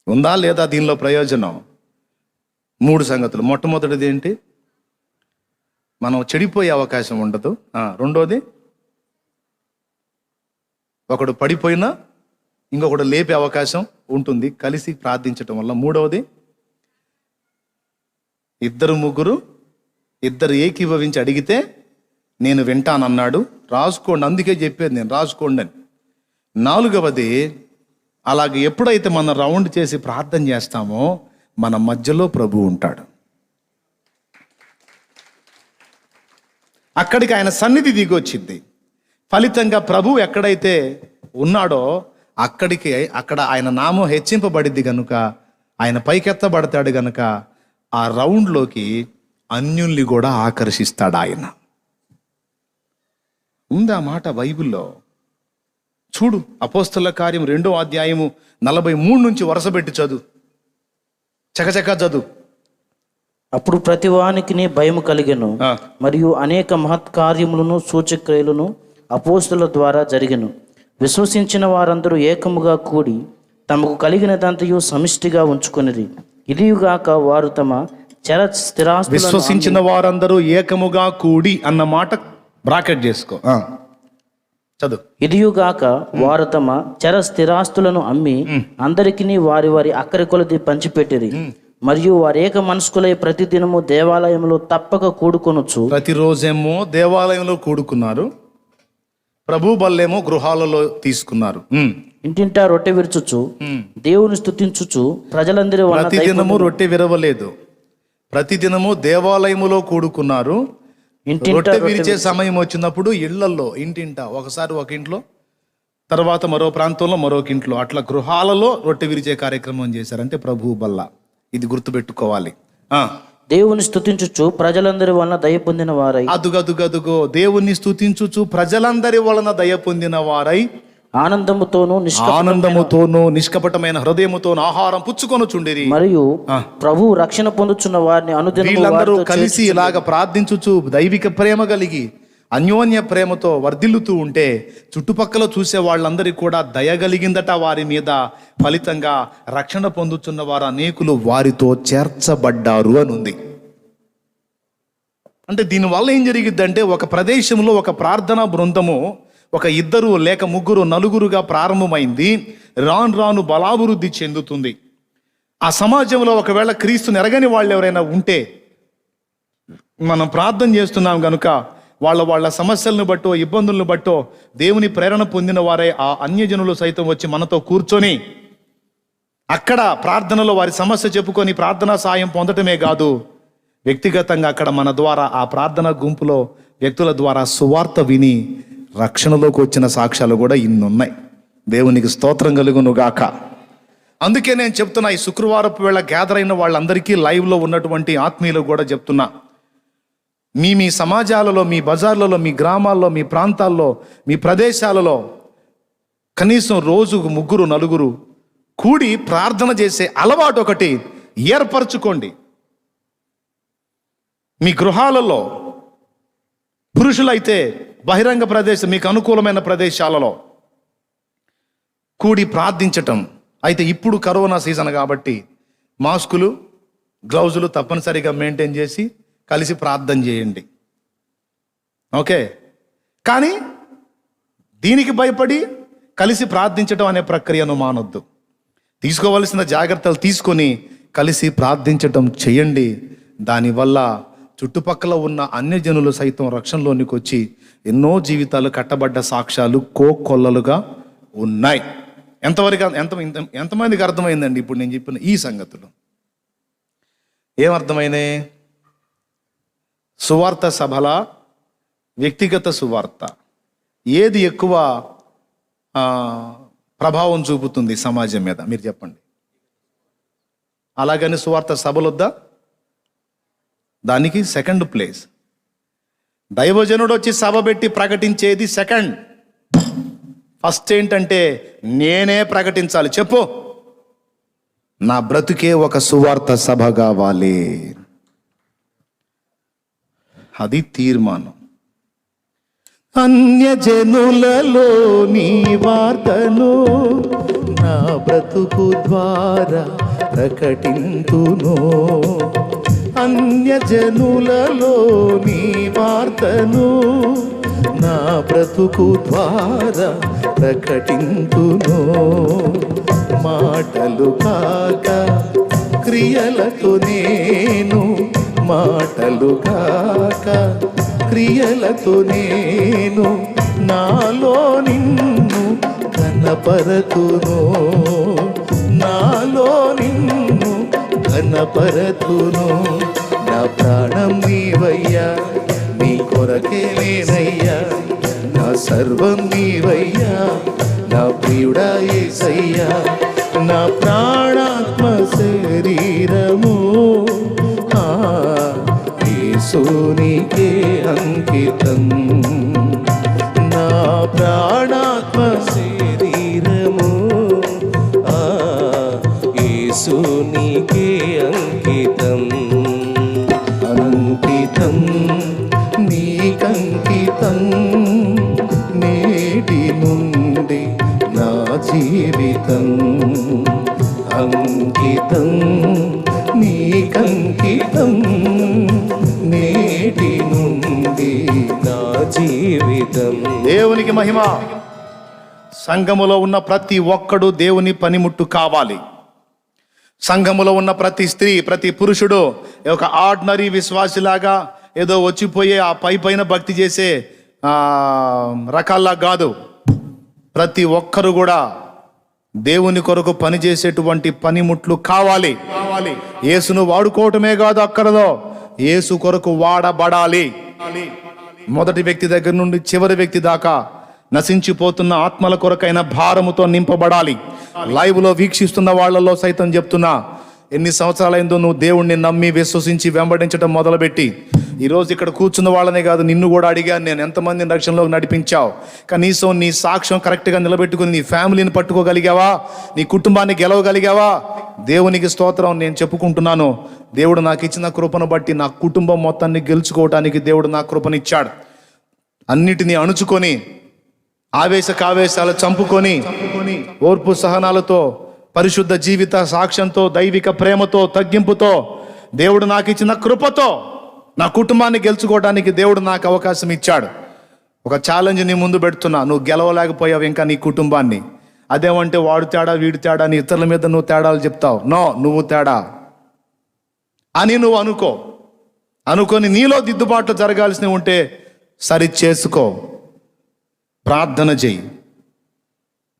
ఉందా లేదా దీనిలో ప్రయోజనం? 3 సంగతులు. మొట్టమొదటిది ఏంటి? మనం చెడిపోయే అవకాశం ఉండదు. రెండోది, ఒకడు పడిపోయినా ఇంకొకడు లేపే అవకాశం ఉంటుంది కలిసి ప్రార్థించటం వల్ల. మూడవది, 2-3 ఏకీభవించి అడిగితే నేను వింటానన్నాడు. రాసుకోండి, అందుకే చెప్పేది నేను, రాసుకోండి అని. 4వది, అలాగే ఎప్పుడైతే మనం రౌండ్ చేసి ప్రార్థన చేస్తామో మన మధ్యలో ప్రభు ఉంటాడు. అక్కడికి ఆయన సన్నిధి దిగొచ్చింది. ఫలితంగా ప్రభు ఎక్కడైతే ఉన్నాడో అక్కడ ఆయన నామం హెచ్చింపబడిద్ది కనుక, ఆయన పైకెత్తబడతాడు కనుక ఆ రౌండ్లోకి అన్యుల్ని కూడా ఆకర్షిస్తాడు ఆయన. ఉంది ఆ మాట బైబిల్లో. చూడు, అపోస్తలుల కార్యం 2వ అధ్యాయము 43 నుంచి వరుసపెట్టి చదువు, చకచకా చదువు. అప్పుడు ప్రతివానికి భయము కలిగెను, మరియు అనేక మహత్కార్యములను సూచక్రియలను అపోస్తలుల ద్వారా జరిగెను. విశ్వసించిన వారందరూ ఏకముగా కూడి తమకు కలిగినదంతయు సమిష్టిగా ఉంచుకొనిరి. ఇదియుగాక వారు తమ చర స్థిరాస్తులను, విశ్వసించిన వారందరూ ఏకముగా కూడి అన్న మాట బ్రాకెట్ చేసుకో, చదువు. ఇదియుగాక వారు తమ చర స్థిరాస్తులను అమ్మి అందరికిని వారి వారి అక్కరి కొలది పంచిపెట్టిరి. మరియు వారు ఏక మనస్కులై ప్రతిదినము దేవాలయంలో తప్పక కూడుకొనొచ్చు. ప్రతిరోజేమో దేవాలయంలో కూడుకున్నారు, ప్రభు బల్లేమో గృహాలలో తీసుకున్నారు. ఇంటింటా రొట్టె విరుచుచు దేవుని స్తుతించుచు ప్రజలందరి వలన ప్రతిదినము రొట్టె విరవలేదు, ప్రతిదినము దేవాలయములో కూడుకున్నారు. రొట్టె విరిచే సమయం వచ్చినప్పుడు ఇళ్లలో, ఇంటింటా, ఒకసారి ఒక ఇంట్లో, తర్వాత మరో ప్రాంతంలో మరొక ఇంట్లో, అట్లా గృహాలలో రొట్టె విరిచే కార్యక్రమం చేశారంటే ప్రభు బల్ల. ఇది గుర్తుపెట్టుకోవాలి. దేవుని స్తుతించుచు ప్రజలందరి వలన దయ పొందిన వారై, అదుగో దేవుని స్తుతించుచు ప్రజలందరి వలన దయ పొందిన వారై ఆనందముతోనూ నిష్కపటమైన హృదయముతోను ఆహారం పుచ్చుకొనుచుండిరి. మరియు ప్రభు రక్షణ పొందుచున్న వారిని అనుదినము వీళ్ళందరూ కలిసి ఇలాగ ప్రార్థించుచు దైవిక ప్రేమ కలిగి అన్యోన్య ప్రేమతో వర్ధిల్లుతూ ఉంటే చుట్టుపక్కల చూసే వాళ్ళందరికీ కూడా దయ కలిగిందట వారి మీద. ఫలితంగా రక్షణ పొందుతున్న వారు అనేకులు వారితో చేర్చబడ్డారు అని ఉంది. అంటే దీనివల్ల ఏం జరిగిద్దంటే, ఒక ప్రదేశంలో ఒక ప్రార్థనా బృందము ఒక 2 లేక 3 నలుగురుగా ప్రారంభమైంది, రాను బలాభివృద్ధి చెందుతుంది. ఆ సమాజంలో ఒకవేళ క్రీస్తుని ఎరగని వాళ్ళు ఎవరైనా ఉంటే, మనం ప్రార్థన చేస్తున్నాం కనుక వాళ్ళ సమస్యలను బట్టో ఇబ్బందులను బట్టో దేవుని ప్రేరణ పొందిన వారే ఆ అన్యజనులు సైతం వచ్చి మనతో కూర్చొని అక్కడ ప్రార్థనలో వారి సమస్య చెప్పుకొని ప్రార్థనా సాయం పొందటమే కాదు, వ్యక్తిగతంగా అక్కడ మన ద్వారా ఆ ప్రార్థనా గుంపులో వ్యక్తుల ద్వారా సువార్త విని రక్షణలోకి వచ్చిన సాక్ష్యాలు కూడా ఇన్నున్నాయి. దేవునికి స్తోత్రం కలుగును గాక. అందుకే నేను చెప్తున్నా, ఈ శుక్రవారపు వేళ గ్యాదర్ అయిన వాళ్ళందరికీ లైవ్లో ఉన్నటువంటి ఆత్మీయులకు కూడా చెప్తున్నా, మీ సమాజాలలో, మీ బజార్లలో, మీ గ్రామాల్లో, మీ ప్రాంతాల్లో, మీ ప్రదేశాలలో కనీసం రోజుకు 3-4 కూడి ప్రార్థన చేసే అలవాటు ఒకటి ఏర్పరచుకోండి. మీ గృహాలలో, పురుషులైతే బహిరంగ ప్రదేశం, మీకు అనుకూలమైన ప్రదేశాలలో కూడి ప్రార్థించటం. అయితే ఇప్పుడు కరోనా సీజన్ కాబట్టి మాస్కులు, గ్లౌజులు తప్పనిసరిగా మెయింటైన్ చేసి కలిసి ప్రార్థన చేయండి. ఓకే, కానీ దీనికి భయపడి కలిసి ప్రార్థించడం అనే ప్రక్రియను మానొద్దు. తీసుకోవలసిన జాగ్రత్తలు తీసుకొని కలిసి ప్రార్థించటం చేయండి. దానివల్ల చుట్టుపక్కల ఉన్న అన్యజనులు సైతం రక్షణలోనికి వచ్చి ఎన్నో జీవితాలు కట్టబడ్డ సాక్ష్యాలు కోకొల్లలుగా ఉన్నాయి. ఎంతమందికి అర్థమైందండి ఇప్పుడు నేను చెప్పిన ఈ సంగతులు? ఏమర్థమైనాయి? సువార్త సభల, వ్యక్తిగత సువార్త ఏది ఎక్కువ ప్రభావం చూపుతుంది సమాజం మీద? మీరు చెప్పండి. అలాగని సువార్త సభలు వద్దా? దానికి సెకండ్ ప్లేస్. దైవజనుడు వచ్చి సభ పెట్టి ప్రకటించేది సెకండ్. ఫస్ట్ ఏంటంటే నేనే ప్రకటించాలి. చెప్పు, నా బ్రతుకే ఒక సువార్త సభ కావాలి. అది తీర్మానం. అన్యజనులలో నీ వార్తను నా బ్రతుకు ద్వారా ప్రకటింతును. అన్యజనులలో నీ వార్తను నా బ్రతుకు ద్వారా ప్రకటింతును. మాటలు కాక క్రియలతో నేను, మాటలు కాక క్రియలతో నేను నాలో నిన్ను కనపరతును. నాలో నిన్ను కనపరతును. నా ప్రాణం నీవయ్యా, నీ కొరకే నేనయ్యా. నా సర్వం నీవయ్యా, నా ప్రియుడా యేసయ్యా. నా ప్రాణాత్మ శరీరము యేసునికే అంకితం. నా ప్రాణాత్మ శరీరము యేసునికే అంకితం. అంకితం నీకంకితం. నేటి నుండి నా జీవితం అంకితం నీకంకితం. నేటి నుండి నా జీవితం. దేవునికి మహిమ. సంఘములో ఉన్న ప్రతి ఒక్కడు దేవుని పనిముట్టు కావాలి. సంఘములో ఉన్న ప్రతి స్త్రీ, ప్రతి పురుషుడు ఒక ఆర్డినరీ విశ్వాసిలాగా ఏదో వచ్చిపోయే ఆ పైన భక్తి చేసే రకాల్లా కాదు. ప్రతి ఒక్కరు కూడా దేవుని కొరకు పనిచేసేటువంటి పనిముట్లు కావాలి. యేసును వాడుకోవటమే కాదు అక్కడలో, యేసు కొరకు వాడబడాలి. మొదటి వ్యక్తి దగ్గర నుండి చివరి వ్యక్తి దాకా నశించిపోతున్న ఆత్మల కొరకైన భారముతో నింపబడాలి. లైవ్ లో వీక్షిస్తున్న వాళ్ళలో సైతం చెప్తున్నా, ఎన్ని సంవత్సరాలైందో నువ్వు దేవుణ్ణి నమ్మి విశ్వసించి వెంబడించడం మొదలుపెట్టి, ఈరోజు ఇక్కడ కూర్చున్న వాళ్ళనే కాదు నిన్ను కూడా అడిగాను నేను, ఎంతమందిని రక్షణలోకి నడిపించావు? కనీసం నీ సాక్ష్యం కరెక్ట్గా నిలబెట్టుకుని నీ ఫ్యామిలీని పట్టుకోగలిగావా? నీ కుటుంబాన్ని గెలవగలిగావా? దేవునికి స్తోత్రం. నేను చెప్పుకుంటున్నాను, దేవుడు నాకు ఇచ్చిన కృపను బట్టి నా కుటుంబం మొత్తాన్ని గెలుచుకోవటానికి దేవుడు నా కృపనిచ్చాడు. అన్నిటినీ అణుచుకొని, ఆవేశాలు చంపుకొని, ఓర్పు సహనాలతో, పరిశుద్ధ జీవిత సాక్ష్యంతో, దైవిక ప్రేమతో, తగ్గింపుతో, దేవుడు నాకు ఇచ్చిన కృపతో నా కుటుంబాన్ని గెలుచుకోవడానికి దేవుడు నాకు అవకాశం ఇచ్చాడు. ఒక ఛాలెంజ్ నీ ముందు పెడుతున్నా, నువ్వు గెలవలేకపోయావు ఇంకా నీ కుటుంబాన్ని. అదేమంటే వాడు తేడా వీడు తేడా అని ఇతరుల మీద నువ్వు తేడాలు చెప్తావు. నో, నువ్వు తేడా అని నువ్వు అనుకొని నీలో దిద్దుబాట్లు జరగాల్సినవి ఉంటే సరి చేసుకో. ప్రార్థన చెయ్యి.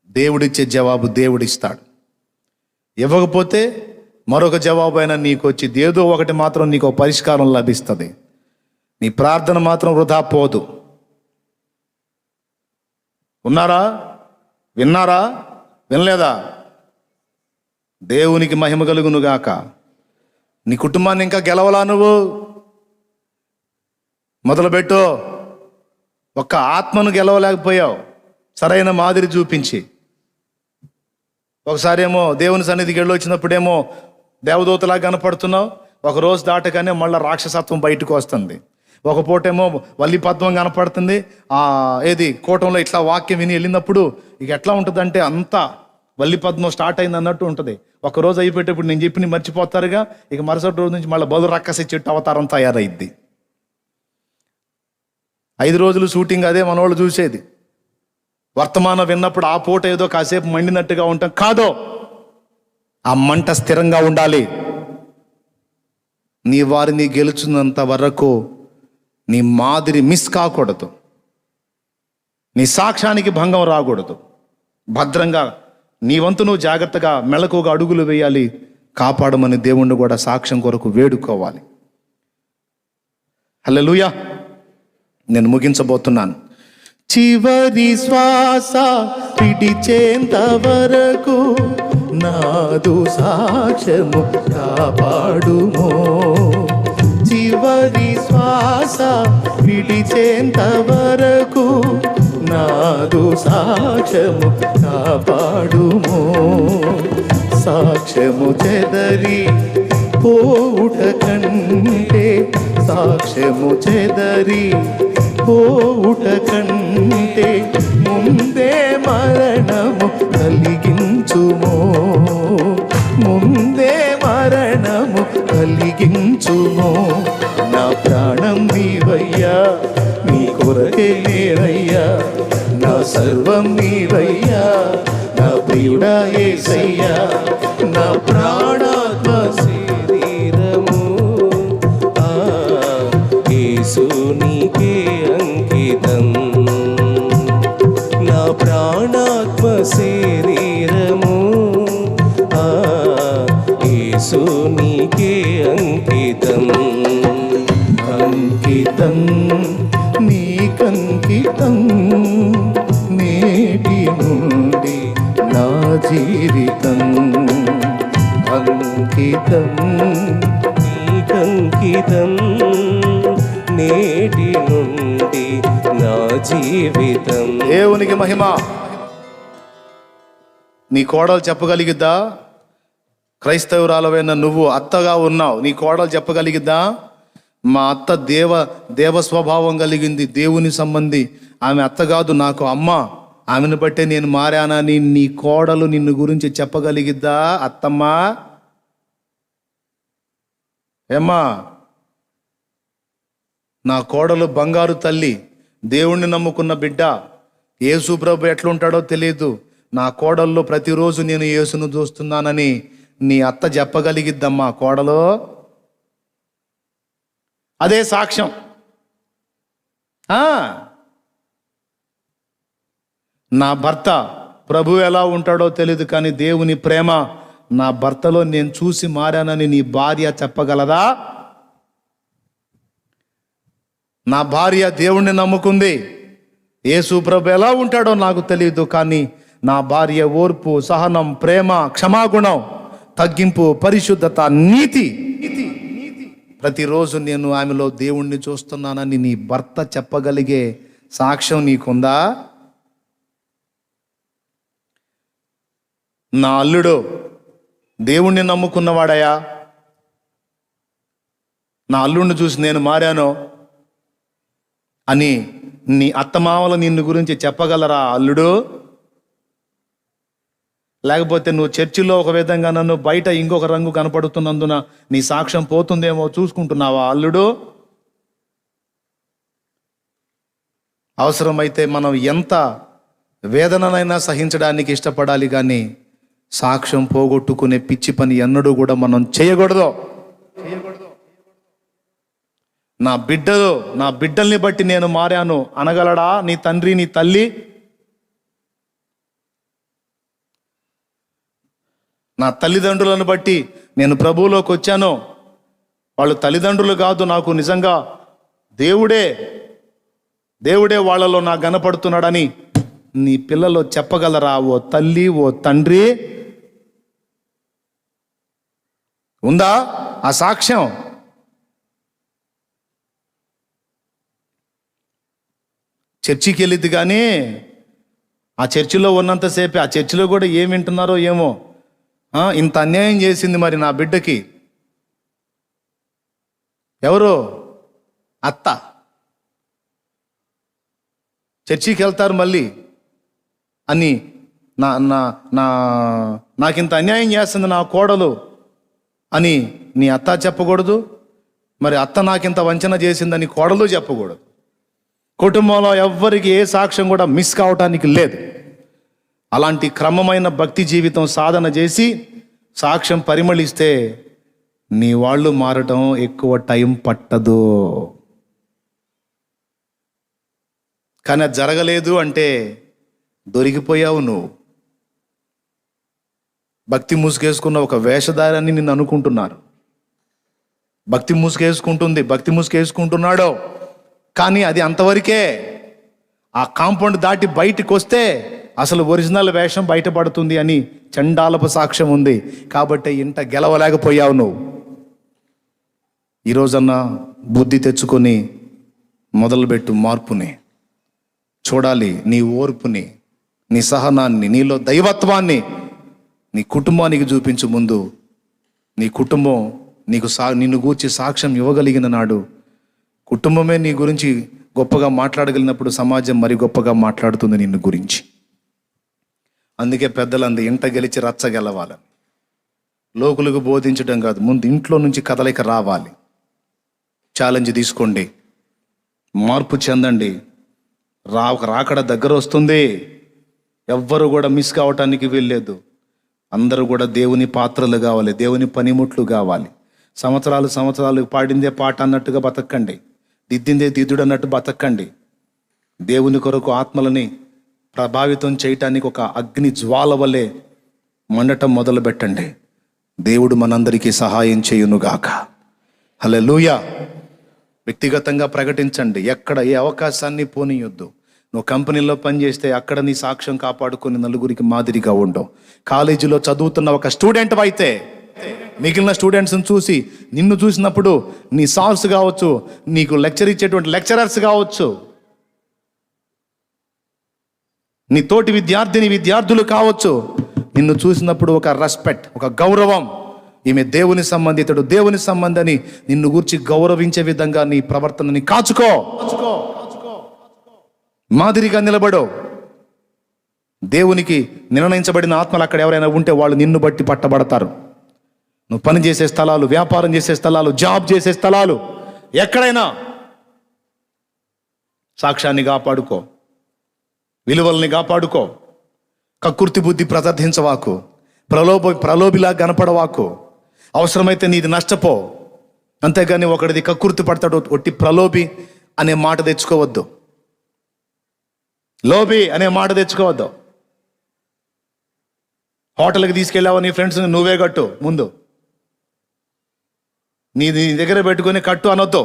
దేవుడిచ్చే జవాబు దేవుడిస్తాడు. ఇవ్వకపోతే మరొక జవాబు అయినా నీకు వచ్చి ఏదో ఒకటి మాత్రం నీకు పరిష్కారం లభిస్తుంది. నీ ప్రార్థన మాత్రం వృధా పోదు. ఉన్నారా? విన్నారా? వినలేదా? దేవునికి మహిమ కలుగునుగాక. నీ కుటుంబాన్ని ఇంకా గెలవలా? నువ్వు మొదలుపెట్టు. ఒక్క ఆత్మను గెలవలేకపోయావు సరైన మాదిరి చూపించి. ఒకసారి ఏమో దేవుని సన్నిధికి వెళ్ళొచ్చినప్పుడేమో దేవదూతలా కనపడుతున్నావు, ఒక రోజు దాటగానే మళ్ళీ రాక్షసత్వం బయటకు వస్తుంది. ఒక పూటేమో వల్లి పద్మం కనపడుతుంది. ఏది కూటంలో ఇట్లా వాక్యం విని వెళ్ళినప్పుడు ఇక ఎట్లా ఉంటుందంటే అంతా వల్లి పద్మం స్టార్ట్ అయింది అన్నట్టు ఉంటుంది. ఒక రోజు అయిపోయేటప్పుడు నేను చెప్పి మర్చిపోతారుగా, ఇక మరుసటి రోజు నుంచి మళ్ళీ బలు రక్కసి చెట్టు అవతారం తయారైద్ది. 5 రోజులు షూటింగ్ అదే మనోళ్ళు చూసేది. వర్తమానం విన్నప్పుడు ఆ పూట ఏదో కాసేపు మండినట్టుగా ఉంటాం కాదో, ఆ మంట స్థిరంగా ఉండాలి. నీ వారిని గెలుచున్నంత వరకు నీ మాదిరి మిస్ కాకూడదు. నీ సాక్ష్యానికి భంగం రాకూడదు. భద్రంగా నీ వంతు నువ్వు జాగ్రత్తగా మెళకుగా అడుగులు వేయాలి. కాపాడమని దేవుణ్ణి కూడా సాక్ష్యం కొరకు వేడుకోవాలి. హల్లెలూయా. నేను ముగించబోతున్నాను. చివరి శ్వాస విడిచేంత వరకు నాదు సాక్ష్యము కాపాడుమో. చివరి శ్వాస విడిచేంత వరకు నాదు సాక్ష్యము కాపాడుమో. సాక్ష్యము చెదరి పోవుట కంటే, సాక్ష్యము చెదరి పోవుట కంటే ముందే మరణము కలిగించుమో. ముందే మరణము కలిగించుమో. నా ప్రాణం నీవయ్యా, నీ కొరకే నేనయ్యా, నా సర్వం నీవయ్యా, నా ప్రియుడా యేసయ్యా. నా ప్రాణాత్మ శరీరము యేసు నీకే అంకితం. నా ప్రాణాత్మ శరీరము యేసు నీకే అంకితం. అంకితం నీకంకితం, నేటి నుండి నా జీవితం. అంకితం నీకంకితం, నేటి నుండి నా జీవితం. దేవునికి మహిమ. నీ కోడలు చెప్పగలిగిద్దా? క్రైస్తవురాలవైన నువ్వు అత్తగా ఉన్నావు, నీ కోడలు చెప్పగలిగిద్దా? మా అత్త దేవ స్వభావం కలిగింది, దేవుని సంబంధి. ఆమె అత్త కాదు, నాకు అమ్మ. ఆమెను బట్టే నేను మారానని నీ కోడలు నిన్ను గురించి చెప్పగలిగిద్దా? అత్తమ్మా, ఏమ్మా, నా కోడలు బంగారు తల్లి, దేవుణ్ణి నమ్ముకున్న బిడ్డ. యేసు ప్రభు ఎట్లుంటాడో తెలియదు. నా కోడల్లో ప్రతిరోజు నేను యేసును చూస్తున్నానని నీ అత్త చెప్పగలిగిద్దమ్మా కోడలు. అదే సాక్ష్యం. నా భర్త ప్రభు ఎలా ఉంటాడో తెలియదు, కానీ దేవుని ప్రేమ నా భర్తలో నేను చూసి మారానని నీ భార్య చెప్పగలదా? నా భార్య దేవుణ్ణి నమ్ముకుంది, యేసు ప్రభు ఎలా ఉంటాడో నాకు తెలియదు, కానీ నా భార్య ఓర్పు, సహనం, ప్రేమ, క్షమాగుణం, తగ్గింపు, పరిశుద్ధత, నీతి, ప్రతిరోజు నేను ఆమెలో దేవుణ్ణి చూస్తున్నానని నీ భర్త చెప్పగలిగే సాక్ష్యం నీకుందా? నా అల్లుడు దేవుణ్ణి నమ్ముకున్నవాడయా, నా అల్లుడిని చూసి నేను మారాను అని నీ అత్తమామలు నిన్ను గురించి చెప్పగలరా అల్లుడు? లేకపోతే నువ్వు చర్చిలో ఒక విధంగా, నన్ను బయట ఇంకొక రంగు కనపడుతున్నందున నీ సాక్ష్యం పోతుందేమో చూసుకుంటున్నావా అల్లుడు? అవసరమైతే మనం ఎంత వేదననైనా సహించడానికి ఇష్టపడాలి, కానీ సాక్ష్యం పోగొట్టుకునే పిచ్చి పని ఎన్నడూ కూడా మనం చేయకూడదు. నా బిడ్డల్ని బట్టి నేను మారాను అనగలడా నీ తండ్రి, నీ తల్లి? నా తల్లిదండ్రులను బట్టి నేను ప్రభువులోకి వచ్చాను, వాళ్ళు తల్లిదండ్రులు కాదు, నాకు నిజంగా దేవుడే వాళ్ళలో నాకు కనపడుతున్నాడని నీ పిల్లలు చెప్పగలరా? ఓ తల్లి, ఓ తండ్రి, ఉందా ఆ సాక్ష్యం? చర్చికి వెళ్ళిద్ది, కానీ ఆ చర్చిలో ఉన్నంతసేపే, ఆ చర్చిలో కూడా ఏం వింటున్నారో ఏమో. ఇంత అన్యాయం చేసింది మరి నా బిడ్డకి ఎవరు? అత్త. చర్చికి వెళ్తారు మళ్ళీ అని నాకింత అన్యాయం చేస్తుంది నా కోడలు అని నీ అత్త చెప్పకూడదు. మరి అత్త నాకింత వంచన చేసిందని కోడలు చెప్పకూడదు. కుటుంబంలో ఎవ్వరికి ఏ సాక్ష్యం కూడా మిస్ కావటానికి లేదు. అలాంటి క్రమమైన భక్తి జీవితం సాధన చేసి సాక్ష్యం పరిమళిస్తే నీ వాళ్ళు మారటం ఎక్కువ టైం పట్టదు. కానీ అది జరగలేదు అంటే దొరికిపోయావు నువ్వు. భక్తి ముసుగేసుకున్న ఒక వేషధారాన్ని నిన్ను అనుకుంటున్నారు. భక్తి ముసుగేసుకుంటుంది, భక్తి ముసుగేసుకుంటున్నాడో, కానీ అది అంతవరకే. ఆ కాంపౌండ్ దాటి బయటికి వస్తే అసలు ఒరిజినల్ వేషం బయటపడుతుంది అని చండాలపు సాక్ష్యం ఉంది. కాబట్టి ఇంట గెలవలేకపోయావు నువ్వు. ఈరోజన్నా బుద్ధి తెచ్చుకొని మొదలుపెట్టు మార్పుని. చూడాలి నీ ఓర్పుని, నీ సహనాన్ని, నీలో దైవత్వాన్ని నీ కుటుంబానికి చూపించు. ముందు నీ కుటుంబం నిన్ను గూర్చి సాక్ష్యం ఇవ్వగలిగిన నాడు, కుటుంబమే నీ గురించి గొప్పగా మాట్లాడగలిగినప్పుడు సమాజం మరి గొప్పగా మాట్లాడుతుంది నిన్ను గురించి. అందుకే పెద్దలంది ఇంట గెలిచి రచ్చ గెలవాలని. లోకులకు బోధించడం కాదు, ముందు ఇంట్లో నుంచి కదలిక రావాలి. ఛాలెంజ్ తీసుకోండి, మార్పు చెందండి. రాకడ దగ్గర వస్తుంది. ఎవ్వరు కూడా మిస్ కావటానికి వీల్లేదు. అందరూ కూడా దేవుని పాత్రలు కావాలి, దేవుని పనిముట్లు కావాలి. సంవత్సరాలు పాడిందే పాట అన్నట్టుగా బతకండి, దిద్దిందే దిద్దుడు అన్నట్టు బతకండి. దేవుని కొరకు ఆత్మలని ప్రభావితం చేయటానికి ఒక అగ్ని జ్వాల వలె మండటం మొదలు పెట్టండి. దేవుడు మనందరికీ సహాయం చేయునుగాక. హల్లెలూయా. వ్యక్తిగతంగా ప్రకటించండి. ఎక్కడ ఏ అవకాశాన్ని పోనీయొద్దు. నువ్వు కంపెనీలో పనిచేస్తే అక్కడ నీ సాక్ష్యం కాపాడుకొని నలుగురికి మాదిరిగా ఉండవు. కాలేజీలో చదువుతున్న ఒక స్టూడెంట్ అయితే మిగిలిన స్టూడెంట్స్ని చూసి, నిన్ను చూసినప్పుడు నీ సార్స్ కావచ్చు, నీకు లెక్చర్ ఇచ్చేటువంటి లెక్చరర్స్ కావచ్చు, నీ తోటి విద్యార్థులు కావచ్చు, నిన్ను చూసినప్పుడు ఒక రెస్పెక్ట్, ఒక గౌరవం, ఈమె దేవుని సంబంధితుడు, దేవుని సంబంధని నిన్ను గూర్చి గౌరవించే విధంగా నీ ప్రవర్తనని కాచుకో. మాదిరిగా నిలబడో. దేవునికి నిర్ణయించబడిన ఆత్మలు అక్కడ ఎవరైనా ఉంటే వాళ్ళు నిన్ను బట్టి పట్టబడతారు. నువ్వు పని చేసే స్థలాలు, వ్యాపారం చేసే స్థలాలు, జాబ్ చేసే స్థలాలు, ఎక్కడైనా సాక్ష్యాన్ని కాపాడుకో, విలువల్ని కాపాడుకో. కక్కుర్తి బుద్ధి ప్రదర్శించవాకు, ప్రలోభిలా కనపడవాకు. అవసరమైతే నీది నష్టపో, అంతేగాని ఒకటిది కక్కుర్తి పడతాడు ఒట్టి ప్రలోభి అనే మాట తెచ్చుకోవద్దు, లోబి అనే మాట తెచ్చుకోవద్దు. హోటల్కి తీసుకెళ్ళావా నీ ఫ్రెండ్స్ని నువ్వే కట్టు. ముందు నీ దగ్గర పెట్టుకొని కట్టు అనొద్దు.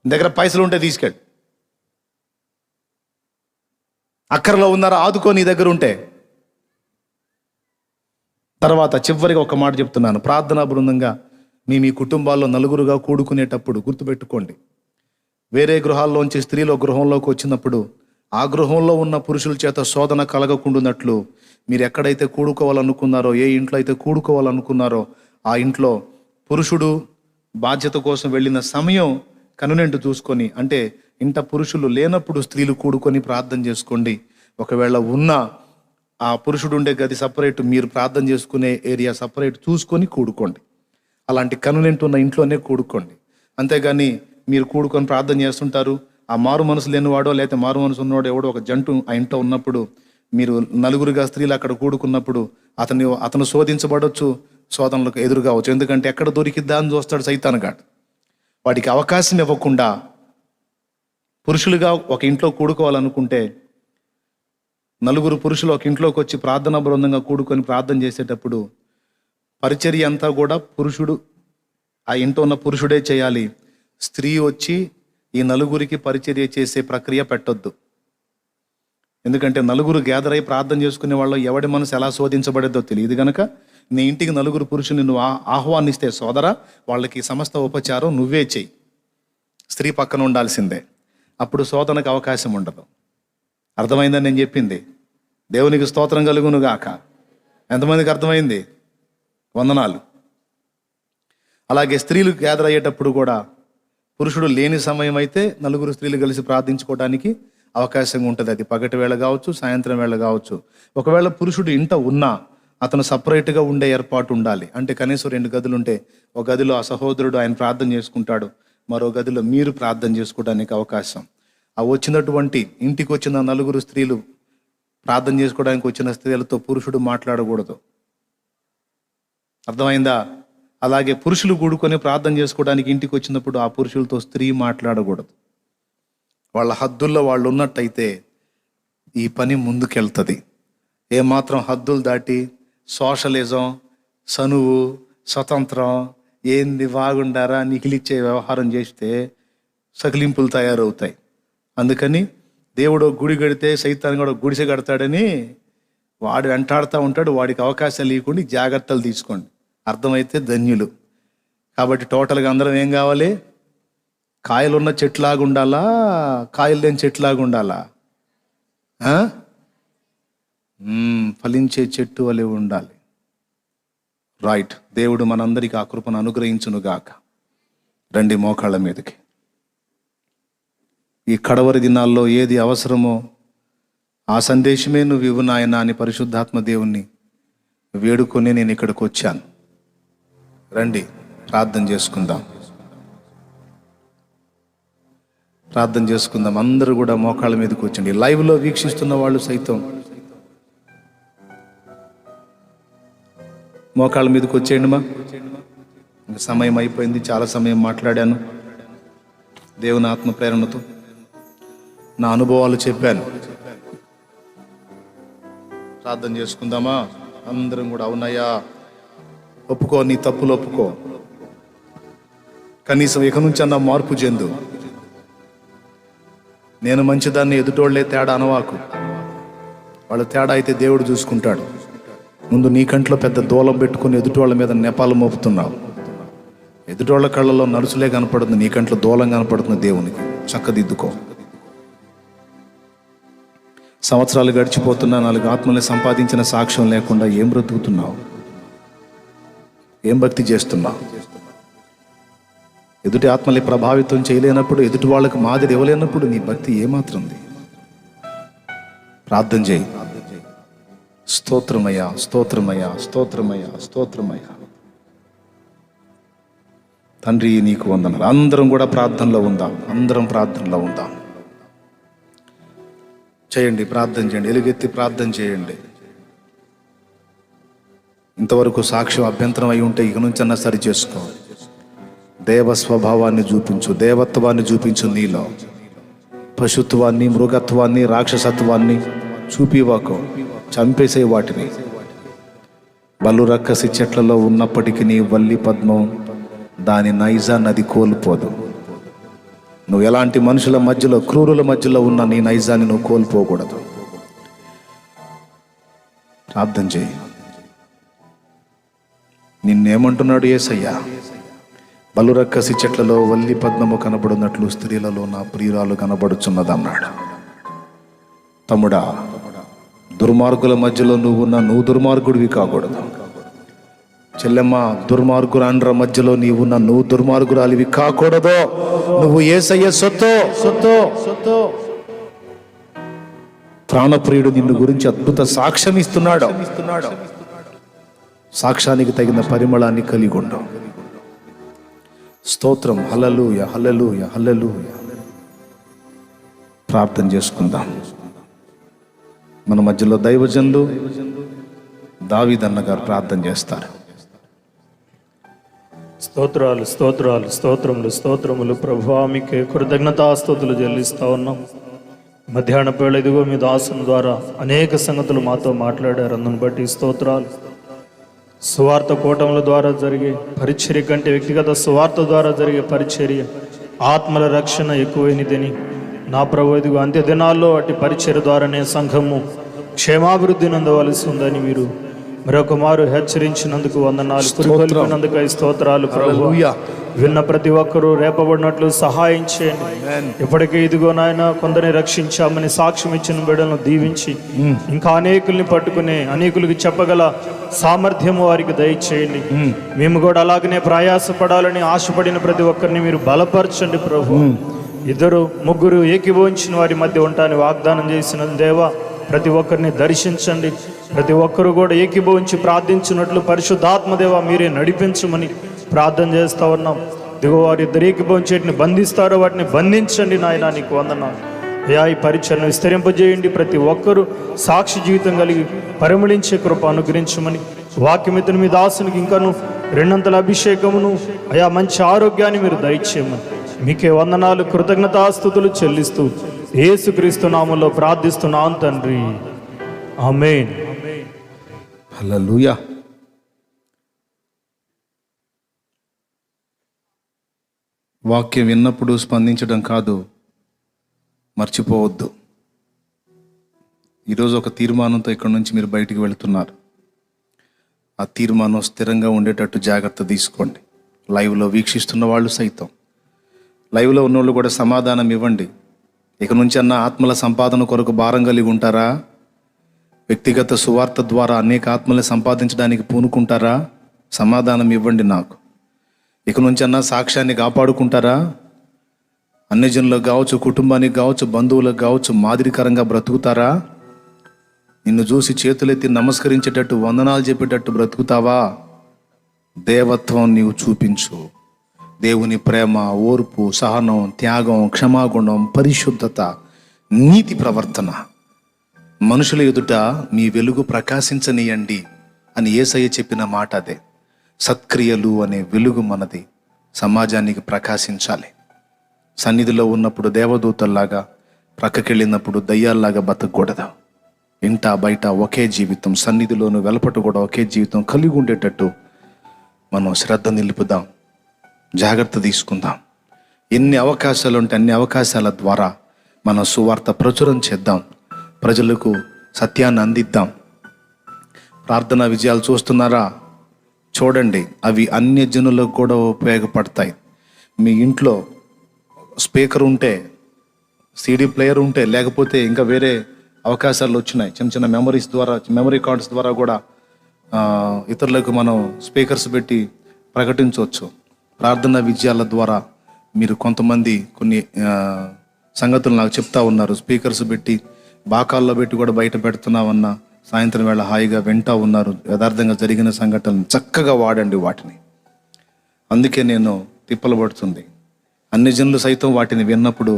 నీ దగ్గర పైసలు ఉంటే తీసుకెళ్ళు. అక్కరలో ఉన్నారా ఆదుకో నీ దగ్గర ఉంటే. తర్వాత చివరిగా ఒక మాట చెప్తున్నాను. ప్రార్థనా బృందంగా మీ కుటుంబాల్లో నలుగురుగా కూడుకునేటప్పుడు గుర్తుపెట్టుకోండి, వేరే గృహాల్లోంచి స్త్రీలు గృహంలోకి వచ్చినప్పుడు ఆ గృహంలో ఉన్న పురుషుల చేత శోధన కలగకుండానట్లు మీరు ఎక్కడైతే కూడుకోవాలనుకున్నారో, ఏ ఇంట్లో అయితే కూడుకోవాలనుకున్నారో ఆ ఇంట్లో పురుషుడు బాధ్యత కోసం వెళ్ళిన సమయం కనునెంటు చూసుకొని, అంటే ఇంట పురుషులు లేనప్పుడు స్త్రీలు కూడుకొని ప్రార్థన చేసుకోండి. ఒకవేళ ఉన్న ఆ పురుషుడు ఉండే గది సపరేట్, మీరు ప్రార్థన చేసుకునే ఏరియా సపరేట్ చూసుకొని కూడుకోండి. అలాంటి కనునెంటు ఉన్న ఇంట్లోనే కూడుకోండి. అంతేగాని మీరు కూడుకొని ప్రార్థన చేస్తుంటారు, ఆ మారు మనసు లేనివాడో లేకపోతే మారు మనసు ఉన్నవాడో ఎవడో ఒక జంటు ఆ ఇంట్లో ఉన్నప్పుడు, మీరు నలుగురుగా స్త్రీలు అక్కడ కూడుకున్నప్పుడు అతను శోధించబడవచ్చు, శోధనలకు ఎదురుగావచ్చు. ఎందుకంటే ఎక్కడ దొరికిద్దా అని చూస్తాడు సైతానుగాడు. వాడికి అవకాశం ఇవ్వకుండా పురుషులుగా ఒక ఇంట్లో కూడుకోవాలనుకుంటే, నలుగురు పురుషులు ఒక ఇంట్లోకి వచ్చి ప్రార్థనా బృందంగా కూడుకొని ప్రార్థన చేసేటప్పుడు పరిచర్య అంతా కూడా పురుషుడు, ఆ ఇంట్లో ఉన్న పురుషుడే చేయాలి. స్త్రీ వచ్చి ఈ నలుగురికి పరిచర్య చేసే ప్రక్రియ పెట్టొద్దు. ఎందుకంటే నలుగురు గ్యాదర్ అయి ప్రార్థన చేసుకునే వాళ్ళు ఎవడి మనసు ఎలా శోధించబడేదో తెలియదు కనుక, నీ ఇంటికి నలుగురు పురుషుని నువ్వు ఆహ్వానిస్తే సోదరా, వాళ్ళకి సమస్త ఉపచారం నువ్వే చెయ్యి. స్త్రీ పక్కన ఉండాల్సిందే. అప్పుడు శోధనకు అవకాశం ఉండదు. అర్థమైందని నేను చెప్పింది. దేవునికి స్తోత్రం కలుగును గాక. ఎంతమందికి అర్థమైంది? వందనాలు. అలాగే స్త్రీలు గ్యాదర్ అయ్యేటప్పుడు కూడా పురుషుడు లేని సమయం అయితే నలుగురు స్త్రీలు కలిసి ప్రార్థించుకోవడానికి అవకాశం ఉంటుంది. అది పగటి వేళ కావచ్చు, సాయంత్రం వేళ కావచ్చు. ఒకవేళ పురుషుడు ఇంట ఉన్నా అతను సపరేట్గా ఉండే ఏర్పాటు ఉండాలి. అంటే కనీసం 2 గదులు ఉంటే, ఒక గదిలో ఆ సహోదరుడు ఆయన ప్రార్థన చేసుకుంటాడు, మరో గదిలో మీరు ప్రార్థన చేసుకోవడానికి అవకాశం. ఆ వచ్చినటువంటి ఇంటికి వచ్చిన నలుగురు స్త్రీలు ప్రార్థన చేసుకోవడానికి వచ్చిన స్త్రీలతో పురుషుడు మాట్లాడకూడదు. అర్థమైందా? అలాగే పురుషులు కూడుకొని ప్రార్థన చేసుకోవడానికి ఇంటికి వచ్చినప్పుడు ఆ పురుషులతో స్త్రీ మాట్లాడకూడదు. వాళ్ళ హద్దుల్లో వాళ్ళు ఉన్నట్టయితే ఈ పని ముందుకెళ్తుంది. ఏమాత్రం హద్దులు దాటి సోషలిజం, చనువు, స్వతంత్రం, ఏంది బాగుండారా నిఖిలిచ్చే వ్యవహారం చేస్తే సకిలింపులు తయారవుతాయి. అందుకని దేవుడు గుడి కడితే సైతాన్ కూడా గుడిసె కడతాడని వాడు వెంటాడుతూ ఉంటాడు. వాడికి అవకాశాలు ఇవ్వకుండా జాగ్రత్తలు తీసుకోండి, అర్థమైతే ధన్యులు. కాబట్టి టోటల్గా అందరం ఏం కావాలి? కాయలున్న చెట్లాగా ఉండాలా, కాయలు లేని చెట్లాగా ఉండాలా? ఫలించే చెట్టు వలె ఉండాలి. రైట్. దేవుడు మనందరికీ ఆ కృపను అనుగ్రహించునుగాక. రండి మోకాళ్ళ మీదకి. ఈ కడవరి దినాల్లో ఏది అవసరమో ఆ సందేశమే నువ్వు ఇవ్వు నాయనా అని పరిశుద్ధాత్మ దేవుణ్ణి వేడుకొని నేను ఇక్కడికి వచ్చాను. రండి ప్రార్థన చేసుకుందాం. ప్రార్థన చేసుకుందాం. అందరూ కూడా మోకాళ్ళ మీదకి వచ్చండి. లైవ్లో వీక్షిస్తున్న వాళ్ళు సైతం మోకాళ్ళ మీదకి వచ్చేయండి. ఇంకా సమయం అయిపోయింది, చాలా సమయం మాట్లాడాను. దేవుని ఆత్మ ప్రేరణతో నా అనుభవాలు చెప్పాను. ప్రార్థన చేసుకుందామా? అందరం కూడా అవునయ్యా, ఒప్పుకో, నీ తప్పులు ఒప్పుకో. కనీసం ఇక నుంచి అన్న మార్పు చెందు. నేను మంచిదాన్ని, ఎదుటోళ్లే తేడా అనవాకు. వాళ్ళ తేడా అయితే దేవుడు చూసుకుంటాడు. ముందు నీ కంట్లో పెద్ద దూలం పెట్టుకుని ఎదుటోళ్ళ మీద నెపాలు మోపుతున్నావు. ఎదుటోళ్ళ కళ్ళలో నలుసులే కనపడుతుంది, నీ కంట్లో దూలం కనపడుతుంది. దేవునికి చక్కదిద్దుకో. సంవత్సరాలు గడిచిపోతున్నా 4 ఆత్మల్ని సంపాదించిన సాక్ష్యం లేకుండా ఏం బ్రతుకుతున్నావు? ఏం భక్తి చేస్తున్నావు? ఎదుటి ఆత్మల్ని ప్రభావితం చేయలేనప్పుడు, ఎదుటి వాళ్ళకు మాదిరి ఇవ్వలేనప్పుడు నీ భక్తి ఏమాత్రంది? ప్రార్థన చేయి. స్తోత్రమయ్యా, స్తోత్రమయ్యా, స్తోత్రమయ్యా, స్తోత్రమయ్యా. తండ్రి నీకు వందనాలు. అందరం కూడా ప్రార్థనలో ఉందాం. అందరం ప్రార్థనలో ఉందాం. చేయండి, ప్రార్థన చేయండి, ఎలుగెత్తి ప్రార్థన చేయండి. ఇంతవరకు సాక్ష్యం అభ్యంతరం అయి ఉంటే ఇక నుంచి అన్నా సరి చేసుకో. దేవ స్వభావాన్ని చూపించు, దేవత్వాన్ని చూపించు. నీలో పశుత్వాన్ని, మృగత్వాన్ని, రాక్షసత్వాన్ని చూపివాకో. చంపేసే వాటిని. బలు రక్కసి చెట్లలో ఉన్నప్పటికీ నీ వల్లి పద్మం దాని నైజాన్ని అది కోల్పోదు. నువ్వు ఎలాంటి మనుషుల మధ్యలో, క్రూరుల మధ్యలో ఉన్న నీ నైజాన్ని నువ్వు కోల్పోకూడదు. ప్రార్థన చేయి. నిన్నేమంటున్నాడు యేసయ్యా? బలు రక్కసి చెట్లలో వల్లి పద్మము కనబడినట్లు స్త్రీలలో నా ప్రియురాలు కనబడుచున్నదన్నాడు. తమ్ముడా, దుర్మార్గుల మధ్యలో నువ్వు దుర్మార్గుడివి కాకూడదు. చెల్లెమ్మ, దుర్మార్గురాండ్ర మధ్యలో నువ్వు దుర్మార్గురాలివి కాకూడదు. నువ్వు యేసయ్య సొత్తు. ప్రాణప్రియుడు నిన్ను గురించి అద్భుత సాక్ష్యం ఇస్తున్నాడు. సాక్ష్యానికి తగిన పరిమళాన్ని కలిగి ఉండవు. స్తోత్రం. హల్లెలూయా, హల్లెలూయా, హల్లెలూయా. ప్రార్థన చేసుకుందాం. మన మధ్యలో దైవజనులు దావీదన్న గారు ప్రార్థన చేస్తారు. స్తోత్రాలు, స్తోత్రాలు, స్తోత్రములు, స్తోత్రములు. ప్రభువా, మీకే కృతజ్ఞతాస్తుతులు చెల్లిస్తా ఉన్నాం. మధ్యాహ్న వేళ ఇదిగో మీ దాసుని ద్వారా అనేక సంగతులు మాతో మాట్లాడారు. అందుని బట్టి స్తోత్రాలు. సువార్త కూటముల ద్వారా జరిగే పరిచర్య కంటే వ్యక్తిగత సువార్త ద్వారా జరిగే పరిచర్య, ఆత్మల రక్షణ ఎక్కువైనదని నా ప్రభు, ఇదిగో అంత్య దినాల్లో అట్టి పరిచర్య ద్వారానే సంఘము క్షేమాభివృద్ధి నందవలసి ఉందని మీరు మరొక మారు హెచ్చరించినందుకు వందనాలు. పురికొల్పినందుకు స్తోత్రాలు ప్రభు. విన్న ప్రతి ఒక్కరూ రేపబడినట్లు సహాయం చేయండి. ఇప్పటికే ఇదిగో నాయన కొందరిని రక్షించామని సాక్ష్యం ఇచ్చిన బిడ్డలను దీవించి ఇంకా అనేకుల్ని పట్టుకుని అనేకులకి చెప్పగల సామర్థ్యము వారికి దయచేయండి. మేము కూడా అలాగనే ప్రయాసపడాలని ఆశపడిన ప్రతి ఒక్కరిని మీరు బలపరచండి ప్రభు. 2, 3 ఏకీభవించిన వారి మధ్య ఉంటానని వాగ్దానం చేసిన దేవా, ప్రతి ఒక్కరిని దర్శించండి. ప్రతి ఒక్కరు కూడా ఏకీభవించి ప్రార్థించినట్లు పరిశుద్ధాత్మదేవ మీరే నడిపించమని ప్రార్థన చేస్తూ ఉన్నాం. దిగో వారి 2 ఏకీభవించేటిని బంధిస్తారో వాటిని బంధించండి నాయనా, నీకు వందనాలు అయ్యా. ఈ పరిచయను విస్తరింపజేయండి. ప్రతి ఒక్కరూ సాక్షి జీవితం కలిగి పరిమళించే కృప అనుగ్రహించమని, వాక్యమిత్రుని మీ దాసునికి ఇంకాను 2 అభిషేకమును అయా మంచి ఆరోగ్యాన్ని మీరు దయచేయమని మీకే వందనాలు, కృతజ్ఞతాస్తుతులు చెల్లిస్తూ యేసుక్రీస్తు నామములో ప్రార్థిస్తున్నాను తండ్రి. ఆమేన్. హల్లెలూయా. వాక్యం విన్నప్పుడు స్పందించడం కాదు, మర్చిపోవద్దు. ఈరోజు ఒక తీర్మానంతో ఇక్కడి నుంచి మీరు బయటికి వెళుతున్నారు. ఆ తీర్మానం స్థిరంగా ఉండేటట్టు జాగ్రత్త తీసుకోండి. లైవ్లో వీక్షిస్తున్న వాళ్ళు సైతం, లైవ్లో ఉన్నోళ్ళు కూడా సమాధానం ఇవ్వండి. ఇక నుంచి అన్న ఆత్మల సంపాదన కొరకు భారం కలిగి ఉంటారా? వ్యక్తిగత సువార్త ద్వారా అనేక ఆత్మల్ని సంపాదించడానికి పూనుకుంటారా? సమాధానం ఇవ్వండి నాకు. ఇక నుంచి అన్న సాక్ష్యాన్ని కాపాడుకుంటారా? అన్యజనులకు కావచ్చు, కుటుంబానికి కావచ్చు, బంధువులకు కావచ్చు మాదిరికరంగా బ్రతుకుతారా? నిన్ను చూసి చేతులెత్తి నమస్కరించేటట్టు, వందనాలు చెప్పేటట్టు బ్రతుకుతావా? దేవత్వం నీవు చూపించు. దేవుని ప్రేమ, ఓర్పు, సహనం, త్యాగం, క్షమాగుణం, పరిశుద్ధత, నీతి ప్రవర్తన, మనుషుల ఎదుట మీ వెలుగు ప్రకాశించనీయండి అని యేసయ్య చెప్పిన మాట అదే. సత్క్రియలు అనే వెలుగు మనది, సమాజానికి ప్రకాశించాలి. సన్నిధిలో ఉన్నప్పుడు దేవదూతల్లాగా, ప్రక్కకెళ్ళినప్పుడు దయ్యాల్లాగా బతకూడదు. ఇంట బయట ఒకే జీవితం, సన్నిధిలోను వెలపట కూడా ఒకే జీవితం కలిగి ఉండేటట్టు మనం శ్రద్ధ నిలుపుదాం, జాగ్రత్త తీసుకుందాం. ఎన్ని అవకాశాలు ఉంటే అన్ని అవకాశాల ద్వారా మనం సువార్త ప్రచురం చేద్దాం, ప్రజలకు సత్యాన్ని అందిద్దాం. ప్రార్థనా విజయాలు చూస్తున్నారా? చూడండి, అవి అన్య జనులకు కూడా ఉపయోగపడతాయి. మీ ఇంట్లో స్పీకర్ ఉంటే, సీడీ ప్లేయర్ ఉంటే, లేకపోతే ఇంకా వేరే అవకాశాలు వచ్చినాయి. చిన్న చిన్న మెమరీస్ ద్వారా, మెమరీ కార్డ్స్ ద్వారా కూడా ఇతరులకు మనం స్పీకర్స్ పెట్టి ప్రకటించవచ్చు. ప్రార్థనా విజయాల ద్వారా మీరు కొంతమంది కొన్ని సంగతులు నాకు చెప్తా ఉన్నారు. స్పీకర్స్ పెట్టి బాకాల్లో పెట్టి కూడా బయట పెడుతున్నామన్న సాయంత్రం వేళ హాయిగా వింటా ఉన్నారు. యథార్థంగా జరిగిన సంఘటనలు చక్కగా వాడండి వాటిని. అందుకే నేను తిప్పలు పడుతుంది. అన్ని జనులు సైతం వాటిని విన్నప్పుడు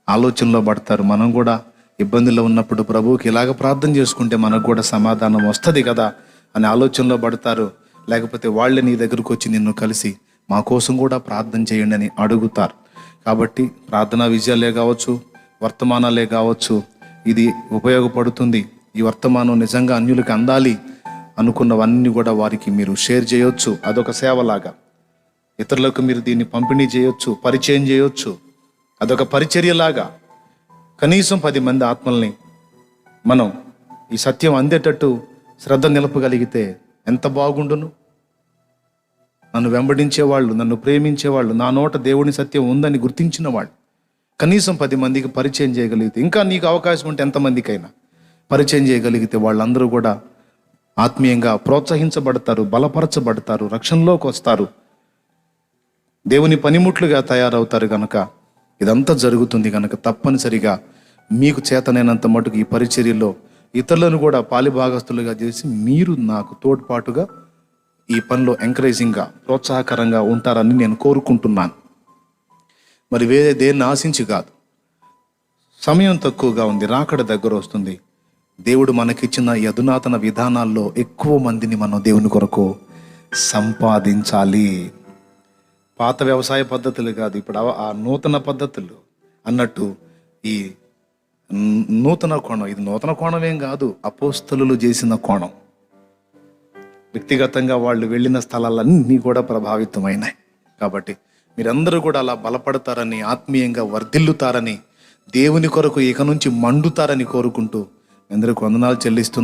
ఆలోచనలో పడతారు. మనం కూడా ఇబ్బందుల్లో ఉన్నప్పుడు ప్రభువుకి ఇలాగ ప్రార్థన చేసుకుంటే మనకు కూడా సమాధానం వస్తుంది కదా అని ఆలోచనలో పడతారు. లేకపోతే వాళ్ళే నీ దగ్గరకు వచ్చి నిన్ను కలిసి మా కోసం కూడా ప్రార్థన చేయండి అని అడుగుతారు. కాబట్టి ప్రార్థనా విజయాలే కావచ్చు, వర్తమానాలే కావచ్చు, ఇది ఉపయోగపడుతుంది. ఈ వర్తమానం నిజంగా అన్యులకు అందాలి అనుకున్నవన్నీ కూడా వారికి మీరు షేర్ చేయొచ్చు. అదొక సేవలాగా ఇతరులకు మీరు దీన్ని పంపిణీ చేయొచ్చు, పరిచయం చేయొచ్చు. అదొక పరిచర్యలాగా కనీసం 10 మంది ఆత్మల్ని మనం ఈ సత్యం అందేటట్టు శ్రద్ధ నిలపగలిగితే ఎంత బాగుండును. నన్ను వెంబడించేవాళ్ళు, నన్ను ప్రేమించేవాళ్ళు, నా నోట దేవుని సత్యం ఉందని గుర్తించిన వాళ్ళు కనీసం 10 మందికి పరిచయం చేయగలిగితే, ఇంకా నీకు అవకాశం ఉంటే ఎంతమందికైనా పరిచయం చేయగలిగితే వాళ్ళందరూ కూడా ఆత్మీయంగా ప్రోత్సహించబడతారు, బలపరచబడతారు, రక్షణలోకి వస్తారు, దేవుని పనిముట్లుగా తయారవుతారు. కనుక ఇదంతా జరుగుతుంది కనుక తప్పనిసరిగా మీకు చేతనైనంత మటుకు ఈ పరిచర్యలో ఇతరులను కూడా పాలిభాగస్తులుగా చేసి మీరు నాకు తోడ్పాటుగా ఈ పనిలో ఎంకరేజింగ్గా, ప్రోత్సాహకరంగా ఉంటారని నేను కోరుకుంటున్నాను. మరి వేరే దేన్ని ఆశించి కాదు. సమయం తక్కువగా ఉంది, రాకడ దగ్గర వస్తుంది. దేవుడు మనకిచ్చిన ఈ అధునాతన విధానాల్లో ఎక్కువ మందిని మనం దేవుని కొరకు సంపాదించాలి. పాత వ్యవసాయ పద్ధతులు కాదు, ఇప్పుడు ఆ నూతన పద్ధతులు అన్నట్టు ఈ నూతన కోణం. ఇది నూతన కోణం ఏం కాదు, అపోస్తలులు చేసిన కోణం. వ్యక్తిగతంగా వాళ్ళు వెళ్ళిన స్థలాలన్నీ కూడా ప్రభావితమైనాయి. కాబట్టి మీరందరూ కూడా అలా బలపడతారని, ఆత్మీయంగా వర్ధిల్లుతారని, దేవుని కొరకు ఇక నుంచి మండుతారని కోరుకుంటూ అందరికి వందనాలు చెల్లిస్తున్నాను.